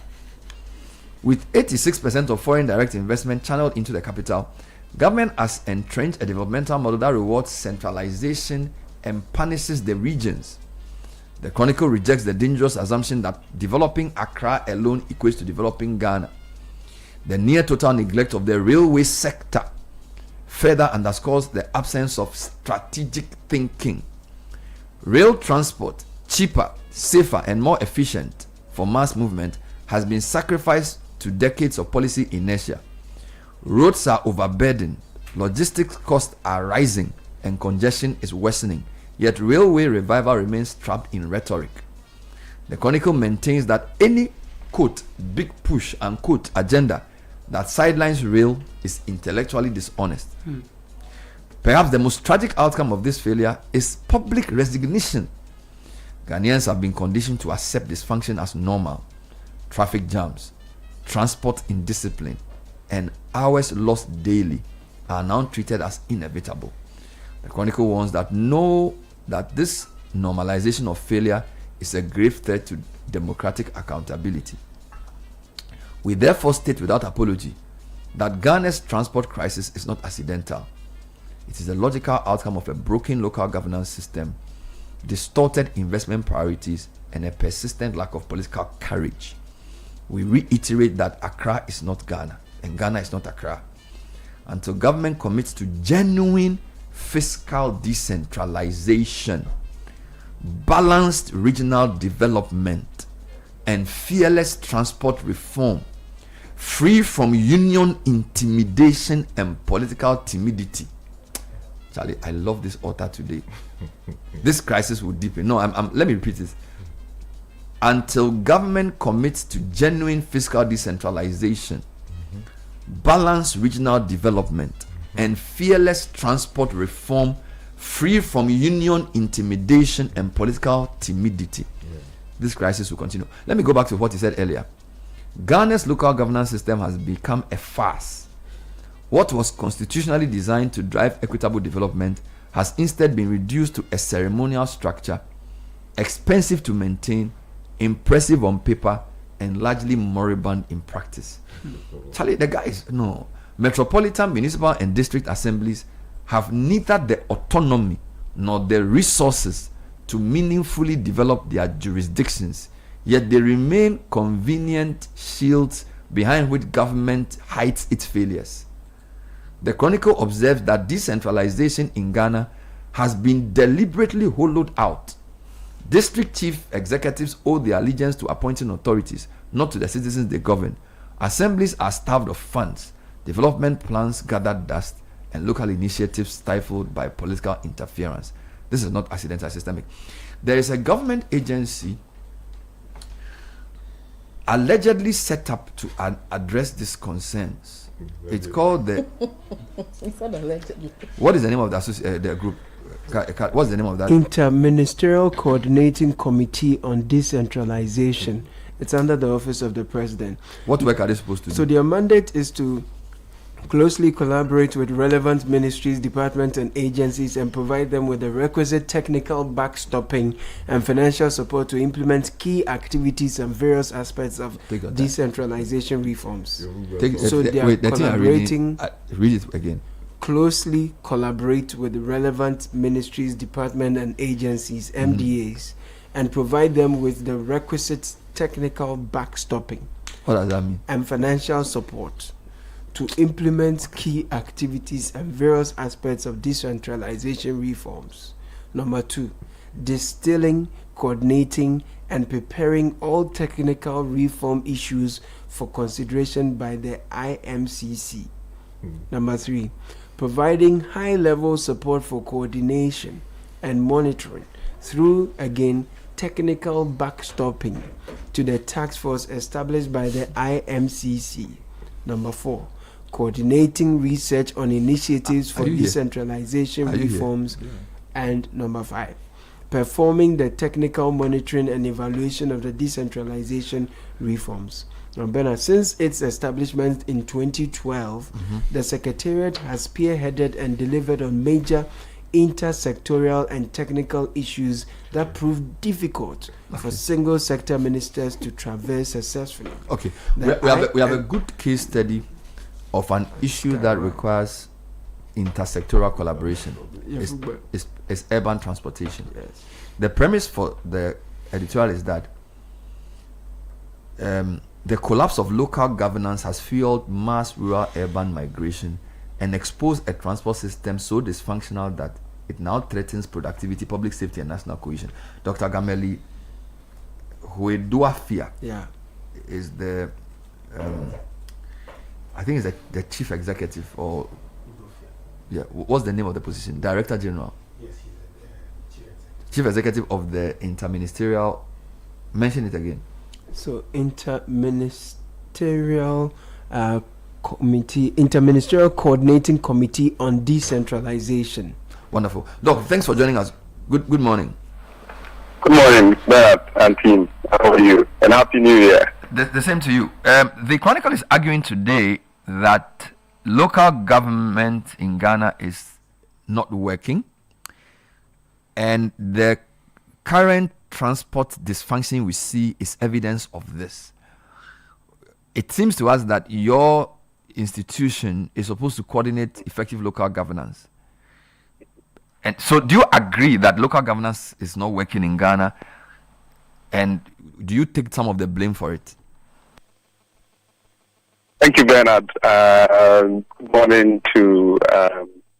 With 86% of foreign direct investment channeled into the capital, government has entrenched a developmental model that rewards centralization and punishes the regions. The Chronicle rejects the dangerous assumption that developing Accra alone equates to developing Ghana. The near total neglect of the railway sector further underscores the absence of strategic thinking. Rail transport, cheaper, safer, and more efficient for mass movement, has been sacrificed to decades of policy inertia. Roads are overburdened, logistics costs are rising, and congestion is worsening. Yet railway revival remains trapped in rhetoric. The Chronicle maintains that any, quote, big push, unquote, agenda that sidelines rail is intellectually dishonest. Perhaps the most tragic outcome of this failure is public resignation. Ghanaians have been conditioned to accept dysfunction as normal. Traffic jams, transport indiscipline, and hours lost daily are now treated as inevitable. The Chronicle warns that this normalization of failure is a grave threat to democratic accountability. We therefore state without apology that Ghana's transport crisis is not accidental. It is a logical outcome of a broken local governance system, distorted investment priorities, and a persistent lack of political courage. We reiterate that Accra is not Ghana, and Ghana is not Accra. Until government commits to genuine fiscal decentralization, balanced regional development, and fearless transport reform, free from union intimidation and political timidity. Charlie, I love this author today. This crisis will deepen. No, let me repeat this. Until government commits to genuine fiscal decentralization, balanced regional development, and fearless transport reform, free from union intimidation and political timidity, this crisis will continue. Let me go back to what he said earlier. Ghana's local governance system has become a farce. What was constitutionally designed to drive equitable development has instead been reduced to a ceremonial structure, expensive to maintain, impressive on paper, and largely moribund in practice. Charlie, the guys, no. Metropolitan, municipal, and district assemblies have neither the autonomy nor the resources to meaningfully develop their jurisdictions, yet they remain convenient shields behind which government hides its failures. The Chronicle observes that decentralization in Ghana has been deliberately hollowed out. District chief executives owe their allegiance to appointing authorities, not to the citizens they govern, Assemblies are starved of funds, development plans gather dust, and local initiatives stifled by political interference. This is not accidental, systemic. There is a government agency allegedly set up to address these concerns. It's called the... What is the name of the group? What's the name of that? Interministerial Coordinating Committee on Decentralization. It's under the Office of the President. What work are they supposed to do? So their mandate is to closely collaborate with relevant ministries, departments, and agencies and provide them with the requisite technical backstopping and financial support to implement key activities and various aspects of decentralization reforms. So they are collaborating. Read it again. Closely collaborate with relevant ministries, departments, and agencies, MDAs, and provide them with the requisite technical backstopping. What does that mean? And financial support to implement key activities and various aspects of decentralization reforms. Number 2, distilling, coordinating, and preparing all technical reform issues for consideration by the IMCC. Number 3, providing high-level support for coordination and monitoring through, again, technical backstopping to the task force established by the IMCC. Number 4, coordinating research on initiatives for decentralization reforms. And number 5, performing the technical monitoring and evaluation of the decentralization reforms. Now, Bernard, since its establishment in 2012, the Secretariat has spearheaded and delivered on major intersectoral and technical issues that prove difficult for single sector ministers to traverse successfully. Okay, we have a good case study of an issue that requires intersectoral collaboration. It's urban transportation. Yes. The premise for the editorial is that the collapse of local governance has fueled mass rural-urban migration and exposed a transport system so dysfunctional that it now threatens productivity, public safety, and national cohesion. Dr. Gameli Hueduafia is the, I think is the chief executive, or what's the name of the position? Director General. Yes, he's the chief executive of the Interministerial. Mention it again. So Interministerial Committee, Interministerial Coordinating Committee on Decentralization. Wonderful. Doc, thanks for joining us. Good morning. Good morning, Bernard and team. How are you? And Happy New Year. The same to you. The Chronicle is arguing today that local government in Ghana is not working, and the current transport dysfunction we see is evidence of this. It seems to us that your institution is supposed to coordinate effective local governance. And so do you agree that local governance is not working in Ghana, and do you take some of the blame for it? Thank you, Bernard. Good morning to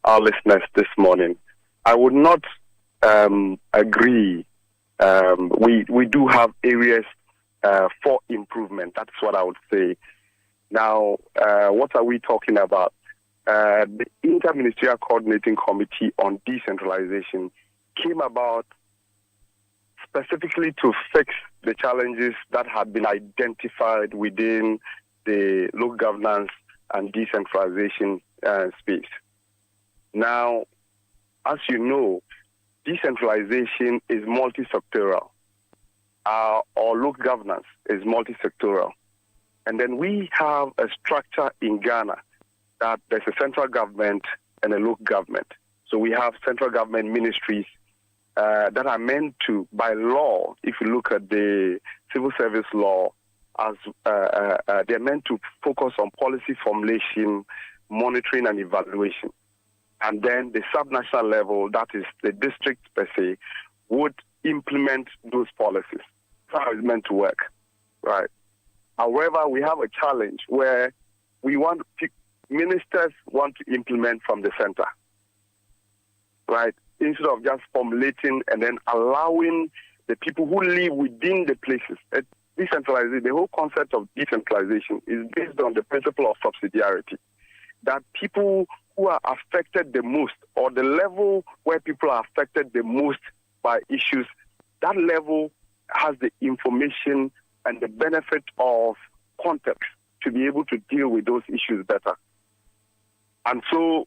our listeners this morning. I would not agree. We do have areas for improvement. That's what I would say. Now, what are we talking about? The Interministerial Coordinating Committee on Decentralization came about specifically to fix the challenges that had been identified within the local governance and decentralization space. Now, as you know, decentralization is multi-sectoral. Or local governance is multi-sectoral. And then we have a structure in Ghana that there's a central government and a local government. So we have central government ministries that are meant to, by law, if you look at the civil service law, as they're meant to focus on policy formulation, monitoring, and evaluation. And then the subnational level, that is the district per se, would implement those policies. That's how it's meant to work, right? However, we have a challenge where ministers want to implement from the center, right? Instead of just formulating and then allowing the people who live within the places. decentralization, the whole concept of decentralization is based on the principle of subsidiarity. That people who are affected the most, or the level where people are affected the most by issues, that level has the information and the benefit of context to be able to deal with those issues better. And so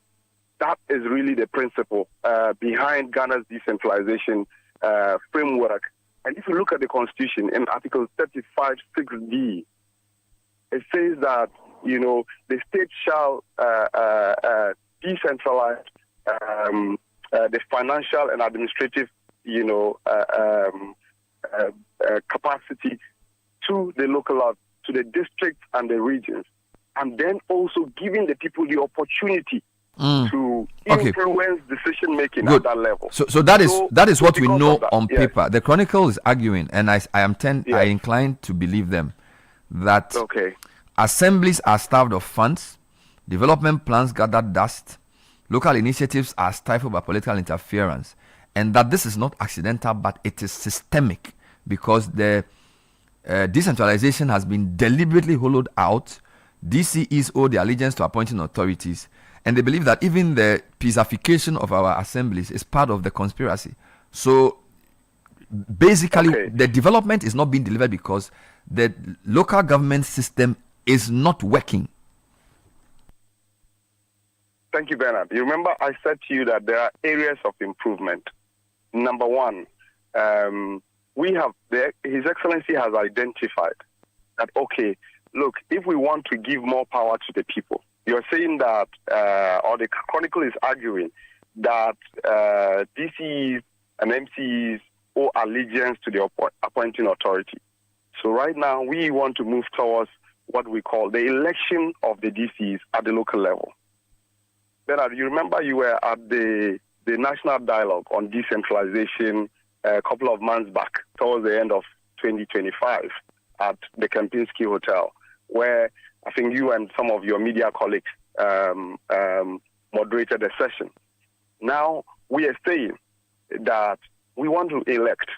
that is really the principle behind Ghana's decentralization framework. And if you look at the Constitution in Article 35(6)(d), it says that, the state shall decentralize the financial and administrative, capacity to the local level, to the districts and the regions, and then also giving the people the opportunity to influence decision making at that level. So that is what we know on paper. The Chronicle is arguing, and I incline to believe them, that assemblies are starved of funds, development plans gather dust, local initiatives are stifled by political interference, and that this is not accidental, but it is systemic, because the decentralization has been deliberately hollowed out. DCEs owe their allegiance to appointing authorities, and they believe that even the piezification of our assemblies is part of the conspiracy. So basically, the development is not being delivered because the local government system is not working. Thank you, Bernard. You remember I said to you that there are areas of improvement. Number one, His Excellency has identified that, look, if we want to give more power to the people, you're saying that, or the Chronicle is arguing that DCEs and MCEs owe allegiance to the appointing authority. So right now, we want to move towards what we call the election of the DCEs at the local level. Bernard, you remember you were at the National Dialogue on Decentralization a couple of months back, towards the end of 2025, at the Kempinski Hotel, where I think you and some of your media colleagues moderated a session. Now, we are saying that we want to elect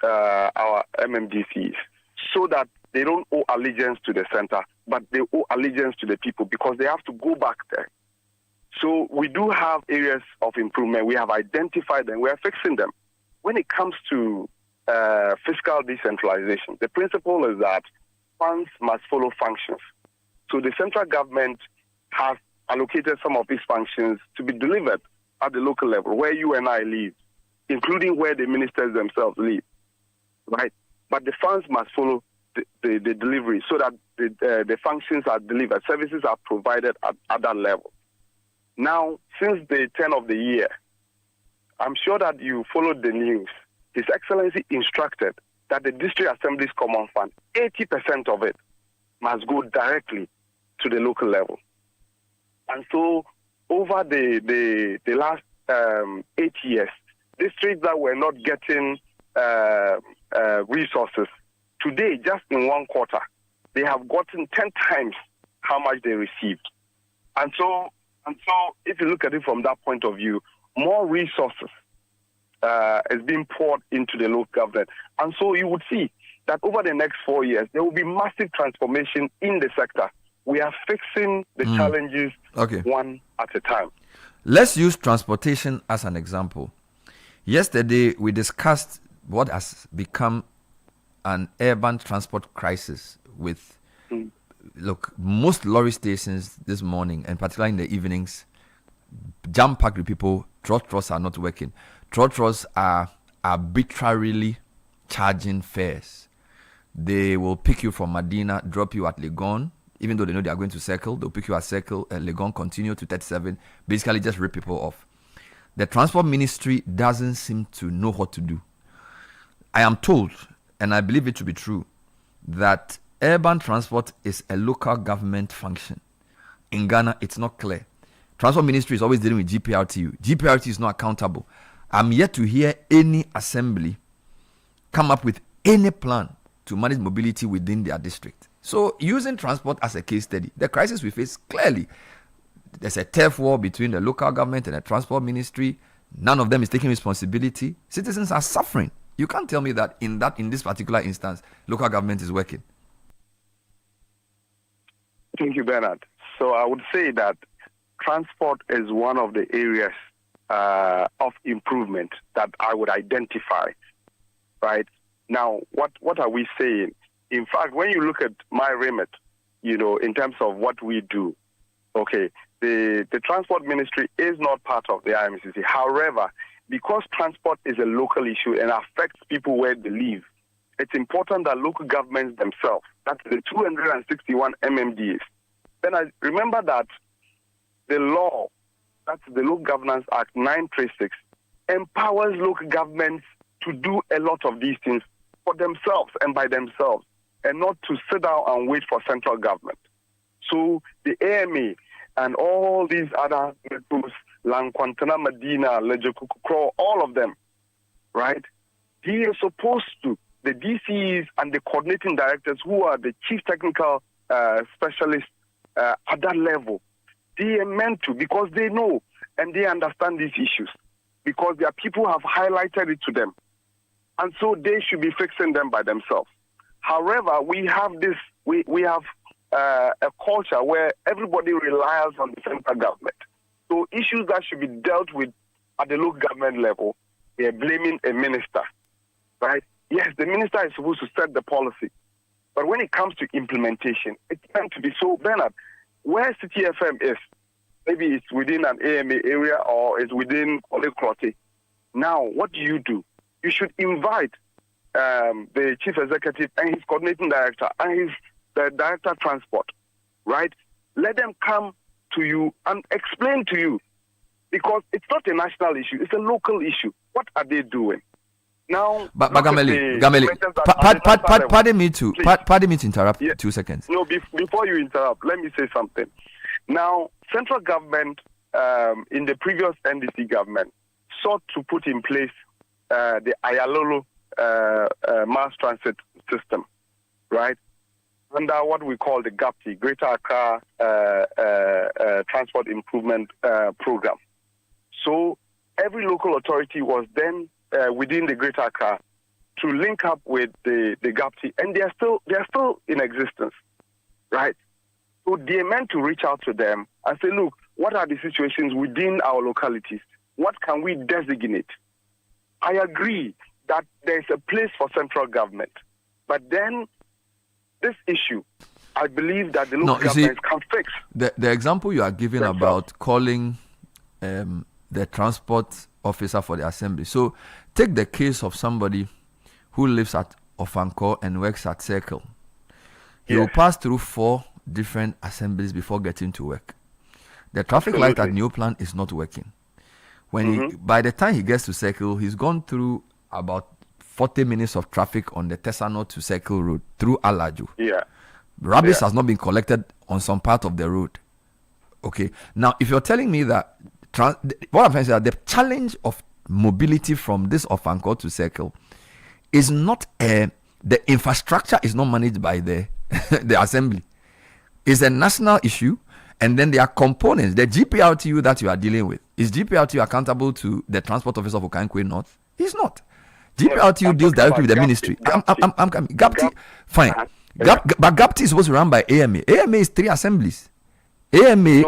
our MMDCs so that they don't owe allegiance to the center, but they owe allegiance to the people, because they have to go back there. So we do have areas of improvement. We have identified them. We are fixing them. When it comes to fiscal decentralization, the principle is that funds must follow functions. So the central government has allocated some of these functions to be delivered at the local level, where you and I live, including where the ministers themselves live, right? But the funds must follow the delivery, so that the functions are delivered, services are provided at that level. Now, since the turn of the year, I'm sure that you followed the news. His Excellency instructed that the District Assembly's Common Fund, 80% of it must go directly to the local level. And so, over the last 8 years, districts that were not getting resources, today, just in 1 quarter, they have gotten 10 times how much they received. And so, if you look at it from that point of view, more resources is being poured into the local government. And so you would see that over the next 4 years, there will be massive transformation in the sector. We are fixing the challenges one at a time. Let's use transportation as an example. Yesterday, we discussed what has become an urban transport crisis with, most lorry stations this morning, and particularly in the evenings, jam-packed with people. Trotros are not working. Trotros are arbitrarily charging fares. They will pick you from Medina, drop you at Legon, even though they know they are going to Circle. They'll pick you at Circle, and Legon continue to 37, basically just rip people off. The Transport Ministry doesn't seem to know what to do. I am told, and I believe it to be true, that urban transport is a local government function. In Ghana, it's not clear. Transport Ministry is always dealing with GPRTU. GPRTU is not accountable. I'm yet to hear any assembly come up with any plan to manage mobility within their district. So, using transport as a case study, the crisis we face, clearly, there's a turf war between the local government and the Transport Ministry. None of them is taking responsibility. Citizens are suffering. You can't tell me that in this particular instance, local government is working. Thank you, Bernard. So I would say that transport is one of the areas of improvement that I would identify. Right now, what are we saying? In fact, when you look at my remit, in terms of what we do, okay, the transport ministry is not part of the IMCC. However, because transport is a local issue and affects people where they live, it's important that local governments themselves, that's the 261 MMDs. Then I remember that the law, that's the Local Governance Act 936, empowers local governments to do a lot of these things for themselves and by themselves, and not to sit down and wait for central government. So the AMA and all these other metros, Lankwantana, Medina, Lejekukukro, all of them, right? They are supposed to, the DCs and the coordinating directors who are the chief technical specialists at that level, they are meant to, because they know and they understand these issues, because their people have highlighted it to them. And so they should be fixing them by themselves. However, we have this, we have a culture where everybody relies on the central government. So issues that should be dealt with at the local government level, they are blaming a minister, right? Yes, the minister is supposed to set the policy. But when it comes to implementation, it's meant to be so. Bernard, where Citi FM is, maybe it's within an AMA area or it's within Olekrote. Now, what do? You should invite the chief executive and his coordinating director and the director of transport, right? Let them come to you and explain to you, because it's not a national issue, it's a local issue. What are they doing? Now, but Gameli, pardon me to interrupt 2 seconds. No, before you interrupt, let me say something. Now, central government in the previous NDC government sought to put in place the Ayalolo mass transit system, right? Under what we call the GAPTI, Greater Accra Transport Improvement Program. So every local authority was then within the Greater Accra to link up with the GAPTI, and they are still in existence, right? So they are meant to reach out to them and say, look, what are the situations within our localities? What can we designate? I agree that there's a place for central government, but then this issue, I believe that the local governments can fix. The example you are giving about calling the transport officer for the assembly. So take the case of somebody who lives at Ofanko and works at Circle. He will pass through 4 different assemblies before getting to work. The traffic light at New Plan is not working. When by the time he gets to Circle, he's gone through about 40 minutes of traffic on the Tesano to Circle Road through Alaju. Rubbish has not been collected on some part of the road. Okay. Now, if you're telling me that what I'm saying is that the challenge of mobility from this Ofanko to Circle is not the infrastructure is not managed by the the assembly. It's a national issue, and then there are components. The GPRTU that you are dealing with, is GPRTU accountable to the transport officer of Okankwe North? He's not. GPRTU deals directly with the ministry. I'm coming. GAPTI, fine. But GAPTI is supposed to run by AMA. AMA is 3 assemblies. AMA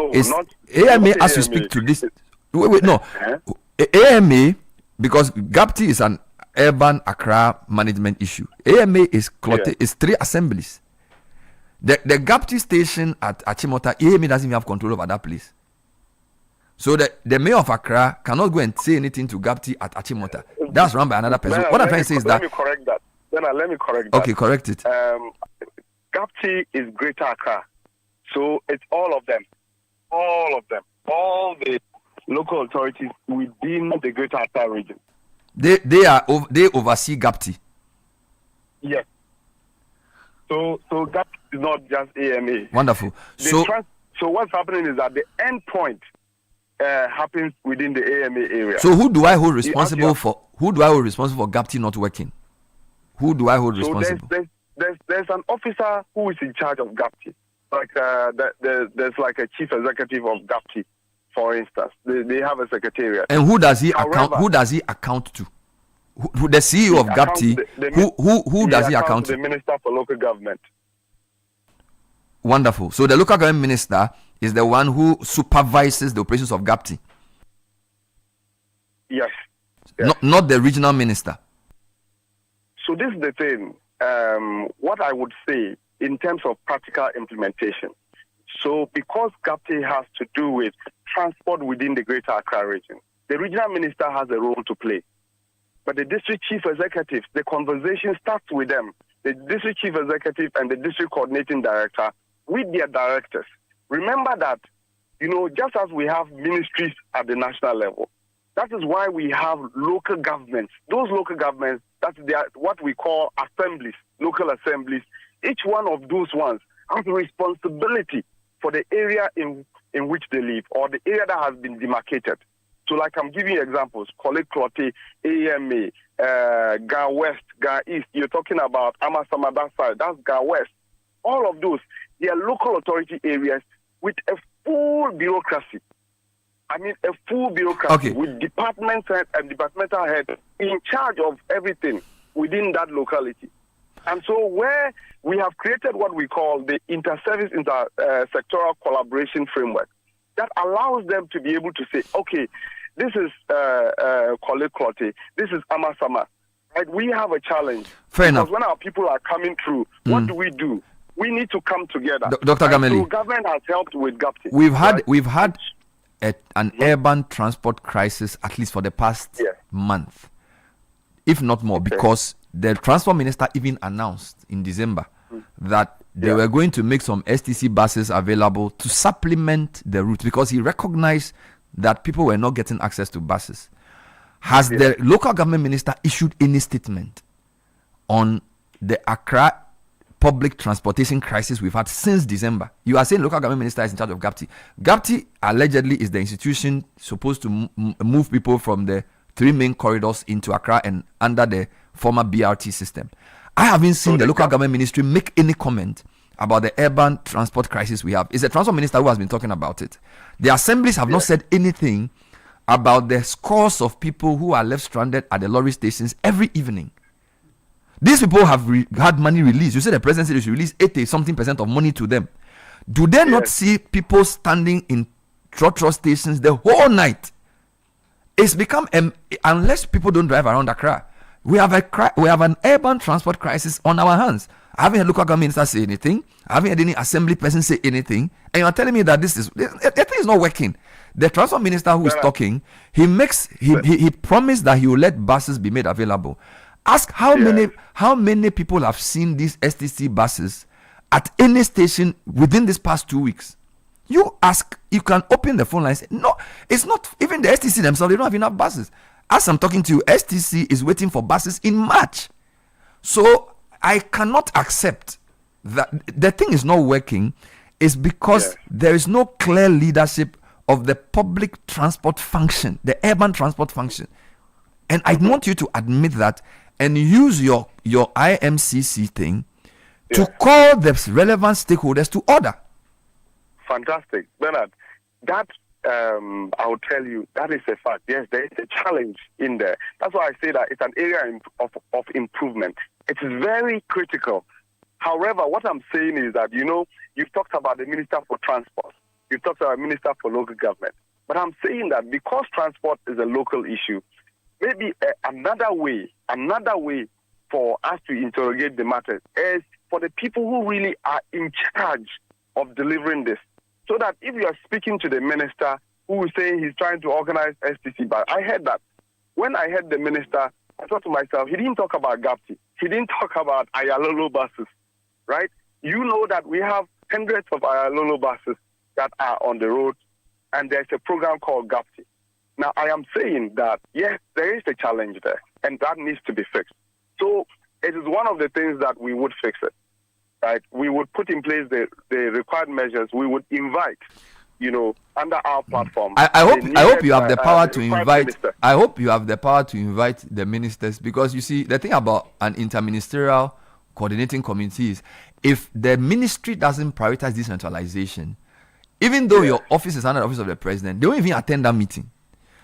as you speak to this. No. AMA, because GAPTI is an urban Accra management issue. AMA is 3 assemblies. The GAPTI station at Achimota, AMA doesn't even have control over that place. So the mayor of Accra cannot go and say anything to GAPTI at Achimota. That's run by another person. What I'm trying to say is that. Let me correct that. Let me correct that. Okay, correct it. GAPTI is Greater Accra. So it's all of them. All of them. All the local authorities within the Greater Accra region. They oversee GAPTI. Yes. So GAPTI is not just AMA. Wonderful. So what's happening is that the end point happens within the AMA area. So who do I hold responsible for GAPTI not working? Who do I hold responsible? There's an officer who is in charge of GAPTI. Like there's like a chief executive of GAPTI, for instance. They have a secretariat. And who does he account to? The CEO of GAPTI, who does he account to? The Minister for Local Government. Wonderful. So the local government minister is the one who supervises the operations of GAPTI. Yes. Not the regional minister. So this is the thing. What I would say in terms of practical implementation. So because GAPTI has to do with transport within the Greater Accra region, the regional minister has a role to play. But the district chief executives, the conversation starts with them. The district chief executive and the district coordinating director with their directors. Remember that, just as we have ministries at the national level, that is why we have local governments. Those local governments, that's what we call assemblies, local assemblies. Each one of those ones has a responsibility for the area in which they live or the area that has been demarcated. So like I'm giving you examples, Kolek Klote, AMA, Ga West, Ga East, you're talking about Amasama, that side, that's Ga West. All of those, they are local authority areas with a full bureaucracy. I mean, a full bureaucracy with department head and departmental head in charge of everything within that locality. And so where we have created what we call the inter-service, sectoral collaboration framework that allows them to be able to say, okay, this is Kolek Klote, this is Amasama. Right? We have a challenge. Fair enough. When our people are coming through, what do? We need to come together. Dr. Gameli. So government has helped with GAPTI. We've had an urban transport crisis at least for the past month, if not more, because the transport minister even announced in December that they were going to make some STC buses available to supplement the route because he recognized that people were not getting access to buses. Has the local government minister issued any statement on the Accra public transportation crisis we've had since December? You are saying local government minister is in charge of GAPTI. GAPTI allegedly is the institution supposed to move people from the 3 main corridors into Accra and under the former BRT system. I haven't seen the local government ministry make any comment about the urban transport crisis we have. It's the transport minister who has been talking about it. The assemblies have not said anything about the scores of people who are left stranded at the lorry stations every evening. These people have had money released. You said the president said they should release 80-something% of money to them. Do they not see people standing in trotro stations the whole night? It's become, unless people don't drive around Accra, we have an urban transport crisis on our hands. I haven't heard local government minister say anything. I haven't heard any assembly person say anything. And you're telling me that the thing is not working. The transport minister who is talking, he promised that he will let buses be made available. Ask how many people have seen these STC buses at any station within this past 2 weeks. You can open the phone line and say, no, it's not. Even the STC themselves, they don't have enough buses. As I'm talking to you, STC is waiting for buses in March. So I cannot accept that the thing is not working is because there is no clear leadership of the public transport function, the urban transport function. And I want you to admit that and use your IMCC thing to call the relevant stakeholders to order. Fantastic. Bernard, that I'll tell you, that is a fact. Yes, there is a challenge in there. That's why I say that it's an area of improvement. It is very critical. However, what I'm saying is that, you've talked about the Minister for Transport. You've talked about the Minister for Local Government. But I'm saying that because transport is a local issue, maybe another way for us to interrogate the matter is for the people who really are in charge of delivering this. So that if you are speaking to the minister who is saying he's trying to organize STC, but I heard that. When I heard the minister, I thought to myself, he didn't talk about GAPTI. He didn't talk about Ayalolo buses, right? You know that we have hundreds of Ayalolo buses that are on the road, and there's a program called GAPTI. Now, I am saying that, yes, there is a challenge there, and that needs to be fixed. So it is one of the things that we would fix it. Right, we would put in place the required measures. We would invite, under our platform. I hope you have the power to invite. Minister. I hope you have the power to invite the ministers, because you see the thing about an interministerial coordinating committee is if the ministry doesn't prioritize decentralization, even though your office is under the office of the president, they don't even attend that meeting.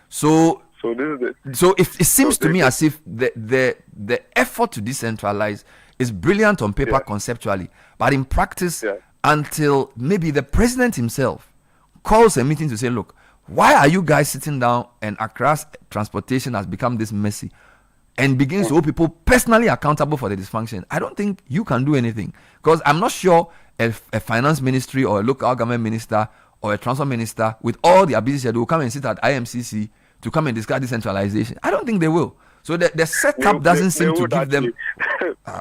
So So this is it. So it seems to me as if the effort to decentralize is brilliant on paper conceptually, but in practice, until maybe the president himself calls a meeting to say, look, why are you guys sitting down and Accra's transportation has become this messy, and begins to hold people personally accountable for the dysfunction? I don't think you can do anything, because I'm not sure a finance ministry or a local government minister or a transport minister with all their busy schedule will come and sit at IMCC to come and discuss decentralization. I don't think they will. So the setup doesn't seem to give them...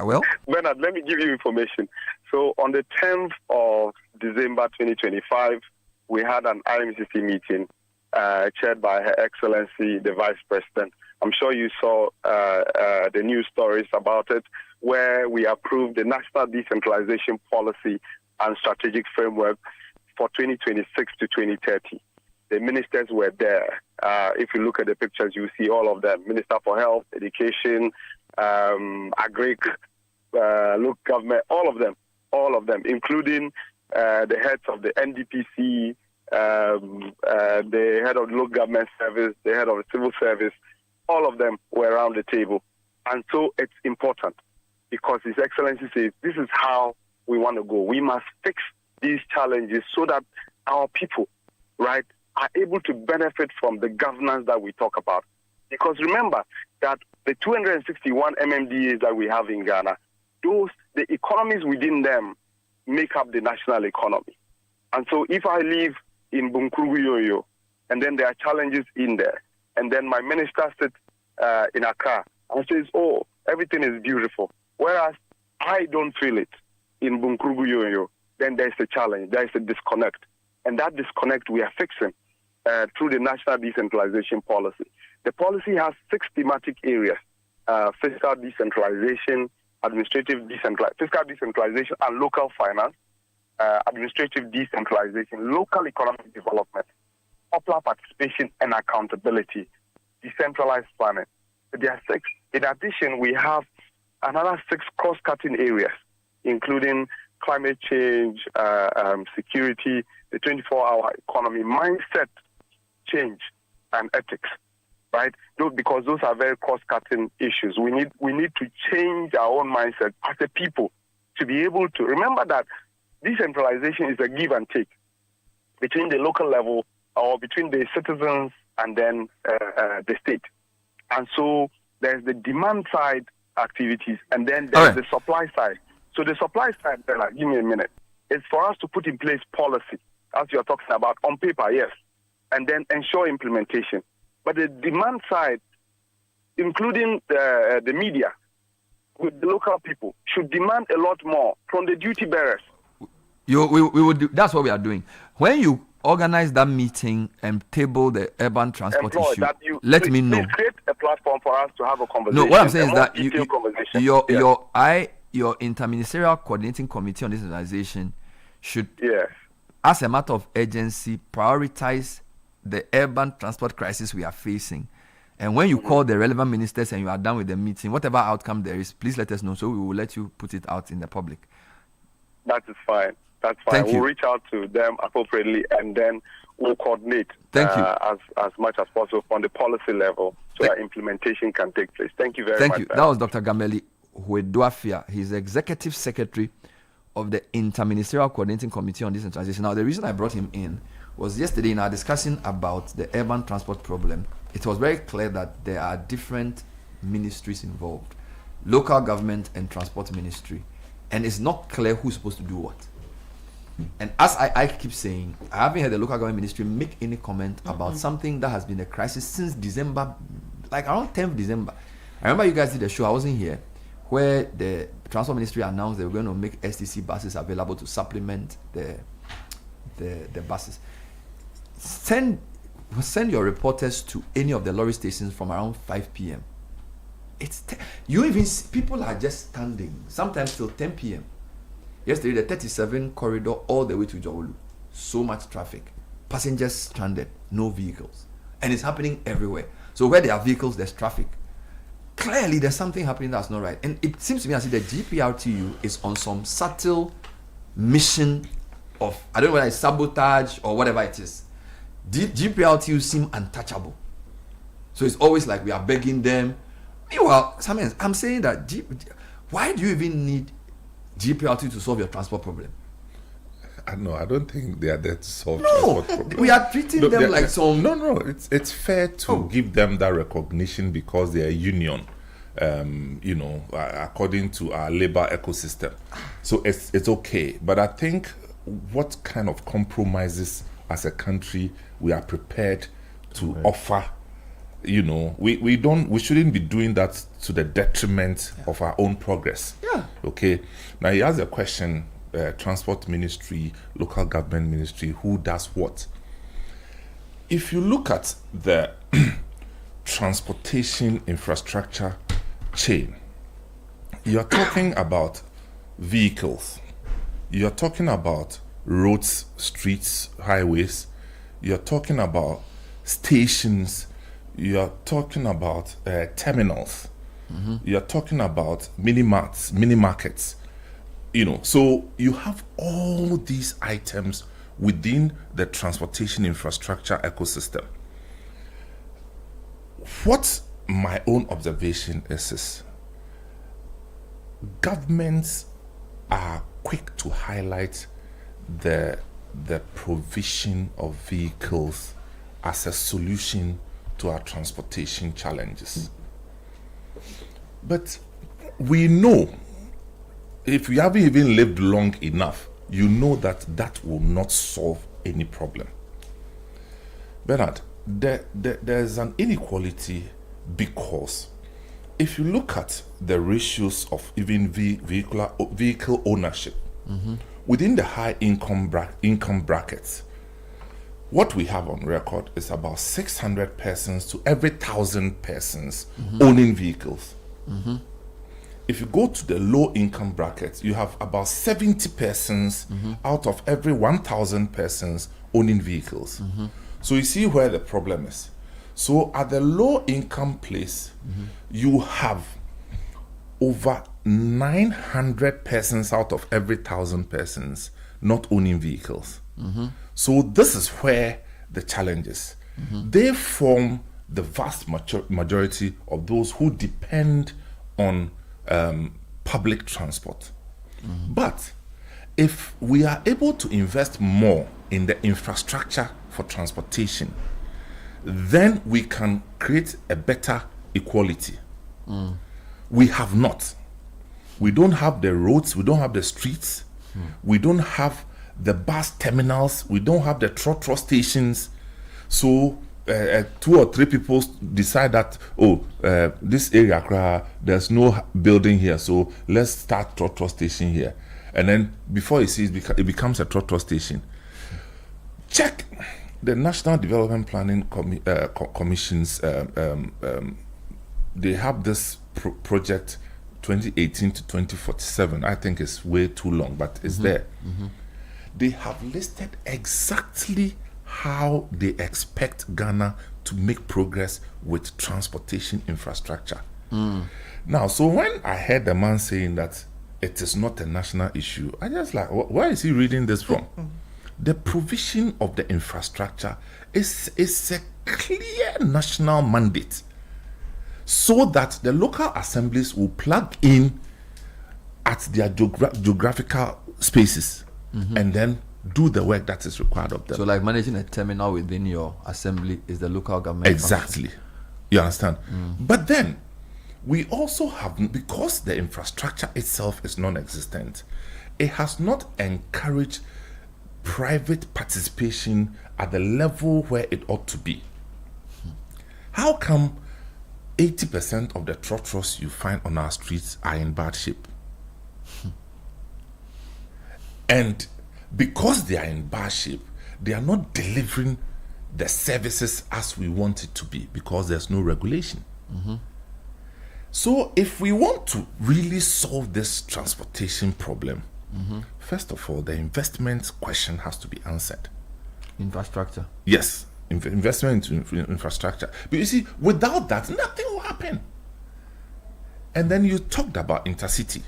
well, Bernard, let me give you information. So on the 10th of December 2025, we had an IMCC meeting chaired by Her Excellency, the Vice President. I'm sure you saw the news stories about it, where we approved the National Decentralization Policy and Strategic Framework for 2026 to 2030. The ministers were there. If you look at the pictures, you see all of them. Minister for Health, Education, Agric, local government, all of them, including the heads of the NDPC, the head of the local government service, the head of the civil service. All of them were around the table. And so it's important, because His Excellency says this is how we want to go. We must fix these challenges so that our people, right, are able to benefit from the governance that we talk about. Because remember that the 261 MMDAs that we have in Ghana, the economies within them make up the national economy. And so if I live in Bunkrugu, and then there are challenges in there, and then my minister sits in Accra and says, oh, everything is beautiful, whereas I don't feel it in Bunkrugu, then there's a challenge, there's a disconnect. And that disconnect we are fixing through the National Decentralization Policy. The policy has 6 thematic areas: fiscal decentralization, fiscal decentralization and local finance, administrative decentralization, local economic development, popular participation and accountability, decentralized planning. There are 6. In addition, we have another 6 cross-cutting areas, including climate change, security, the 24-hour economy, mindset change, and ethics, right? Because those are very cross-cutting issues. We need to change our own mindset as a people to be able to remember that decentralization is a give and take between the local level or between the citizens and then the state. And so there's the demand side activities, and then there's the supply side. So the supply side, Bella, give me a minute, is for us to put in place policy, as you're talking about, on paper, yes, and then ensure implementation. But the demand side, including the media, with the local people, should demand a lot more from the duty bearers. We would do, that's what we are doing. When you organize that meeting and table the urban transport issue, let me know. Create a platform for us to have a conversation. No, what I'm saying is that your interministerial coordinating committee on decentralization should, as a matter of urgency, prioritize the urban transport crisis we are facing. And when you call the relevant ministers and you are done with the meeting, whatever outcome there is, please let us know, so we will let you put it out in the public. That is fine. That's fine. We'll reach out to them appropriately, and then we'll coordinate as much as possible on the policy level so that implementation can take place. Thank you very much. Thank you. That was Dr. Gameli Hueduafia. He's the Executive Secretary of the Interministerial Coordinating Committee on Decentralization. Now, the reason I brought him in was yesterday in our discussion about the urban transport problem. It was very clear that there are different ministries involved, local government and transport ministry, and it's not clear who's supposed to do what. And as I keep saying, I haven't heard the local government ministry make any comment about something that has been a crisis since December, like around 10th December. I remember you guys did a show, I wasn't here, where the transport ministry announced they were going to make STC buses available to supplement the buses. Send your reporters to any of the lorry stations from around 5 p.m. People are just standing, sometimes till 10 p.m. Yesterday, the 37 corridor all the way to Jawulu. So much traffic. Passengers stranded, no vehicles. And it's happening everywhere. So where there are vehicles, there's traffic. Clearly, there's something happening that's not right. And it seems to me as if the GPRTU is on some subtle mission of, I don't know whether it's sabotage or whatever it is. GPRTU seem untouchable. So it's always like we are begging them. Meanwhile, I'm saying that why do you even need GPRT to solve your transport problem? No, I don't think they are there to solve transport problems. We are treating them like some... No, it's fair to give them that recognition because they are a union, according to our labor ecosystem. So it's okay. But I think what kind of compromises as a country we are prepared to offer, we shouldn't be doing that to the detriment of our own progress. Yeah. Okay. Now he has a question. Transport ministry, local government ministry, who does what? If you look at the transportation infrastructure chain, you're talking about vehicles, you're talking about roads, streets, highways, you're talking about stations, you're talking about terminals, you're talking about mini markets. So you have all these items within the transportation infrastructure ecosystem. What my own observation is governments are quick to highlight the provision of vehicles as a solution to our transportation challenges. But we know, if you haven't even lived long enough, you know that will not solve any problem. Bernard, there's an inequality because if you look at the ratios of even vehicle ownership within the high income brackets, what we have on record is about 600 persons to every 1,000 persons owning vehicles. If you go to the low income bracket, you have about 70 persons out of every 1,000 persons owning vehicles. So you see where the problem is. So at the low income place, you have over 900 persons out of every 1,000 persons not owning vehicles. So this is where the challenge is. They form the vast majority of those who depend on public transport. But if we are able to invest more in the infrastructure for transportation, then we can create a better equality. We have not. We don't have the roads, we don't have the streets, we don't have the bus terminals, we don't have the trotro stations. So 2 or 3 people decide that this area there's no building here, so let's start trotro station here, and then before you see it becomes a trotro station. Check the National Development Planning Commissions. They have this project 2018 to 2047. I think it's way too long, but it's there. They have listed exactly how they expect Ghana to make progress with transportation infrastructure. Now, so when I heard the man saying that it is not a national issue, I just like, where is he reading this from? The provision of the infrastructure is a clear national mandate, so that the local assemblies will plug in at their geographical spaces and then do the work that is required of them. So like managing a terminal within your assembly is the local government exactly function. You understand? But then we also have, because the infrastructure itself is non-existent, it has not encouraged private participation at the level where it ought to be. How come 80% of the trotros you find on our streets are in bad shape? And because they are in bad shape, they are not delivering the services as we want it to be because there's no regulation. So if we want to really solve this transportation problem, first of all, the investment question has to be answered. Infrastructure. Yes, investment into infrastructure. But you see, without that, nothing will happen. And then you talked about intercity.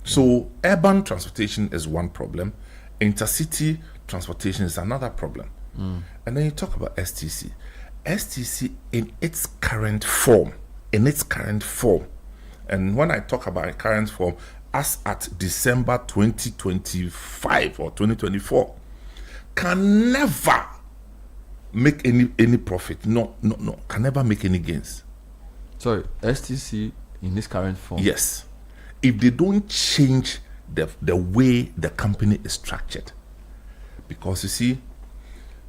So urban transportation is one problem. Intercity transportation is another problem. And then you talk about STC. STC in its current form, and when I talk about current form, as at December 2025 or 2024, can never make any profit. No, can never make any gains. Sorry, STC in this current form? Yes. If they don't change the way the company is structured. Because you see,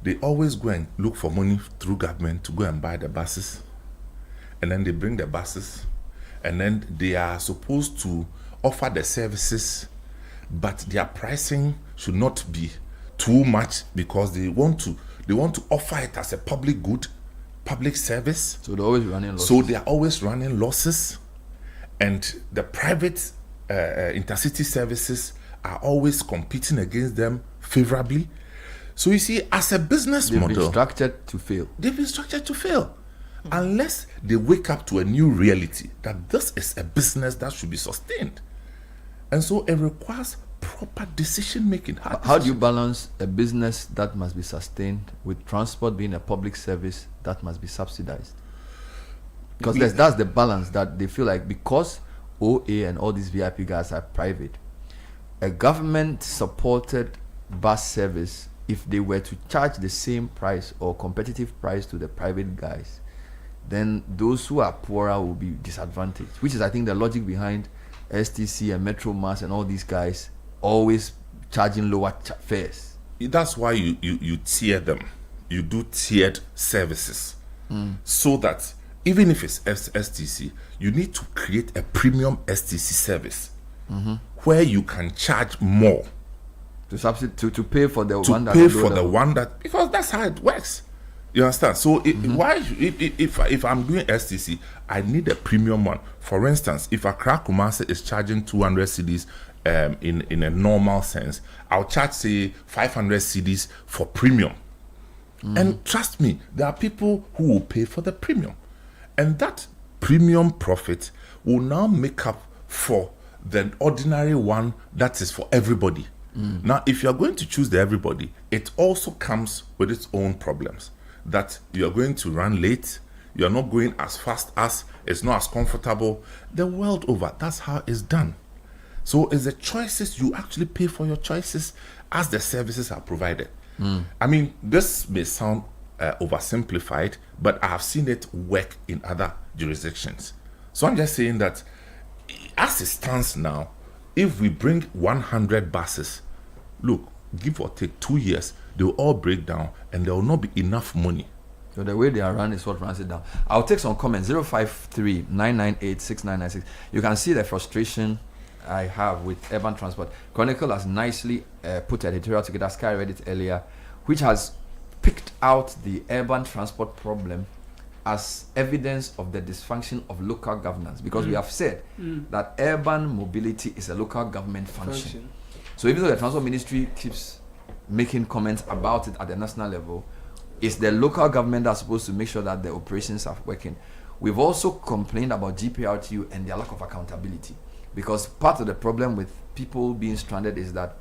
they always go and look for money through government to go and buy the buses. And then they bring the buses. And then they are supposed to offer the services, but their pricing should not be too much because they want to offer it as a public good, public service. So they're always running losses. So they are always running losses. And the private intercity services are always competing against them favorably. So you see, as a business model, they've been structured to fail. Unless they wake up to a new reality that this is a business that should be sustained. And so it requires proper decision making. How do you balance a business that must be sustained with transport being a public service that must be subsidized? Because that's the balance that they feel like, because OA and all these VIP guys are private, a government supported bus service, if they were to charge the same price or competitive price to the private guys, then those who are poorer will be disadvantaged, which is, I think, the logic behind STC and Metro Mass and all these guys always charging lower fares. That's why you tier them. You do tiered services, so that even if it's STC, you need to create a premium STC service where you can charge more to pay for the one that because that's how it works. You understand? So if I'm doing STC, I need a premium one. For instance, if Accra Kumasi is charging 200 cedis in a normal sense, I'll charge, say, 500 cedis for premium. And trust me, there are people who will pay for the premium. And that premium profit will now make up for the ordinary one that is for everybody. Now, if you're going to choose the everybody, it also comes with its own problems. That you're going to run late, you're not going as fast as, it's not as comfortable. The world over, that's how it's done. So it's the choices, you actually pay for your choices as the services are provided. I mean, this may sound oversimplified, but I have seen it work in other jurisdictions. So I'm just saying that as it stands now, if we bring 100 buses, look, give or take 2 years, they will all break down and there will not be enough money. So the way they are run is what runs it down. I'll take some comments. 053-998-6996. You can see the frustration I have with urban transport. Chronicle has nicely put editorial together. Sky read it earlier, which has picked out the urban transport problem as evidence of the dysfunction of local governance, because we have said that urban mobility is a local government function. So even though the Transport Ministry keeps making comments about it at the national level, it's the local government that's supposed to make sure that the operations are working. We've also complained about GPRTU and their lack of accountability, because part of the problem with people being stranded is that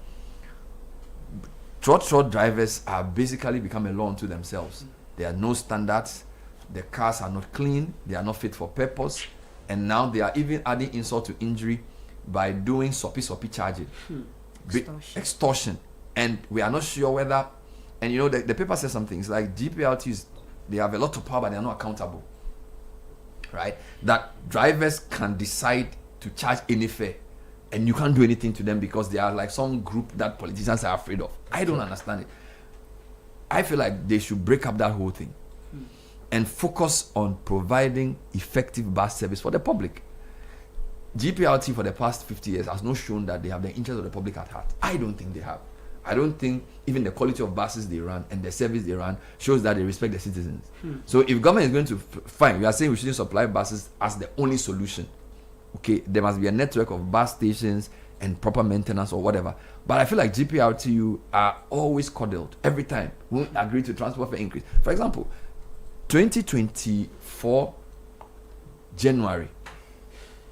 trot drivers are basically become a law unto themselves. There are no standards, the cars are not clean, they are not fit for purpose, and now they are even adding insult to injury by doing soppy charging. Extortion. And we are not sure whether, and you know, the paper says some things like GPRTs, they have a lot of power but they are not accountable, right? That drivers can decide to charge any fare and you can't do anything to them because they are like some group that politicians are afraid of. I don't understand it. I feel like they should break up that whole thing and focus on providing effective bus service for the public. GPRT for the past 50 years has not shown that they have the interest of the public at heart. I don't think they have. I don't think even the quality of buses they run and the service they run shows that they respect the citizens. So if government is going to, fine, we are saying we shouldn't supply buses as the only solution. Okay, there must be a network of bus stations and proper maintenance or whatever. But I feel like GPRTU are always coddled every time. Won't agree to transport fare increase. For example, 2024 January,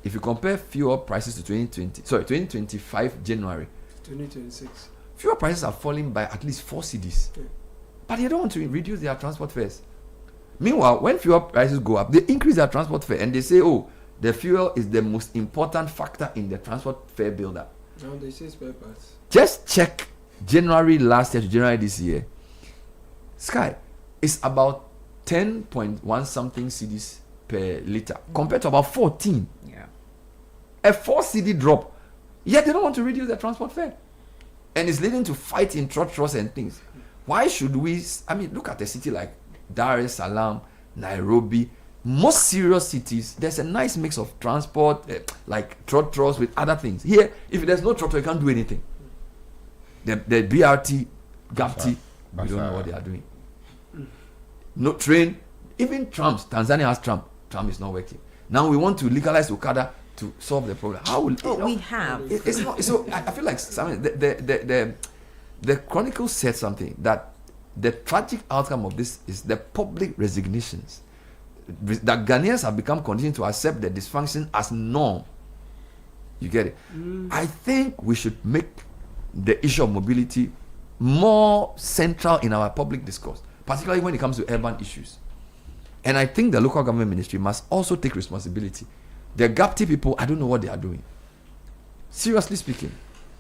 if you compare fuel prices to 2025 January, 2026, fuel prices are falling by at least 4 cedis. But they don't want to reduce their transport fares. Meanwhile, when fuel prices go up, they increase their transport fare and they say, oh, the fuel is the most important factor in the transport fare build-up. Now they say spare parts. Just check January last year to January this year. Sky is about 10.1 something cedis per liter compared to about 14. Yeah. A 4 cedi drop. Yet they don't want to reduce their transport fare. And it's leading to fight in trotros and things. Why should we? I mean, look at a city like Dar es Salaam, Nairobi, most serious cities. There's a nice mix of transport, like trotros with other things. Here, if there's no trotro, you can't do anything. The BRT, GAPT, we don't know what they are doing. No train, even trams. Tanzania has tram. Tram is not working. Now we want to legalize Okada to solve the problem. How will we have? It's not. So I feel like the Chronicle said something that the tragic outcome of this is the public resignations. That Ghanaians have become conditioned to accept the dysfunction as norm. You get it? I think we should make the issue of mobility more central in our public discourse, particularly when it comes to urban issues. And I think the local government ministry must also take responsibility. The GAPT people, I don't know what they are doing. Seriously speaking.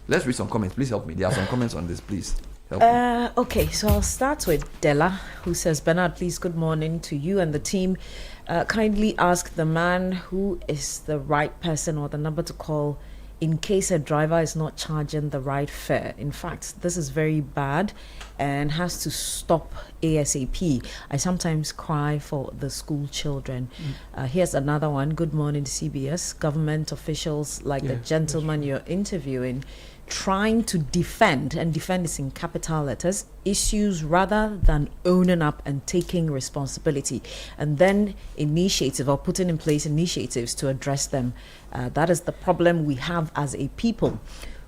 Let's read some comments. Please help me. There are some comments on this. Please help me. Okay, so I'll start with Della, who says, Bernard, please, good morning to you and the team. Kindly ask the man who is the right person or the number to call in case a driver is not charging the right fare. In fact, this is very bad and has to stop ASAP. I sometimes cry for the school children. Here's another one. Good morning, CBS. Government officials like the gentleman you're interviewing trying to defend, and defend is in capital letters, issues rather than owning up and taking responsibility, and then initiative or putting in place initiatives to address them. That is the problem we have as a people.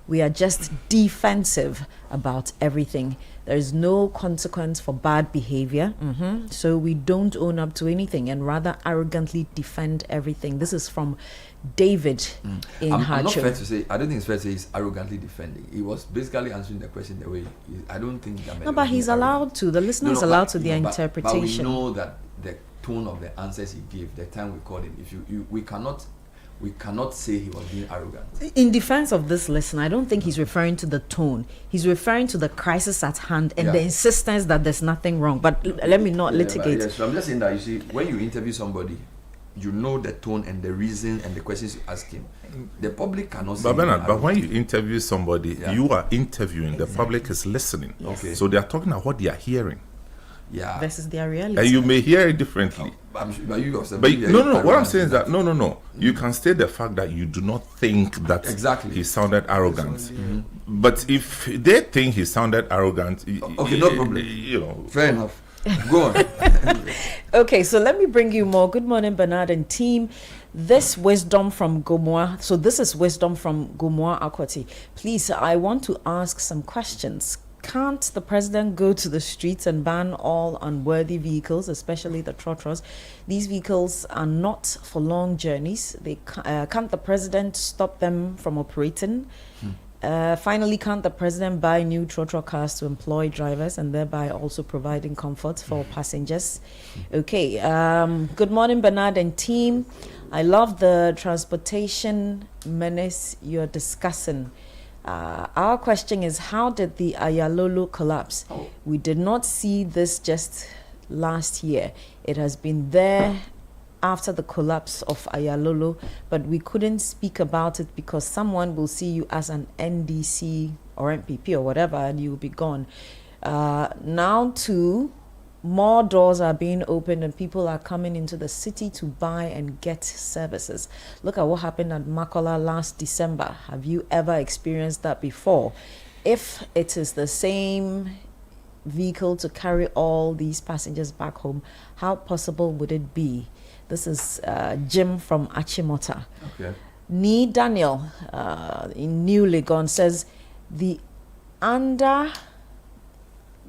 We are just defensive about everything. There is no consequence for bad behavior. So we don't own up to anything and rather arrogantly defend everything. This is from David in I'm Harcho. not fair to say, I don't think it's fair to say he's arrogantly defending. He was basically answering the question the way I don't think that. No, but he's allowed to. The listener is allowed to their interpretation. But we know that the tone of the answers he gave, the time we called him, if we cannot say he was being arrogant. In defense of this listener, I don't think he's referring to the tone. He's referring to the crisis at hand and the insistence that there's nothing wrong. But let me not litigate. So I'm just saying that, you see, when you interview somebody, you know the tone and the reason and the questions you ask him. The public cannot say. But Bernard, but when you interview somebody, you are interviewing. The public is listening. Okay. So they are talking about what they are hearing. Yeah. Versus their reality. And you may hear it differently. But you yourself. No. What I'm saying is that no. You can state the fact that you do not think that he sounded arrogant. But if they think he sounded arrogant, okay, no problem. You know, fair enough. Go on. Okay, so let me bring you more. Good morning, Bernard and team. This wisdom from Gomoa. So this is wisdom from Gomoa Akwati. Please, I want to ask some questions. Can't the president go to the streets and ban all unworthy vehicles, especially the trotros? These vehicles are not for long journeys. Can't the president stop them from operating? Finally, can't the president buy new trotro cars to employ drivers and thereby also providing comfort for passengers? Okay. Good morning, Bernard and team. I love the transportation menace you're discussing. Our question is, how did the Ayalolo collapse? We did not see this just last year. It has been there after the collapse of Ayalolo, but we couldn't speak about it because someone will see you as an NDC or MPP or whatever and you will be gone. Now too, more doors are being opened and people are coming into the city to buy and get services. Look at what happened at Makola last December. Have you ever experienced that before? If it is the same vehicle to carry all these passengers back home, how possible would it be? This is Jim from Achimota. Okay. Nee Daniel in New Legon says under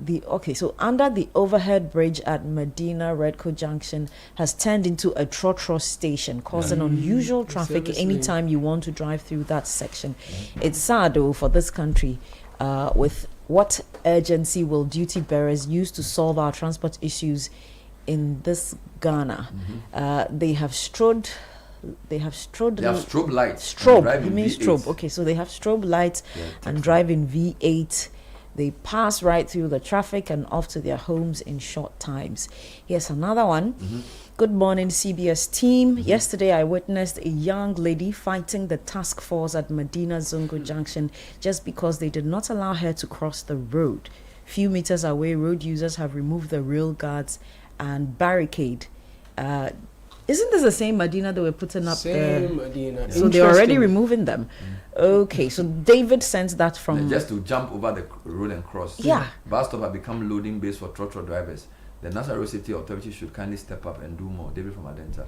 the overhead bridge at Medina Redco Junction has turned into a trotro station, causing unusual traffic anytime you want to drive through that section. It's sad though for this country. With what urgency will duty bearers use to solve our transport issues in this Ghana. They have strobe lights. Strobe. You mean strobe? Okay, so they have strobe lights and drive in V8. They pass right through the traffic and off to their homes in short times. Here's another one. Good morning, CBS team. Yesterday, I witnessed a young lady fighting the task force at Medina Zongo Junction just because they did not allow her to cross the road. Few meters away, road users have removed the rail guards and barricade. Isn't this the same Medina that we're putting up there? Same Medina. So they're already removing them. Okay, so David sends that from... Just to jump over the road and cross. Yeah. Bus stop have become loading base for trotro drivers. The Nassau Road City Authority should kindly step up and do more. David from Adenta.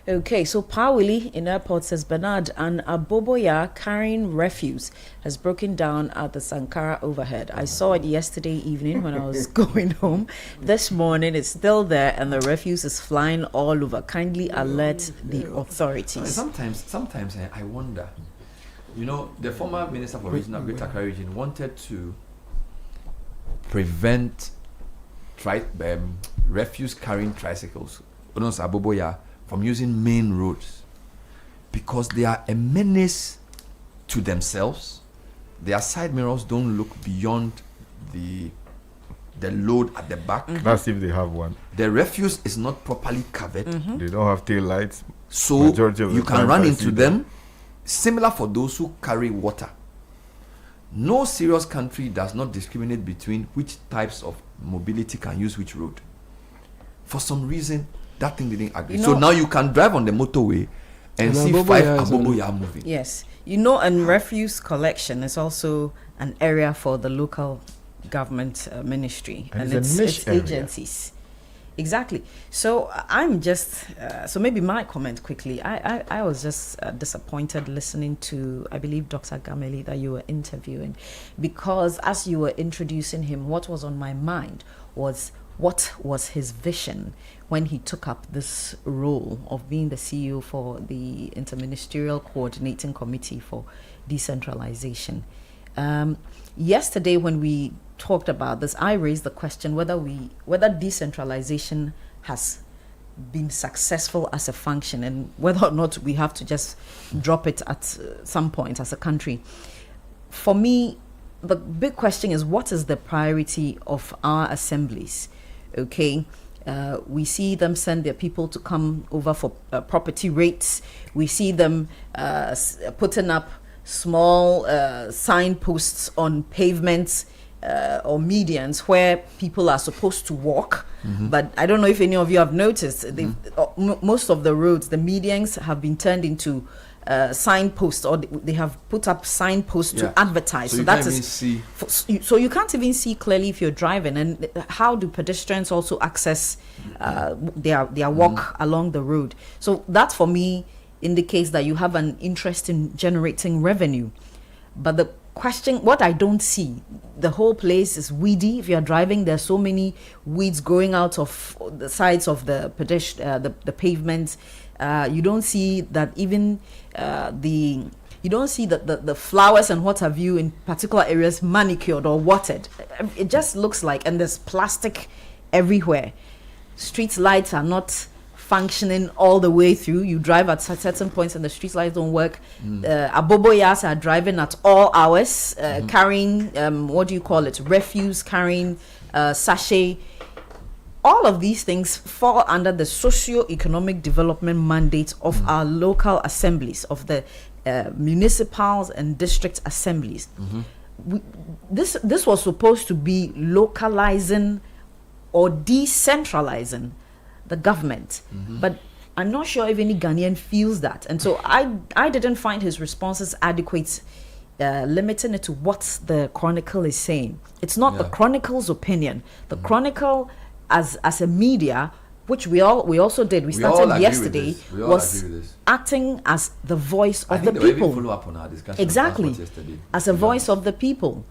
Okay, so Pawili in airport says Bernard, an Aboboya carrying refuse has broken down at the Sankara overhead. I saw it yesterday evening when I was going home. This morning it's still there and the refuse is flying all over. Kindly alert the authorities. Sometimes I wonder. You know, the former Minister for Regional Greater Accra Region wanted to prevent refuse carrying tricycles, Aboboya, from using main roads because they are a menace to themselves. Their side mirrors don't look beyond the load at the back. That's if they have one. The refuse is not properly covered. They don't have tail lights. So you can run into them. Similar for those who carry water. No serious country does not discriminate between which types of mobility can use which road. For some reason, that thing didn't agree. So now you can drive on the motorway and see 5 Aboboya moving. Yes. And refuse collection is also an area for the local government ministry and its agencies. Exactly. So I'm just, so maybe my comment quickly. I was just disappointed listening to, I believe, Dr. Gameli that you were interviewing, because as you were introducing him, what was on my mind was what was his vision when he took up this role of being the CEO for the Interministerial Coordinating Committee for Decentralization. Yesterday when we talked about this, I raised the question whether decentralization has been successful as a function and whether or not we have to just drop it at some point as a country. For me, the big question is, what is the priority of our assemblies? Okay, we see them send their people to come over for property rates. We see them putting up small signposts on pavements or medians where people are supposed to walk. But I don't know if any of you have noticed, most of the roads, the medians have been turned into signposts, or they have put up signposts to advertise. So that is so you can't even see clearly if you're driving. And how do pedestrians also access their walk along the road? So that for me indicates that you have an interest in generating revenue. But the question, what I don't see, the whole place is weedy. If you're driving, there's so many weeds growing out of the sides of the the pavements. You don't see that even you don't see the flowers and what have you in particular areas manicured or watered. It just looks like, and there's plastic everywhere. Street lights are not functioning all the way through. You drive at certain points and the street lights don't work. Aboboyas are driving at all hours, carrying refuse, carrying sachet. All of these things fall under the socio-economic development mandate of our local assemblies, of the municipals and district assemblies. This was supposed to be localizing or decentralizing the government, but I'm not sure if any Ghanaian feels that. And so I didn't find his responses adequate, limiting it to what the Chronicle is saying. It's not the Chronicle's opinion. The Chronicle, as a media, which we also did, we started yesterday, was acting as the voice of the people. Follow up on our discussion exactly, as a voice of the people.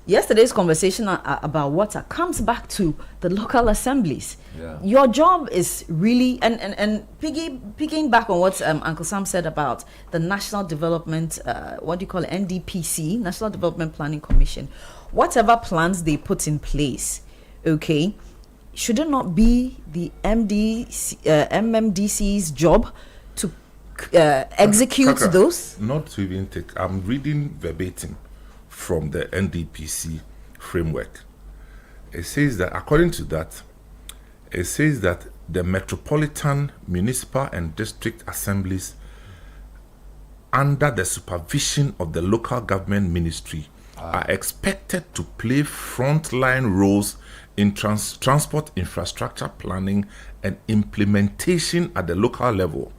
Yesterday's conversation about water comes back to the local assemblies. Your job is really, and picking back on what Uncle Sam said about the National Development, NDPC, National Development Planning Commission, whatever plans they put in place, okay, should it not be the MMDC's job to execute Kaka, those? Not to even take. I'm reading verbatim from the NDPC framework. It says that, according to that, it says that the metropolitan, municipal, and district assemblies, under the supervision of the local government ministry, are expected to play frontline roles in transport infrastructure planning and implementation at the local level.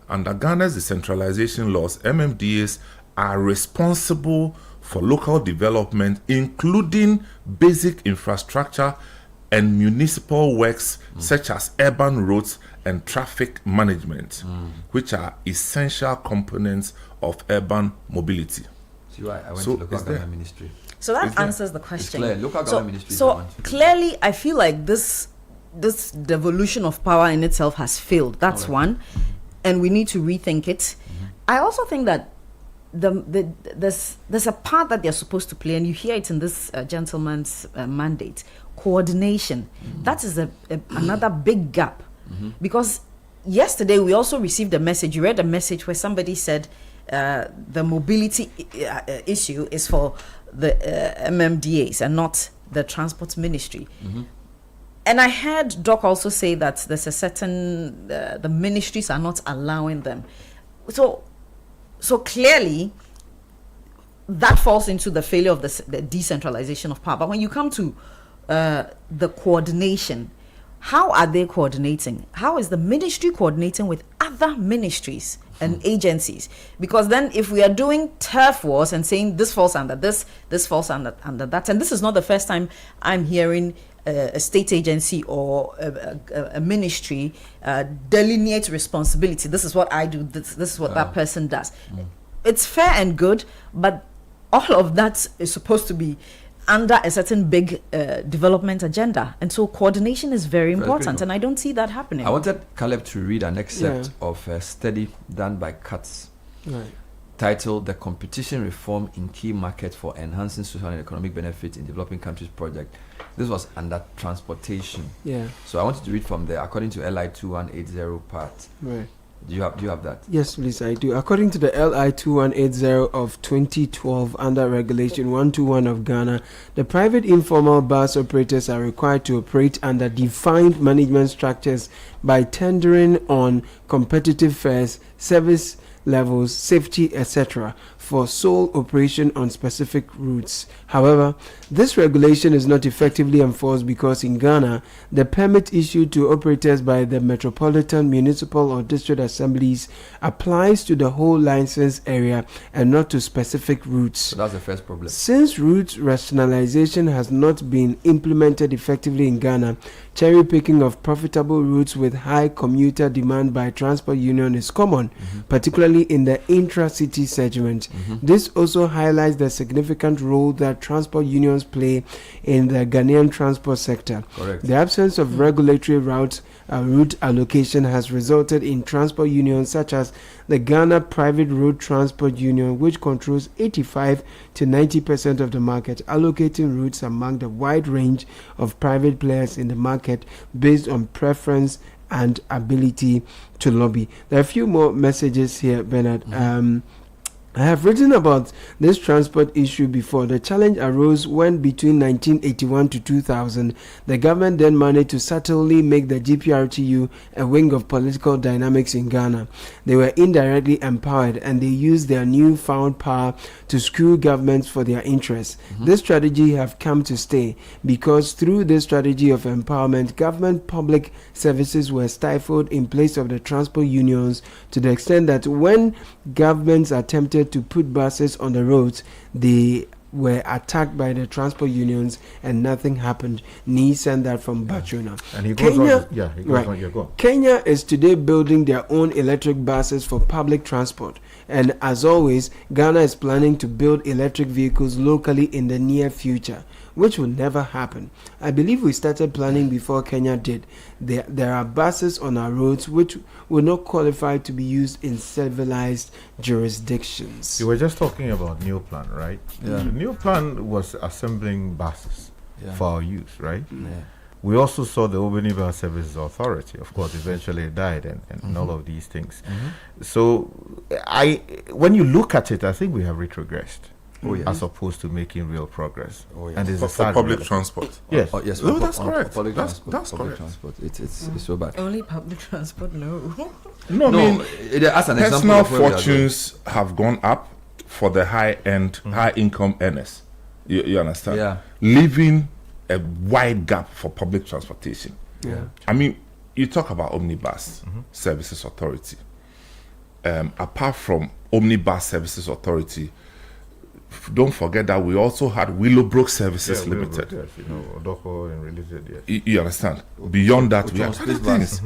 Under Ghana's decentralization laws, MMDAs are responsible for local development, including basic infrastructure and municipal works such as urban roads and traffic management, which are essential components of urban mobility. See why I went to local government ministry. So that answers the question. It's clear. Local government ministry. So clearly, I feel like this devolution of power in itself has failed. That's one, and we need to rethink it. I also think that there's a part that they're supposed to play, and you hear it in this gentleman's mandate: coordination. That is another big gap, because yesterday we also received a message. You read a message where somebody said the mobility issue is for the MMDAs and not the transport ministry. And I heard Doc also say that there's a certain the ministries are not allowing them. So clearly that falls into the failure of the decentralization of power. But when you come to the coordination, how are they coordinating? How is the ministry coordinating with other ministries and agencies? Because then if we are doing turf wars and saying this falls under this falls under that, and this is not the first time I'm hearing a state agency or a ministry delineate responsibility. This is what I do, this is what that person does. It's fair and good, but all of that is supposed to be under a certain big development agenda, and so coordination is very important, and I don't see that happening. I wanted Caleb to read an excerpt of a study done by CATS, titled "The Competition Reform in Key Markets for Enhancing Social and Economic Benefits in Developing Countries" project. This was under transportation. So I wanted to read from there, according to LI 2180 part. Do you have that? Yes, please, I do. According to the LI 2180 of 2012 under Regulation 121 of Ghana, the private informal bus operators are required to operate under defined management structures by tendering on competitive fares, service levels, safety, etc., for sole operation on specific routes. However, this regulation is not effectively enforced because in Ghana, the permit issued to operators by the metropolitan, municipal, or district assemblies applies to the whole license area and not to specific routes. So that's the first problem. Since route rationalization has not been implemented effectively in Ghana, cherry picking of profitable routes with high commuter demand by transport union is common, particularly in the intra-city segment. This also highlights the significant role that transport unions play in the Ghanaian transport sector. Correct. The absence of regulatory route allocation has resulted in transport unions such as the Ghana Private Road Transport Union, which controls 85 to 90% of the market, allocating routes among the wide range of private players in the market based on preference and ability to lobby. There are a few more messages here, Bernard. I have written about this transport issue before. The challenge arose when between 1981 to 2000, the government then managed to subtly make the GPRTU a wing of political dynamics in Ghana. They were indirectly empowered and they used their newfound power to screw governments for their interests. This strategy have come to stay because through this strategy of empowerment, government public services were stifled in place of the transport unions to the extent that when governments attempted to put buses on the roads, they were attacked by the transport unions and nothing happened. Nee sent that from Bachuna. And he goes on. Yeah, he goes on. Go on. Kenya is today building their own electric buses for public transport. And as always, Ghana is planning to build electric vehicles locally in the near future, which will never happen. I believe we started planning before Kenya did. There are buses on our roads which will not qualify to be used in civilized jurisdictions. You were just talking about New Plan, right? Yeah. The New Plan was assembling buses for our use, right? We also saw the Omnibus Services Authority. Of course, eventually it died, and all of these things. So, when you look at it, I think we have retrogressed. As opposed to making real progress. And it's for public transport. Yes. Yes. No, that's correct. That's correct. Transport. It's so bad. Only public transport, no. No, I mean, as an personal example, fortunes have gone up for the high-end, high-income earners. You understand? Yeah. Leaving a wide gap for public transportation. Yeah. I mean, you talk about Omnibus Services Authority. Apart from Omnibus Services Authority, don't forget that we also had Willowbrook Services Limited. Yes, Odoko and related, yes. You understand? Beyond that, we had other things.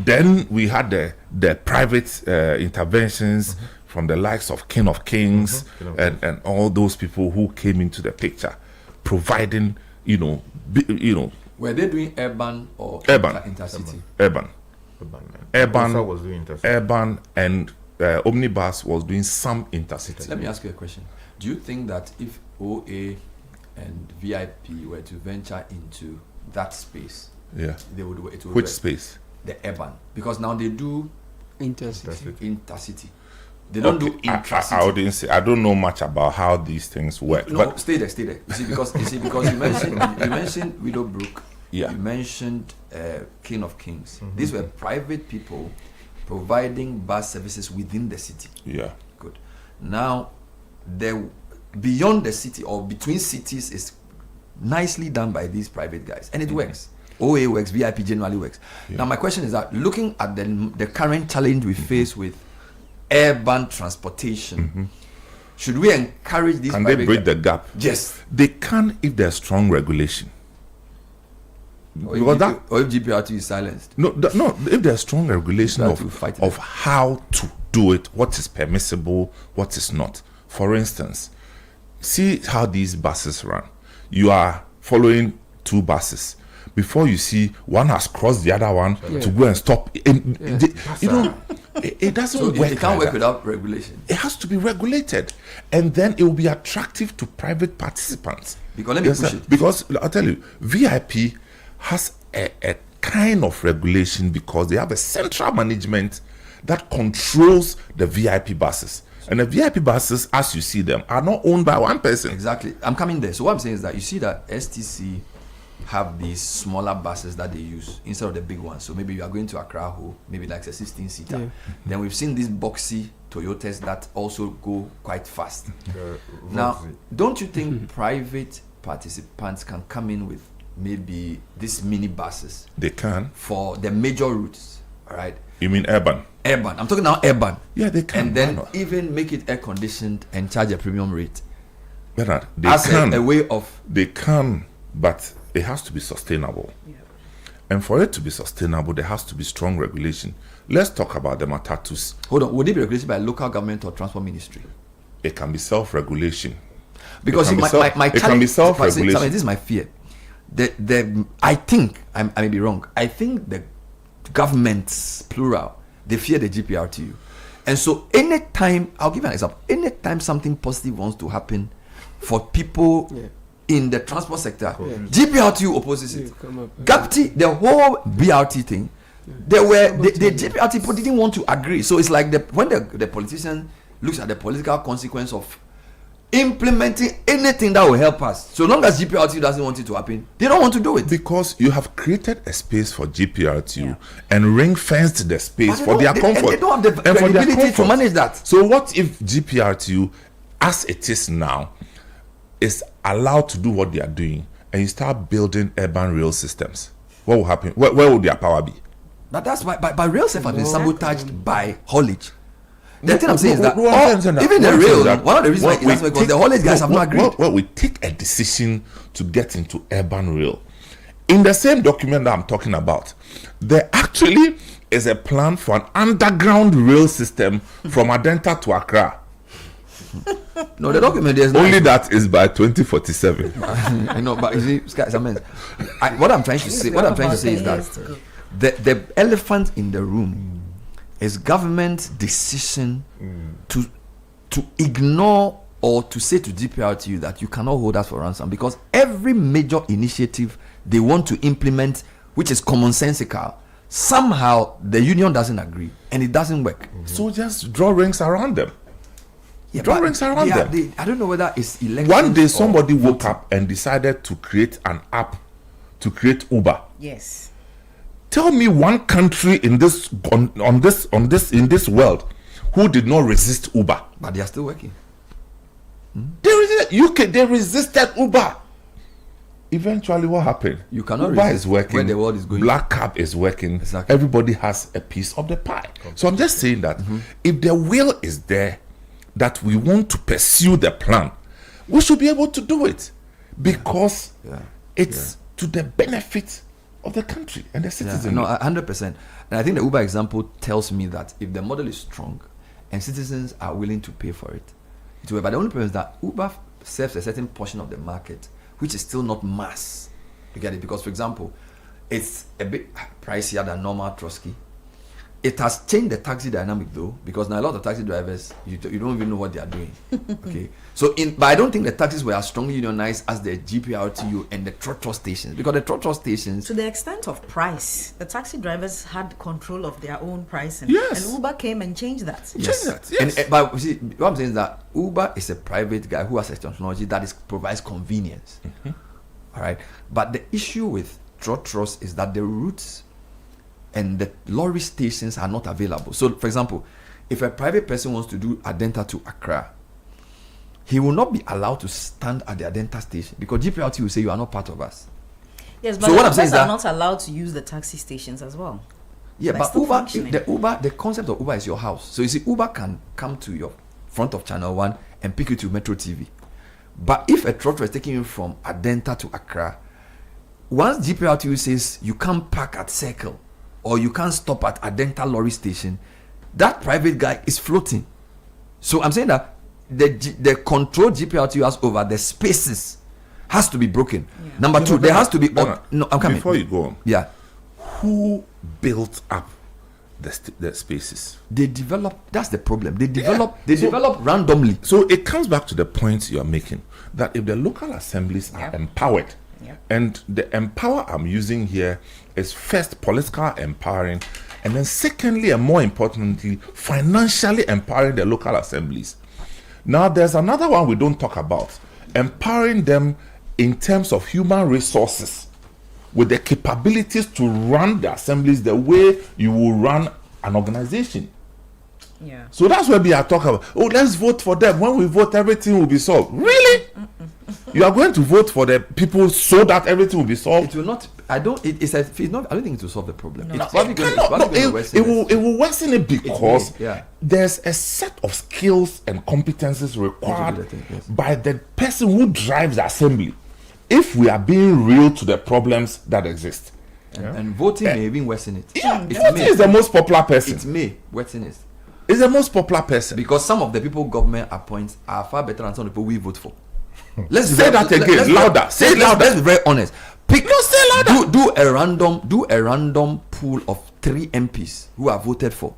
Then we had the private interventions from the likes of King of Kings and all those people who came into the picture, providing, Were they doing urban or intercity? Urban. Was doing intercity. Urban, and Omnibus was doing some intercity. Let me ask you a question. Do you think that if OA and VIP were to venture into that space, they would it would Which work? space? The urban, because now they do intercity. They don't do intracity. I wouldn't say. I don't know much about how these things work. No, but stay there. You see, because you mentioned Willowbrook. Yeah. You mentioned King of Kings. These were private people providing bus services within the city. Yeah. Good. Now, beyond the city or between cities is nicely done by these private guys, and it works. OA works, VIP generally works. Now, my question is that looking at the current challenge we face with urban transportation, should we encourage these? Can they bridge the gap? Yes, they can if there's strong regulation. Or if GPRT is silenced. No. If there's strong regulation of how to do it, what is permissible, what is not. For instance, see how these buses run. You are following two buses. Before you see one has crossed the other one to go and stop. It doesn't work. It can't work without regulation. It has to be regulated, and then it will be attractive to private participants. Because let me push it. Because I'll tell you, VIP has a kind of regulation because they have a central management that controls the VIP buses. And the VIP buses, as you see them, are not owned by one person. Exactly. I'm coming there. So what I'm saying is that you see that STC have these smaller buses that they use instead of the big ones. So maybe you are going to Accra, maybe like a 16-seater. Yeah. Then we've seen these boxy Toyotas that also go quite fast. Now, don't you think private participants can come in with maybe these mini buses? They can. For the major routes, all right? You mean urban? Urban. I'm talking now urban. Yeah, they can. And then even make it air-conditioned and charge a premium rate. Bernard, they as can. A way of... They can, but it has to be sustainable. Yeah. And for it to be sustainable, there has to be strong regulation. Let's talk about the matatus. Hold on. Would it be regulated by local government or transport ministry? It can be self-regulation. Because my it can be self-regulation. This is my fear. I think, I may be wrong, I think the governments, plural, they fear the GPRTU. And so anytime, I'll give you an example, anytime something positive wants to happen for people in the transport sector, GPRTU opposes it. GAPTI, the whole BRT thing, the GPRT people didn't want to agree. So it's like when the politician looks at the political consequence of implementing anything that will help us, so long as GPRTU doesn't want it to happen, they don't want to do it. Because you have created a space for GPRTU and ring-fenced the space for their comfort. They don't have the credibility to manage that. So what if GPRTU, as it is now, is allowed to do what they are doing, and you start building urban rail systems? What will happen? Where will their power be? But that's why rail systems have been sabotaged by haulage. The thing I'm saying is that even the rail, one of the reasons why is because the haulage guys have not agreed. Well, we take a decision to get into urban rail. In the same document that I'm talking about, there actually is a plan for an underground rail system from Adenta to Accra. No, the document is only that is by 2047. I know, but you see, what I'm trying to say is that the elephant in the room is government's decision to ignore or to say to GPRTU that you cannot hold us for ransom, because every major initiative they want to implement, which is commonsensical. Somehow the union doesn't agree and it doesn't work. So just draw rings around them. Draw rings around them. I don't know whether it's election. One day somebody woke up and decided to create an app to create Uber. Yes. Tell me one country in this world who did not resist Uber. But they are still working. They resisted Uber. Eventually, what happened? You cannot Uber resist is working. where the world is going. Black Cab is working. Exactly. Everybody has a piece of the pie. So I'm just saying that if the will is there, that we want to pursue the plan, we should be able to do it, because it's to the benefit of the country and the citizens. No, 100%. And I think the Uber example tells me that if the model is strong and citizens are willing to pay for it, it will. But the only problem is that Uber serves a certain portion of the market which is still not mass. You get it? Because, for example, it's a bit pricier than normal Trotsky. It has changed the taxi dynamic though, because now a lot of taxi drivers, you don't even know what they are doing. Okay, but I don't think the taxis were as strongly unionized as the GPRTU and the trotro stations, because the trotro stations, to the extent of price, the taxi drivers had control of their own pricing. Yes. And Uber came and changed that. Yes. But see, what I'm saying is that Uber is a private guy who has a technology that provides convenience. All right, but the issue with trotros is that the routes and the lorry stations are not available. So, for example, if a private person wants to do Adenta to Accra, he will not be allowed to stand at the Adenta station, because GPRT will say you are not part of us. Yes, but so what I'm saying is are that not allowed to use the taxi stations as well. Yeah, They're but still Uber, functioning. the concept of Uber is your house. So you see, Uber can come to your front of Channel 1 and pick you to Metro TV. But if a trotro is taking you from Adenta to Accra, once GPRT says you can't park at Circle, or you can't stop at Adenta lorry station, that private guy is floating. So I'm saying that the control GPRT has over the spaces has to be broken. Number two, there has to be no. I'm coming. Before you go on, who built up the spaces? They develop. That's the problem. They develop. They develop randomly. So it comes back to the point you're making, that if the local assemblies are empowered, and the empower I'm using here is first political empowering, and then secondly and more importantly, financially empowering the local assemblies. Now there's another one we don't talk about: empowering them in terms of human resources, with the capabilities to run the assemblies the way you will run an organization. Yeah. So that's where we are talking about. Oh, let's vote for them. When we vote, everything will be solved. Really? You are going to vote for the people so that everything will be solved? It will not. I don't. It's not. I don't think it will solve the problem. No. It's probably going to worsen it will worsen it, because there's a set of skills and competences required by the person who drives the assembly, if we are being real to the problems that exist. And voting may even worsen it. Voting is the most popular person. It may worsen it. It's the most popular person, because some of the people government appoints are far better than some of the people we vote for. Let's say that again, louder. Say it louder. Let's be very honest. Say louder. Do a random pool of 3 MPs who are voted for,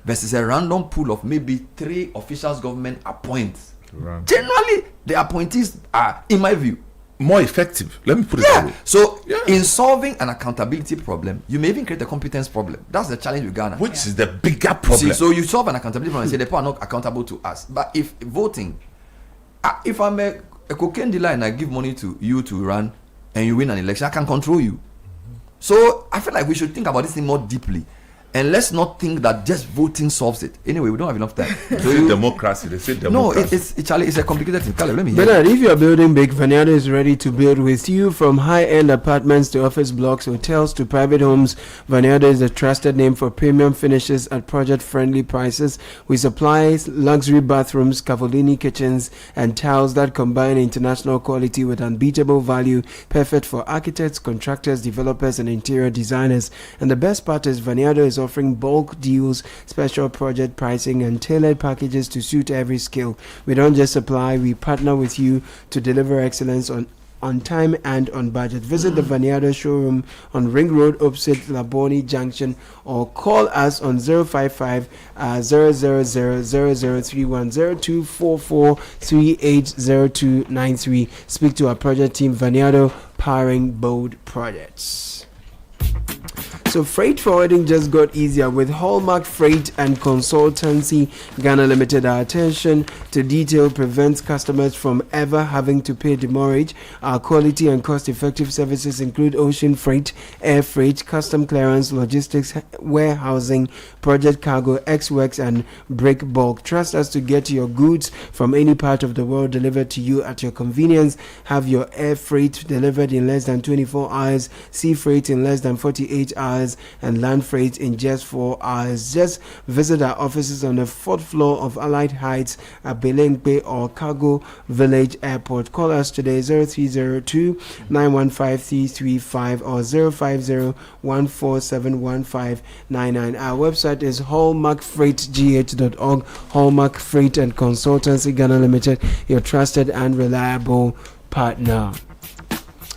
versus a random pool of maybe 3 officials government appoints. Generally, the appointees are, in my view, more effective. Let me put it that way. So in solving an accountability problem, you may even create a competence problem. That's the challenge with Ghana, which is the bigger problem. So you solve an accountability problem and say the people are not accountable to us. But if voting, if I'm a cocaine dealer and I give money to you to run and you win an election, I can control you. So I feel like we should think about this thing more deeply, and let's not think that just voting solves it. Anyway, we don't have enough time. So democracy. They say democracy. No, it's a complicated thing. Let me hear. Bernard, if you are building big, Vaniado is ready to build with you. From high-end apartments to office blocks, hotels to private homes, Vaniado is the trusted name for premium finishes at project-friendly prices. We supply luxury bathrooms, Cavallini kitchens, and tiles that combine international quality with unbeatable value, perfect for architects, contractors, developers, and interior designers. And the best part is Vaniado is offering bulk deals, special project pricing, and tailored packages to suit every skill. We don't just supply, we partner with you to deliver excellence on on time and on budget. Visit the Vaniado showroom on Ring Road opposite Laboni Junction, or call us on 055 0000031 0244 380293. Speak to our project team. Vaniado, powering bold projects. So freight forwarding just got easier with Hallmark Freight and Consultancy Ghana Limited. Our attention to detail prevents customers from ever having to pay demurrage. Our quality and cost-effective services include ocean freight, air freight, custom clearance, logistics, warehousing, project cargo, ex-works, and break bulk. Trust us to get your goods from any part of the world delivered to you at your convenience. Have your air freight delivered in less than 24 hours, sea freight in less than 48 hours, and land freight in just 4 hours. Just visit our offices on the 4th floor of Allied Heights at Belengbe or Cargo Village Airport. Call us today 0302 915 335 or 050 147 1599. Our website is hallmarkfreightgh.org. Hallmark Freight and Consultancy Ghana Limited, your trusted and reliable partner.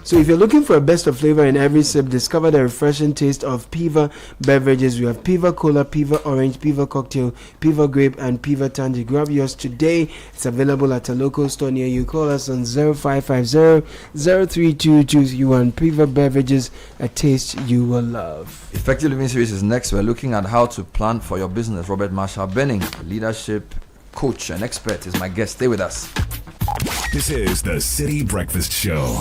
So if you're looking for a best of flavor in every sip, discover the refreshing taste of Piva beverages. We have Piva Cola, Piva Orange, Piva Cocktail, Piva Grape, and Piva Tangy. Grab yours today. It's available at a local store near you. Call us on 0550 032231. Piva beverages, a taste you will love. Effective Living Series is next. We're looking at how to plan for your business. Robert Marshall Benning, leadership coach and expert, is my guest. Stay with us. This is the Citi Breakfast Show,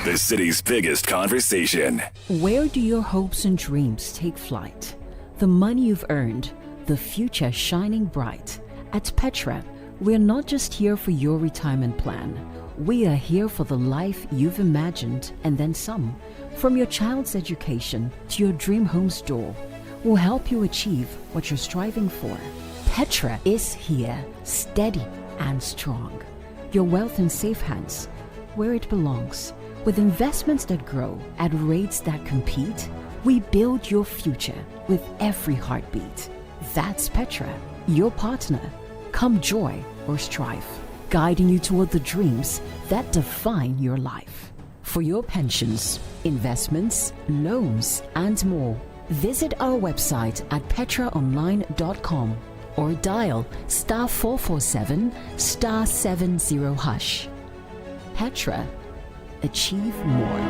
the city's biggest conversation. Where do your hopes and dreams take flight? The money you've earned, the future shining bright. At Petra, we're not just here for your retirement plan. We are here for the life you've imagined and then some. From your child's education to your dream home's door, we'll help you achieve what you're striving for. Petra is here, steady and strong. Your wealth in safe hands, where it belongs. With investments that grow at rates that compete, we build your future with every heartbeat. That's Petra, your partner. Come joy or strife, guiding you toward the dreams that define your life. For your pensions, investments, loans, and more, visit our website at petraonline.com. or dial *447 *70#. Petra, achieve more.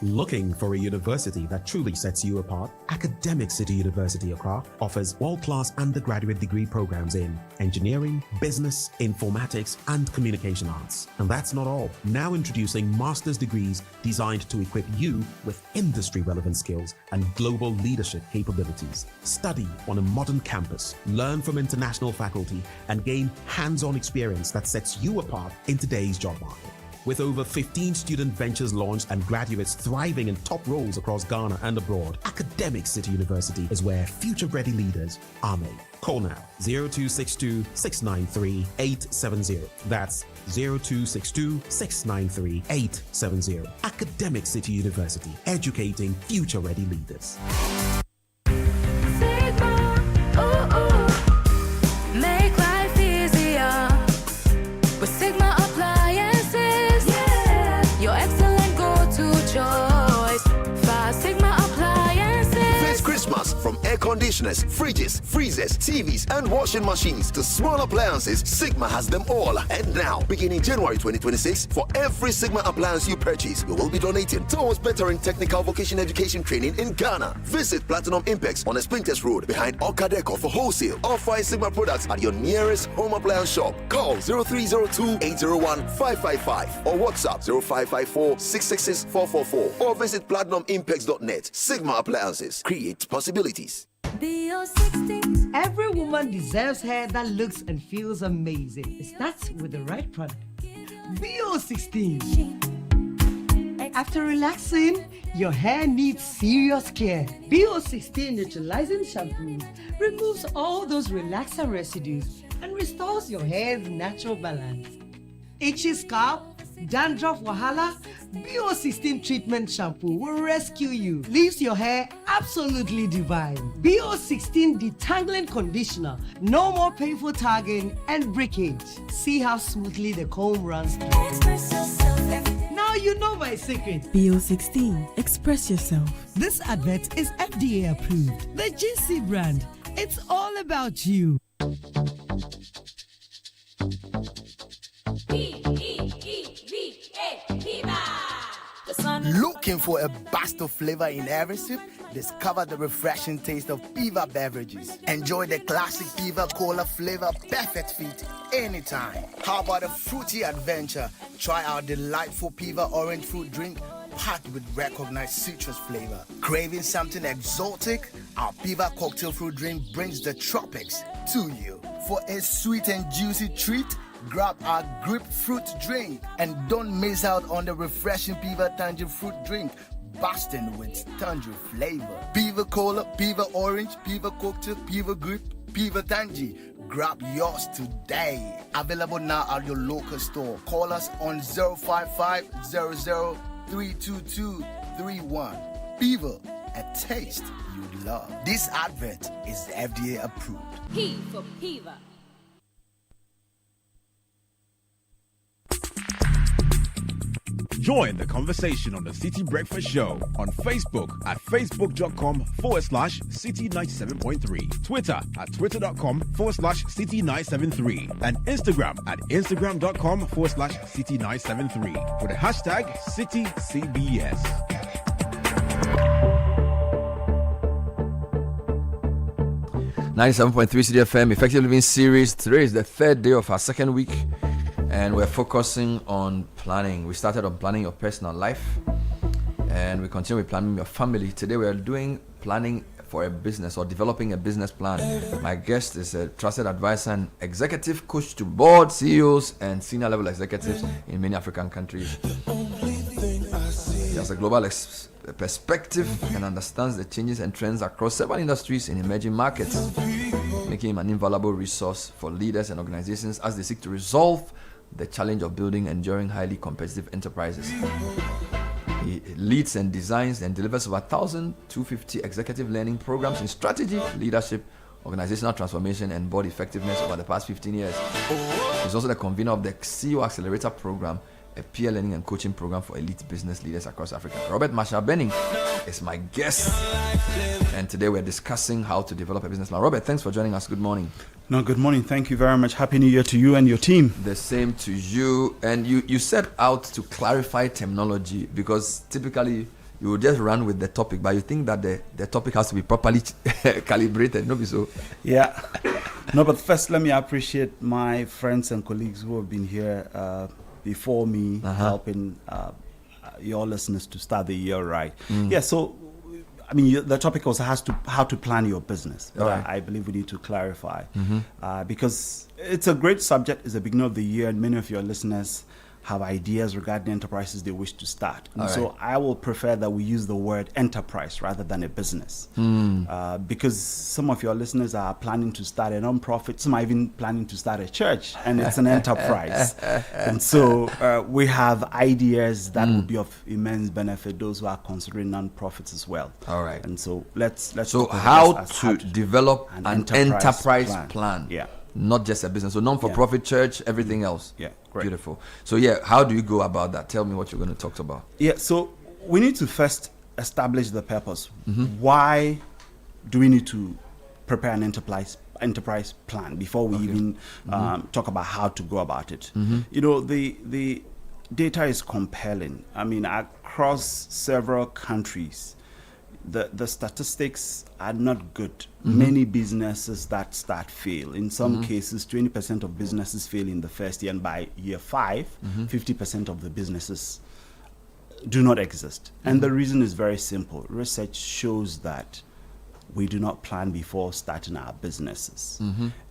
Looking for a university that truly sets you apart? Academic Citi University Accra offers world-class undergraduate degree programs in engineering, business, informatics, and communication arts. And that's not all. Now introducing master's degrees designed to equip you with industry-relevant skills and global leadership capabilities. Study on a modern campus, learn from international faculty, and gain hands-on experience that sets you apart in today's job market. With over 15 student ventures launched and graduates thriving in top roles across Ghana and abroad, Academic Citi University is where future-ready leaders are made. Call now 0262 693 870. That's 0262 693 870. Academic Citi University, educating future-ready leaders. Make life easier with Sigma Appliances. Your excellent go-to choice. 5 Sigma Appliances. This Christmas, from air conditioners, fridges, freezers, TVs, and washing machines to small appliances, Sigma has them all. And now, beginning January 2026, for every Sigma appliance you purchase, you will be donating towards bettering technical vocation education training in Ghana. Visit Platinum Impex on Espintes Road behind Okadeco for wholesale. Or find Sigma products at your nearest home appliance shop. Call 0302-801-555 or WhatsApp 0554-666-444 or visit platinumimpex.net. Sigma Appliances, create possibilities. Every woman deserves hair that looks and feels amazing. It starts with the right product. BO16. After relaxing, your hair needs serious care. BO16 neutralizing shampoo removes all those relaxer residues and restores your hair's natural balance. Itchy scalp? Dandruff wahala? BO16 treatment shampoo will rescue you. Leaves your hair absolutely divine. BO16 detangling conditioner. No more painful tagging and breakage. See how smoothly the comb runs through. Now you know my secret. BO16. Express yourself. This advert is FDA approved. The GC brand. It's all about you. Looking for a burst of flavor in every sip? Discover the refreshing taste of Piva beverages. Enjoy the classic Piva Cola flavor, perfect fit anytime. How about a fruity adventure? Try our delightful Piva orange fruit drink packed with recognized citrus flavor. Craving something exotic? Our Piva cocktail fruit drink brings the tropics to you. For a sweet and juicy treat, grab our grapefruit drink and don't miss out on the refreshing Piva Tangy fruit drink, bursting with tangy flavor. Piva Cola, Piva Orange, Piva Cocktail, Piva Grape, Piva Tangy. Grab yours today. Available now at your local store. Call us on 055 00 32231. Piva, a taste you love. This advert is FDA approved. P for Piva. Join the conversation on the Citi Breakfast Show on Facebook at facebook.com/Citi97.3, Twitter at twitter.com/Citi973, and Instagram at instagram.com/Citi973 with the hashtag CitiCBS. .3 Citi FM Effective Living Series. Today is the third day of our second week, and we're focusing on planning. We started on planning your personal life, and we continue with planning your family. Today we are doing planning for a business or developing a business plan. My guest is a trusted advisor and executive coach to board CEOs and senior level executives in many African countries. He has a global perspective and understands the changes and trends across several industries in emerging markets, making him an invaluable resource for leaders and organizations as they seek to resolve the challenge of building enduring, highly competitive enterprises. He leads and designs and delivers over 1,250 executive learning programs in strategy, leadership, organizational transformation, and board effectiveness over the past 15 years. He's also the convener of the CEO Accelerator Program, a peer learning and coaching program for elite business leaders across Africa. Robert Marshall Benning is my guest, and today we're discussing how to develop a business plan. Robert, thanks for joining us. Good morning. No, good morning. Thank you very much. Happy New Year to you and your team. The same to you. And you set out to clarify terminology, because typically you will just run with the topic, but you think that the topic has to be properly calibrated. No, be so. Yeah. No, but first let me appreciate my friends and colleagues who have been here before me, helping your listeners to start the year right. Yeah, so I mean, the topic also has to how to plan your business. Right. I believe we need to clarify because it's a great subject. It's the beginning of the year, and many of your listeners have ideas regarding enterprises they wish to start. And so I will prefer that we use the word enterprise rather than a business, because some of your listeners are planning to start a non-profit, some are even planning to start a church, and it's an enterprise. And so we have ideas that will be of immense benefit, those who are considering non-profits as well. All right. And so let's so how to develop an enterprise plan. Yeah. Not just a business. So non-for-profit church, everything else. Yeah, great. Beautiful. So yeah, how do you go about that? Tell me what you're going to talk about. Yeah, so we need to first establish the purpose. Why do we need to prepare an enterprise plan before we even talk about how to go about it? You know, the data is compelling. I mean, across several countries, the statistics are not good. Many businesses that start fail. In some cases, 20% of businesses fail in the first year, and by year 5, 50% of the businesses do not exist. And the reason is very simple. Research shows that we do not plan before starting our businesses.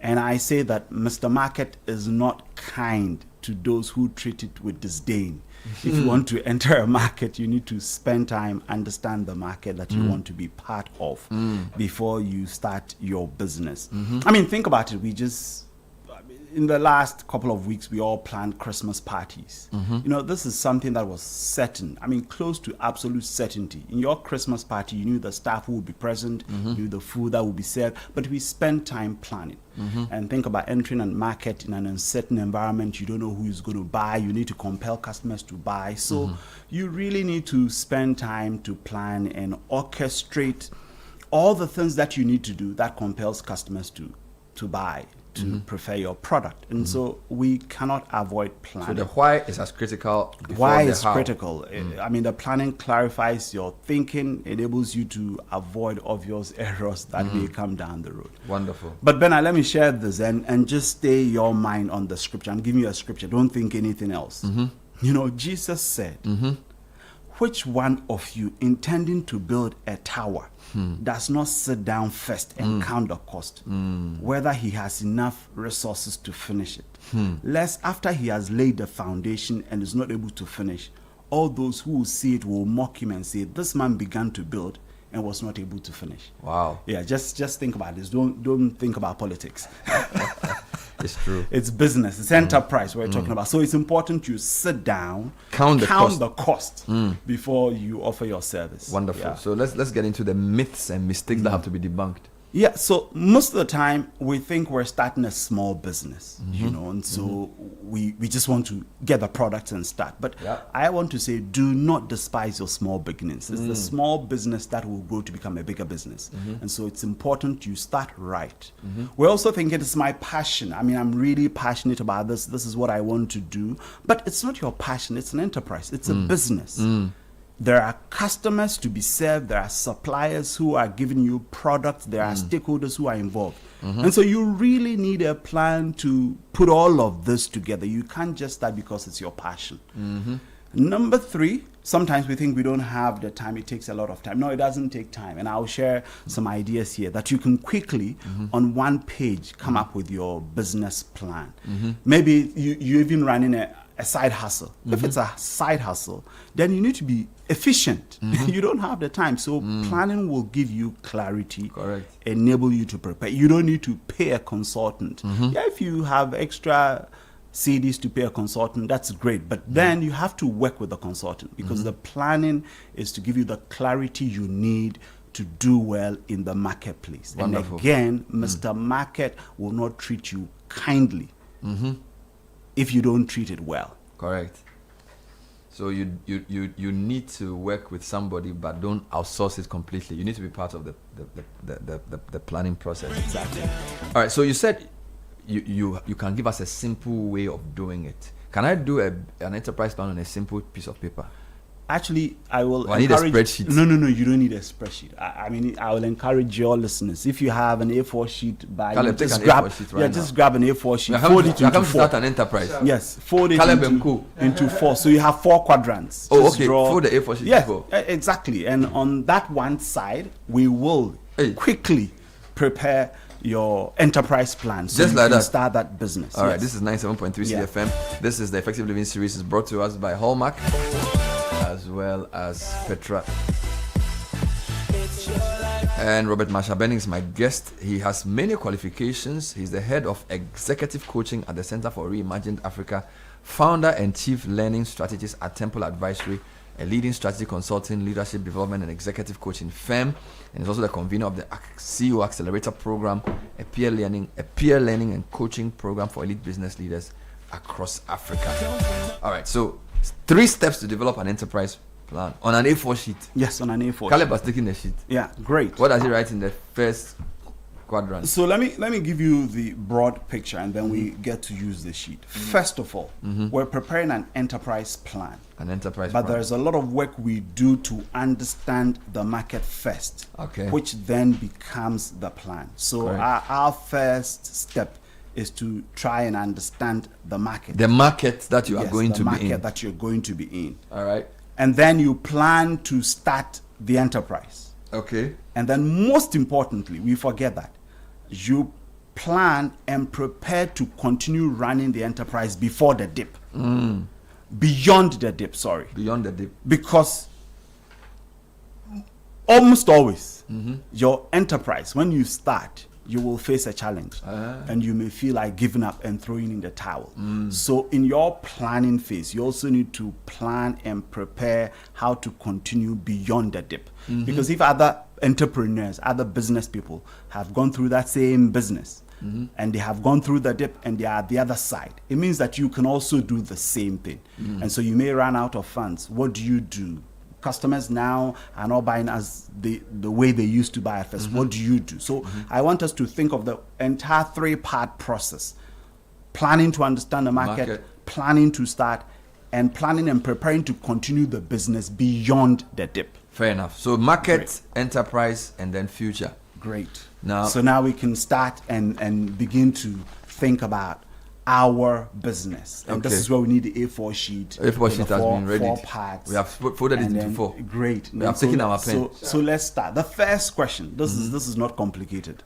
And I say that Mr. Market is not kind to those who treat it with disdain. If you want to enter a market, you need to spend time, understand the market that you want to be part of before you start your business. I mean, think about it. in the last couple of weeks, we all planned Christmas parties. Mhm. You know, this is something that was certain. I mean, close to absolute certainty. In your Christmas party, you knew the staff who would be present, you knew the food that would be served, but we spent time planning. And think about entering a market in an uncertain environment. You don't know who is going to buy. You need to compel customers to buy. So you really need to spend time to plan and orchestrate all the things that you need to do that compels customers to buy, to prefer your product. And so we cannot avoid planning. So the why is as critical before Why the is how. critical. I mean, the planning clarifies your thinking, enables you to avoid obvious errors that may come down the road. Wonderful. But Bernard, let me share this and just stay your mind on the scripture. I'm giving you a scripture. Don't think anything else. You know, Jesus said, which one of you intending to build a tower does not sit down first and count the cost, whether he has enough resources to finish it? Lest after he has laid the foundation and is not able to finish, all those who will see it will mock him and say, this man began to build and was not able to finish. Wow. Yeah, just think about this. Don't think about politics. It's true. It's business. It's enterprise we're talking about. So it's important you sit down, Count the cost before you offer your service. Wonderful. Yeah. So let's get into the myths and mistakes that have to be debunked. Yeah, so most of the time we think we're starting a small business, you know, and so we just want to get the product and start. But I want to say, do not despise your small beginnings. It's the small business that will grow to become a bigger business. And so it's important you start right. We also think it is my passion. I mean, I'm really passionate about this. This is what I want to do. But it's not your passion. It's an enterprise. It's a business. There are customers to be served. There are suppliers who are giving you products. There are stakeholders who are involved. And so you really need a plan to put all of this together. You can't just start because it's your passion. Number 3, sometimes we think we don't have the time. It takes a lot of time. No, it doesn't take time. And I'll share some ideas here that you can quickly, on one page, come up with your business plan. Maybe you even running a side hustle. If it's a side hustle, then you need to be efficient. You don't have the time. So planning will give you clarity, enable you to prepare. You don't need to pay a consultant. Yeah, if you have extra CDs to pay a consultant, that's great. But then you have to work with the consultant because the planning is to give you the clarity you need to do well in the marketplace. Wonderful. And again, Mr. Market will not treat you kindly if you don't treat it well. Correct. So you need to work with somebody, but don't outsource it completely. You need to be part of the planning process. Exactly. All right. So you said you can give us a simple way of doing it. Can I do an enterprise plan on a simple piece of paper? Actually, I will I need a spreadsheet. No, you don't need a spreadsheet. I mean, I will encourage your listeners. If you have an A4 sheet by you, just grab just grab an A4 sheet, fold it into 4. Start an enterprise. Yes, fold it into 4. So you have 4 quadrants. Oh, just okay. Fold the A4 sheet. Yes, exactly. And on that one side, we will quickly prepare your enterprise plan so just you like can that. Start that business. All right, this is 97.3 CFM. This is the Effective Living series. Is brought to us by Hallmark as well as Petra. And Robert Masha Benning is my guest. He has many qualifications. He's the head of executive coaching at the Center for Reimagined Africa, founder and chief learning strategist at Temple Advisory, a leading strategy consulting, leadership development, and executive coaching firm. And he's also the convener of the CEO Accelerator Program, a peer learning and coaching program for elite business leaders across Africa. All right, so 3 steps to develop an enterprise plan on an A4 sheet. Yes, on an A4 Caleb has taken the sheet. Yeah, great. What does he write in the first quadrant? So let me give you the broad picture and then we get to use the sheet. First of all, we're preparing an enterprise plan. An enterprise But plan. there's a lot of work we do to understand the market first, which then becomes the plan. So our first step is to try and understand the market. The market that you are going to be in. The market that you're going to be in. All right. And then you plan to start the enterprise. Okay. And then most importantly, we forget that. You plan and prepare to continue running the enterprise before the dip. Beyond the dip, sorry. Beyond the dip. Because almost always, your enterprise, when you start, you will face a challenge and you may feel like giving up and throwing in the towel. So in your planning phase, you also need to plan and prepare how to continue beyond the dip. Because if other entrepreneurs, other business people have gone through that same business and they have gone through the dip and they are at the other side, it means that you can also do the same thing. And so you may run out of funds. What do? Customers now are not buying as the way they used to buy at first. What do you do? So I want us to think of the entire 3-part process: planning to understand the market, planning to start, and planning and preparing to continue the business beyond the dip. Fair enough. So market, enterprise, and then future. Great. So now we can start and begin to think about our business. And this is where we need the A4 sheet. A4 sheet has been ready. 4 parts. We have folded it into 4. Great. We have taken our pen. So let's start. The first question. This is not complicated.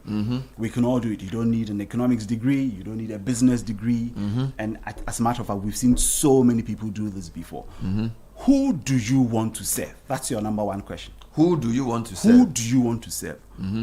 We can all do it. You don't need an economics degree. You don't need a business degree. And as a matter of fact, we've seen so many people do this before. Who do you want to serve? That's your number one question. Who do you want to serve? Who do you want to serve?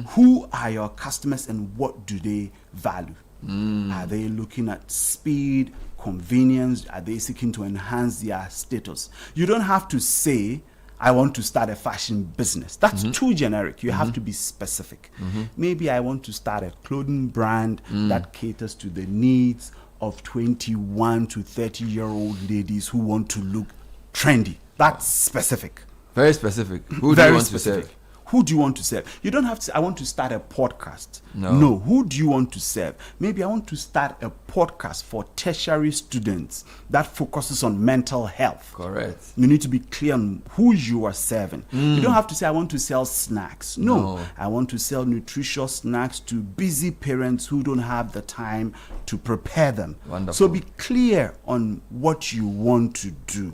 Who are your customers and what do they value? Are they looking at speed, convenience? Are they seeking to enhance their status? You don't have to say, I want to start a fashion business. That's too generic. You have to be specific. Maybe I want to start a clothing brand that caters to the needs of 21 to 30-year-old ladies who want to look trendy. That's specific. Very specific. Who do you want to serve? Who do you want to serve? You don't have to say, I want to start a podcast. No. Who do you want to serve? Maybe I want to start a podcast for tertiary students that focuses on mental health. Correct. You need to be clear on who you are serving. You don't have to say, I want to sell snacks. No. I want to sell nutritious snacks to busy parents who don't have the time to prepare them. Wonderful. So be clear on what you want to do.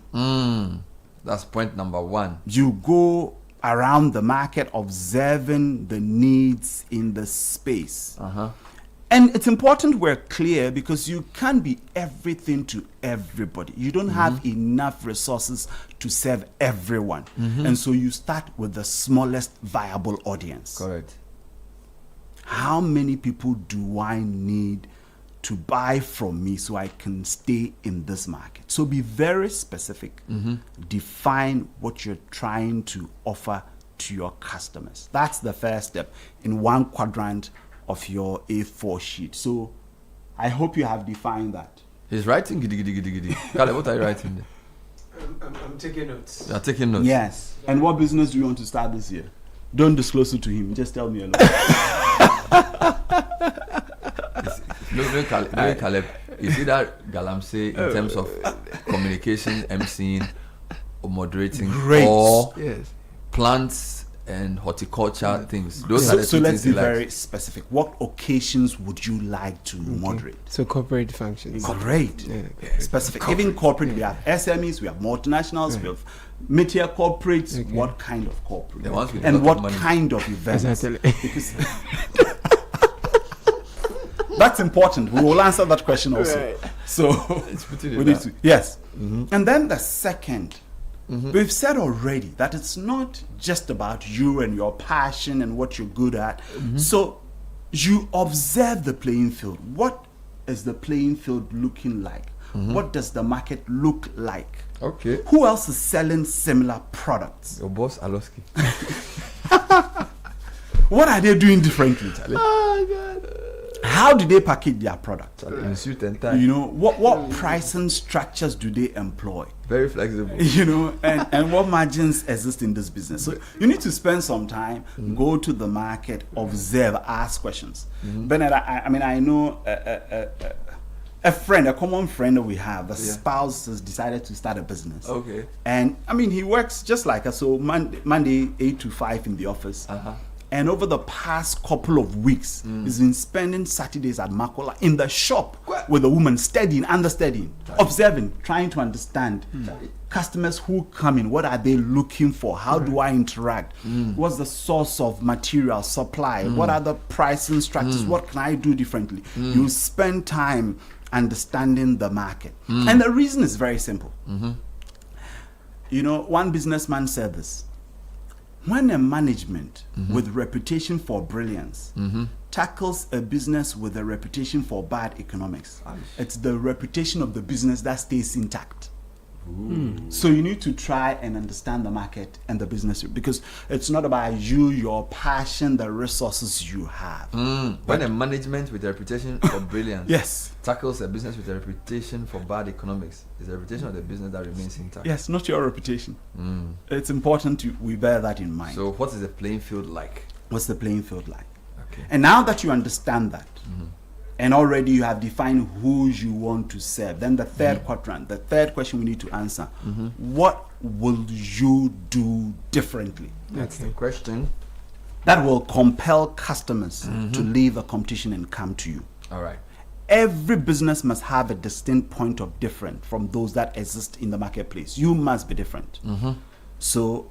That's point number 1. You go around the market, observing the needs in the space. And it's important we're clear because you can't be everything to everybody. You don't have enough resources to serve everyone. And so you start with the smallest viable audience. Correct. How many people do I need to buy from me so I can stay in this market? So be very specific. Define what you're trying to offer to your customers. That's the first step in one quadrant of your A4 sheet. So I hope you have defined that. He's writing giddy giddy giddy giddy. Kale, what are you writing there? I'm taking notes. You are taking notes? Yes. And what business do you want to start this year? Don't disclose it to him. Just tell me alone. Caleb, you see that Galamsey in terms of communication, emceeing, or moderating, or plants and horticulture things. Those are the so let's be very specific. What occasions would you like to moderate? So corporate functions. Great. Specific. Corporate. Even corporate, we have SMEs, we have multinationals, we have mid-tier corporates. What kind of corporate? And what kind of events? Exactly. Because that's important. We will answer that question also. Right. So we need to. Yes. And then the second, we've said already that it's not just about you and your passion and what you're good at. So you observe the playing field. What is the playing field looking like? What does the market look like? Okay. Who else is selling similar products? Your boss, Aloski. What are they doing differently, Charlie? Oh, God. How do they package their product? In suit and tie. You know, what pricing structures do they employ? Very flexible. You know, and what margins exist in this business? So you need to spend some time, go to the market, observe, ask questions. Bernard, I know a friend, a common friend that we have, the spouse has decided to start a business. Okay. And he works just like us. So Monday 8 to 5 in the office. And over the past couple of weeks, he's been spending Saturdays at Makola in the shop with a woman, studying, understudying, observing, trying to understand customers who come in. What are they looking for? How do I interact? What's the source of material supply? What are the pricing structures? What can I do differently? You spend time understanding the market. And the reason is very simple. You know, one businessman said this. when a management with reputation for brilliance tackles a business with a reputation for bad economics, it's the reputation of the business that stays intact. So you need to try and understand the market and the business, because it's not about you, your passion, the resources you have. When a management with a reputation for brilliance yes, tackles a business with a reputation for bad economics, it's the reputation of the business that remains intact. Yes, not your reputation. It's important we bear that in mind. So what is the playing field like? What's the playing field like? Okay. And now that you understand that, and already you have defined who you want to serve, then the third quadrant, the third question we need to answer, what will you do differently? That's the question. That will compel customers to leave the competition and come to you. All right. Every business must have a distinct point of difference from those that exist in the marketplace. You must be different. So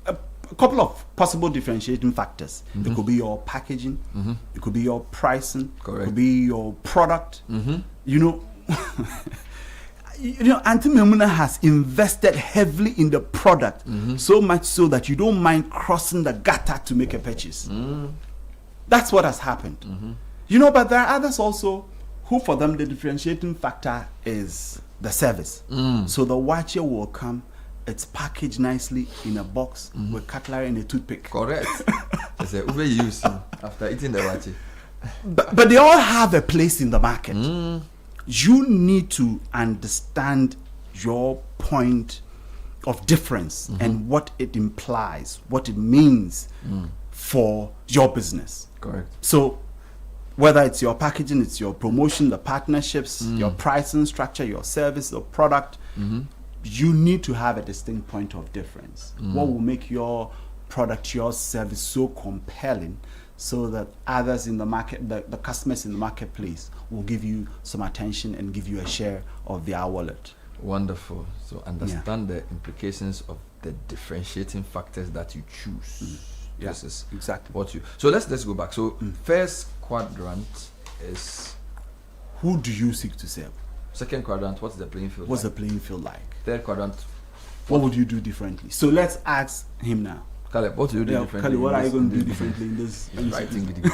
a couple of possible differentiating factors. It could be your packaging, it could be your pricing, it could be your product. You know, Auntie Memuna has invested heavily in the product, so much so that you don't mind crossing the gutter to make a purchase. That's what has happened. You know, but there are others also who, for them, the differentiating factor is the service. So the watcher will come, it's packaged nicely in a box with cutlery and a toothpick. Correct. It's a overuse after eating the watch. But they all have a place in the market. You need to understand your point of difference and what it implies, what it means for your business. Correct. So whether it's your packaging, it's your promotion, the partnerships, your pricing structure, your service, or product, you need to have a distinct point of difference. What will make your product, your service so compelling so that others in the market, the customers in the marketplace will give you some attention and give you a share of their wallet. Wonderful. So understand the implications of the differentiating factors that you choose. Yes, This is exactly what you. So let's go back. So first quadrant is who do you seek to serve? Second quadrant, what's the playing field? What's the playing field like? Third quadrant, what would you do differently? So let's ask him now. Caleb, what do you do differently? Caleb, what are you going to do differently in this? Writing video.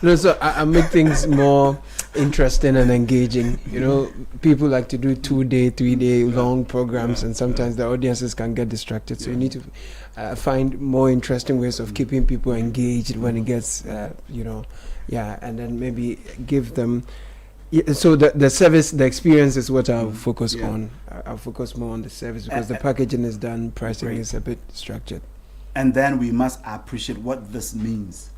No, so I make things more interesting and engaging. You know, people like to do 2-day, 3-day long programs, and sometimes the audiences can get distracted. So you need to find more interesting ways of keeping people engaged when it gets, and then maybe give them. So the service, the experience is what I'll focus on. I'll focus more on the service because the packaging is done, pricing is a bit structured. And then we must appreciate what this means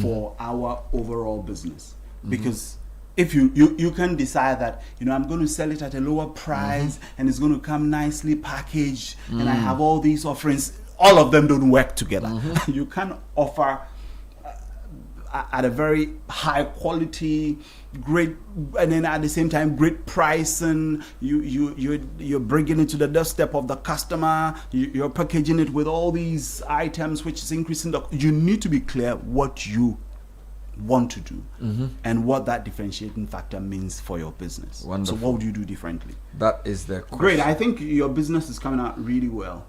for our overall business. Because if you can decide that, I'm going to sell it at a lower price and it's going to come nicely packaged and I have all these offerings, all of them don't work together. You can offer at a very high quality, great, and then at the same time great pricing. You're bringing it to the doorstep of the customer. You're packaging it with all these items, which is increasing you need to be clear what you want to do and what that differentiating factor means for your business. Wonderful. So what would you do differently? That is the question. Great. I think your business is coming out really well.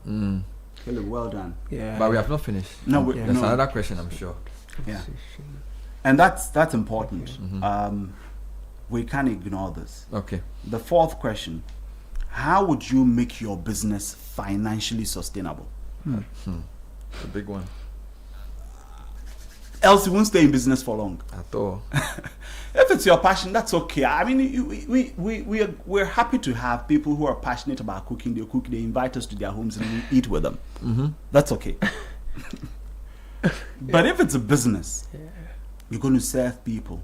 Caleb, well done. Yeah. But we have not finished. No, there's another question, I'm sure. Yeah. And that's important. We can't ignore this. Okay. The fourth question: how would you make your business financially sustainable? A big one. Else you won't stay in business for long. At all. If it's your passion, that's okay. I mean, we're happy to have people who are passionate about cooking. They cook. They invite us to their homes and we eat with them. That's okay. But if it's a business, you're going to serve people.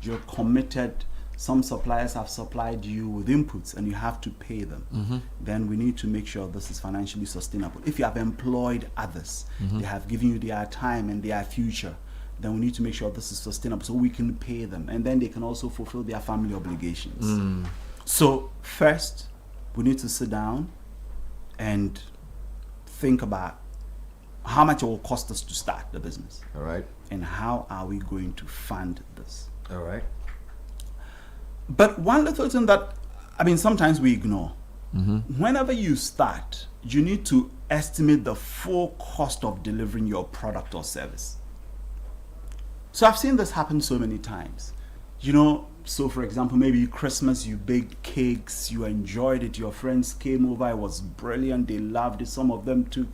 You're committed. Some suppliers have supplied you with inputs and you have to pay them. Then we need to make sure this is financially sustainable. If you have employed others, they have given you their time and their future, then we need to make sure this is sustainable so we can pay them. And then they can also fulfill their family obligations. So first, we need to sit down and think about how much it will cost us to start the business. All right. And how are we going to fund this? All right. But one little thing that, sometimes we ignore Whenever you start, you need to estimate the full cost of delivering your product or service. So I've seen this happen so many times. So for example, maybe Christmas, you baked cakes, you enjoyed it, your friends came over, it was brilliant, they loved it, some of them took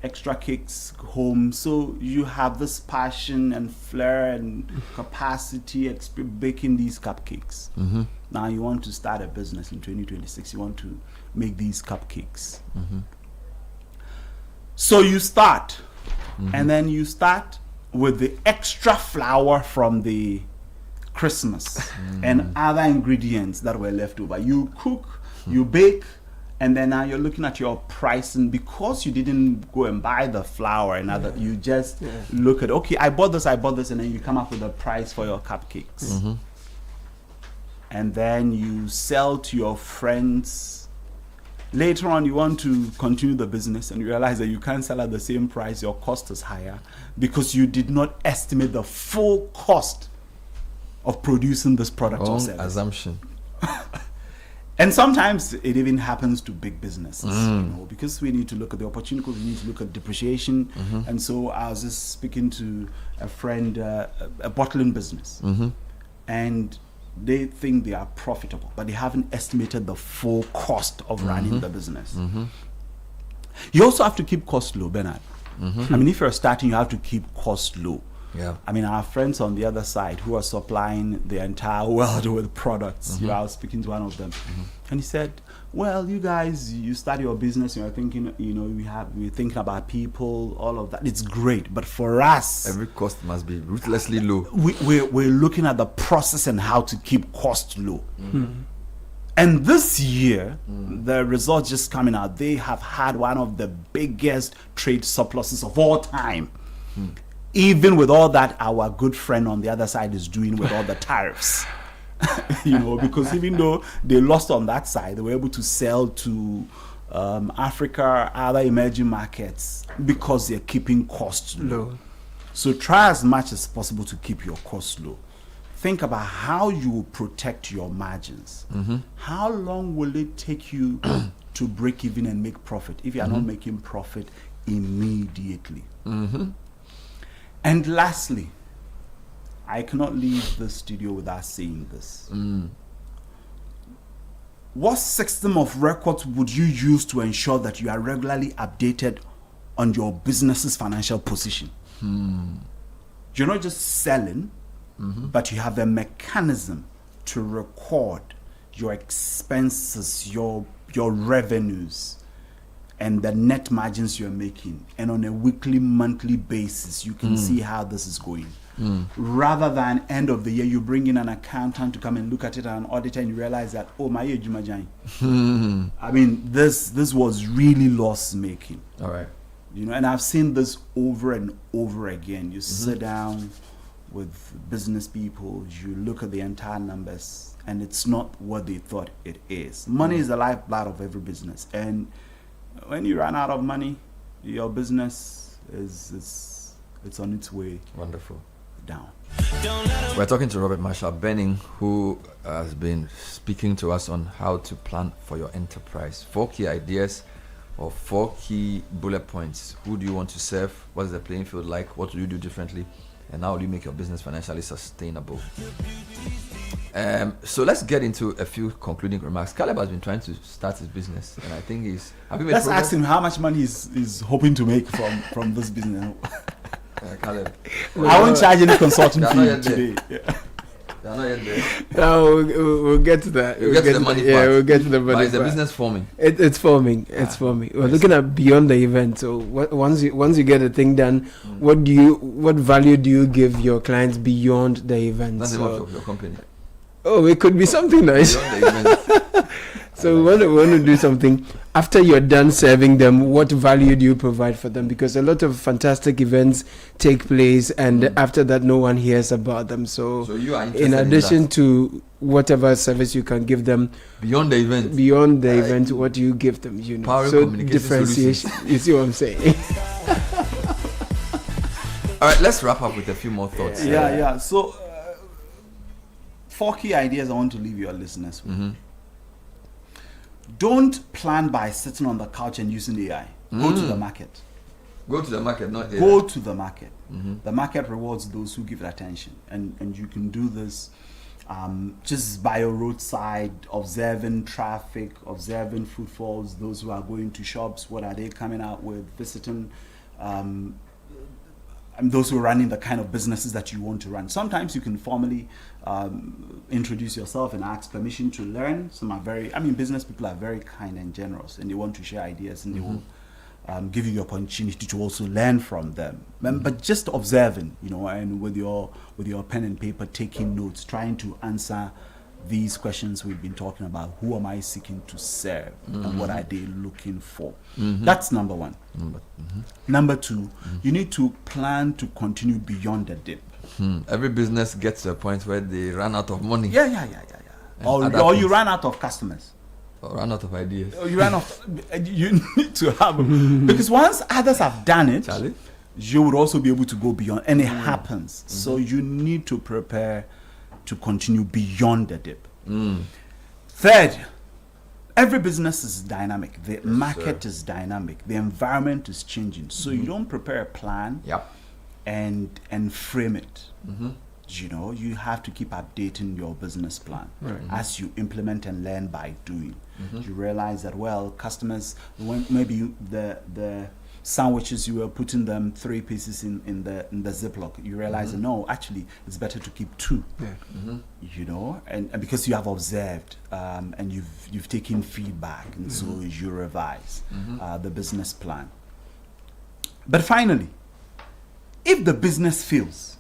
extra cakes home. So you have this passion and flair and capacity baking these cupcakes. Now you want to start a business in 2026, you want to make these cupcakes. So you start, and then you start with the extra flour from the Christmas and other ingredients that were left over. You cook, you bake, and then now you're looking at your price, and because you didn't go and buy the flour and other, you just look at, okay, I bought this, and then you come up with a price for your cupcakes. And then you sell to your friends. Later on, you want to continue the business and you realize that you can't sell at the same price, your cost is higher because you did not estimate the full cost of producing this product or service. Assumption. And sometimes it even happens to big businesses, because we need to look at the opportunity, we need to look at depreciation. And so I was just speaking to a friend, a bottling business, and they think they are profitable, but they haven't estimated the full cost of running the business. You also have to keep costs low, Bernard. I mean, if you're starting, you have to keep costs low. I mean, our friends on the other side who are supplying the entire world with products, I was speaking to one of them, and he said, well, you guys, you start your business, you're thinking, we're thinking about people, all of that. It's great, but for us, every cost must be ruthlessly low. We're looking at the process and how to keep costs low. And this year, the results just coming out, they have had one of the biggest trade surpluses of all time. Even with all that our good friend on the other side is doing with all the tariffs. Because even though they lost on that side, they were able to sell to Africa, other emerging markets, because they're keeping costs low. So try as much as possible to keep your costs low. Think about how you will protect your margins. How long will it take you to break even and make profit if you are not making profit immediately? And lastly, I cannot leave the studio without saying this. What system of records would you use to ensure that you are regularly updated on your business's financial position? You're not just selling, but you have a mechanism to record your expenses, your revenues, and the net margins you're making. And on a weekly, monthly basis, you can see how this is going. Rather than end of the year, you bring in an accountant to come and look at it, and an auditor, and you realize that, oh, my Jumajani. I mean, this was really loss making. All right. And I've seen this over and over again. You sit down with business people, you look at the entire numbers, and it's not what they thought it is. Money is the lifeblood of every business, and when you run out of money, your business it's on its way. Wonderful. Down. We're talking to Robert Marshall Benning, who has been speaking to us on how to plan for your enterprise. 4 key ideas or 4 key bullet points. Who do you want to serve? What is the playing field like? What will you do differently? And how will you make your business financially sustainable? So let's get into a few concluding remarks. Caleb has been trying to start his business, and I think he's. Let's ask him how much money he's hoping to make from this business. Caleb, I won't charge any consulting fee today. They are not yet there. No, we'll get to that. We'll get to the money part. Yeah, we'll get to the money. But is the part. business forming? It's forming. It's forming. We're looking at beyond the event. So once you get a thing done, what value do you give your clients beyond the event? That's the work of your company. Oh, it could be something nice. So we want to do something. After you're done serving them, what value do you provide for them? Because a lot of fantastic events take place, and after that, no one hears about them. So you are interested in addition to whatever service you can give them beyond the event, what do you give them? Power so communication differentiation. Solutions. You see what I'm saying? All right, let's wrap up with a few more thoughts. Yeah. So 4 key ideas I want to leave your listeners with. don't plan by sitting on the couch and using AI. Go to the market. Go to the market, not AI. Go to the market. The market rewards those who give it attention, and you can do this just by your roadside, observing traffic, observing footfalls, those who are going to shops, what are they coming out with, visiting, and those who are running the kind of businesses that you want to run. Sometimes you can formally introduce yourself and ask permission to learn. Some are business people are very kind and generous, and they want to share ideas, and they will give you the opportunity to also learn from them. But just observing, and with your pen and paper, taking notes, trying to answer these questions we've been talking about. Who am I seeking to serve, and what are they looking for? That's number one. Number two, you need to plan to continue beyond the dip. Every business gets to a point where they run out of money. Yeah. Or you run out of customers. Or run out of ideas. You run out. You need to have, because once others have done it, Charlie? You would also be able to go beyond, and it happens. So you need to prepare to continue beyond the dip. Third, every business is dynamic. The market is dynamic. The environment is changing. So you don't prepare a plan and frame it. You have to keep updating your business plan as you implement and learn by doing. You realize that, customers, when maybe the sandwiches, you were putting them 3 pieces in the Ziploc, you realize that no, actually it's better to keep 2. And because you have observed and you've taken feedback, and so you revise the business plan. But finally, if the business fails,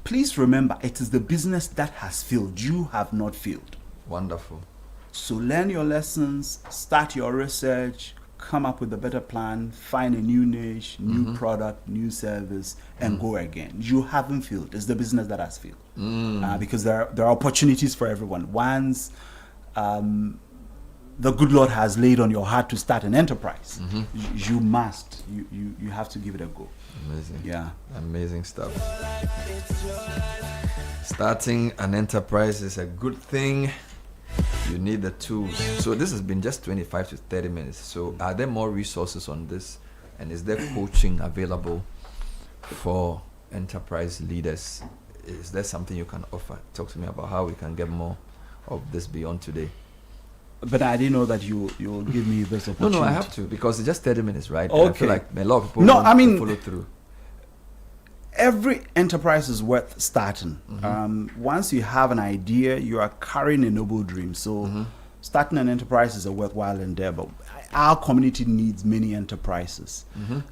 please remember, it is the business that has failed. You have not failed. Wonderful. So learn your lessons, start your research, come up with a better plan, find a new niche, new product, new service, and go again. You haven't failed. It's the business that has failed. Because there are opportunities for everyone. Once the good Lord has laid on your heart to start an enterprise, you must. You have to give it a go. Amazing. Yeah. Amazing stuff. Starting an enterprise is a good thing. You need the tools. So this has been just 25 to 30 minutes. So are there more resources on this? And is there coaching available for enterprise leaders? Is there something you can offer? Talk to me about how we can get more of this beyond today. But I didn't know that you'll give me this opportunity. No, I have to, because it's just 30 minutes, right? Okay. I feel like a lot of people want to follow through. Every enterprise is worth starting. Once you have an idea, you are carrying a noble dream. So starting an enterprise is a worthwhile endeavor. Our community needs many enterprises.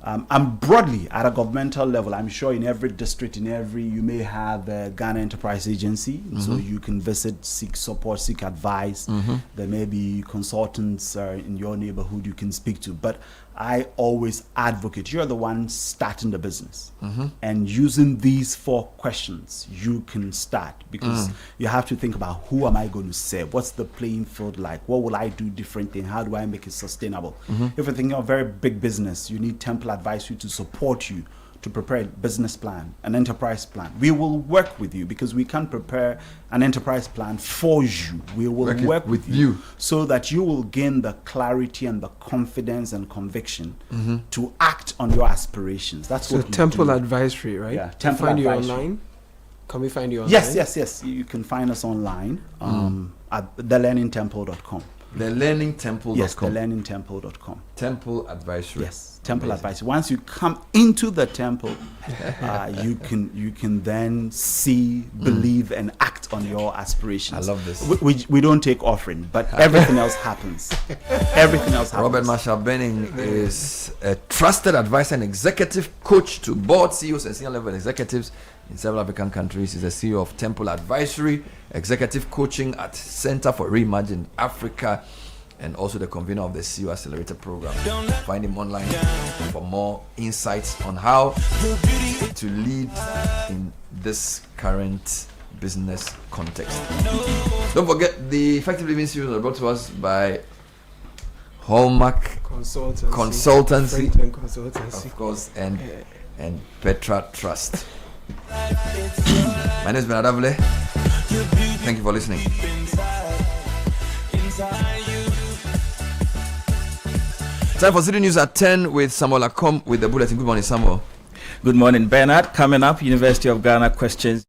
And broadly, at a governmental level, I'm sure in every district, you may have a Ghana Enterprise Agency. So you can visit, seek support, seek advice. There may be consultants in your neighborhood you can speak to. But I always advocate, you're the one starting the business. And using these 4 questions, you can start. Because you have to think about, who am I going to serve? What's the playing field like? What will I do differently? And how do I make it sustainable? If you're thinking of a very big business, you need Temple Advisory to support you to prepare a business plan, an enterprise plan. We will work with you, because we can't prepare an enterprise plan for you. We will work with you so that you will gain the clarity and the confidence and conviction to act on your aspirations. That's what Temple Advisory, right? Yeah, Temple Advisory. Find you online? Can we find you online? Yes. You can find us online at thelearningtemple.com. Thelearningtemple.com. Yes, thelearningtemple.com. Temple Advisory. Yes, Temple Advisory. Once you come into the temple, you can then see, believe, and act on your aspirations. I love this. We don't take offering, but everything else happens. Everything else happens. Robert Marshall Benning is a trusted advisor and executive coach to board CEOs and senior level executives in several African countries. He's the CEO of Temple Advisory, executive coaching at Center for Reimagined Africa, and also the convener of the CEO Accelerator program. Find him online for more insights on how to lead in this current business context. Don't forget, the Effective Living series was brought to us by Hallmark Consultancy, of course, and Petra Trust. My name is Bernard Avle. Thank you for listening. Time for City News at 10 with Samuel Akom with the bulletin. Good morning, Samuel. Good morning, Bernard. Coming up, University of Ghana questions.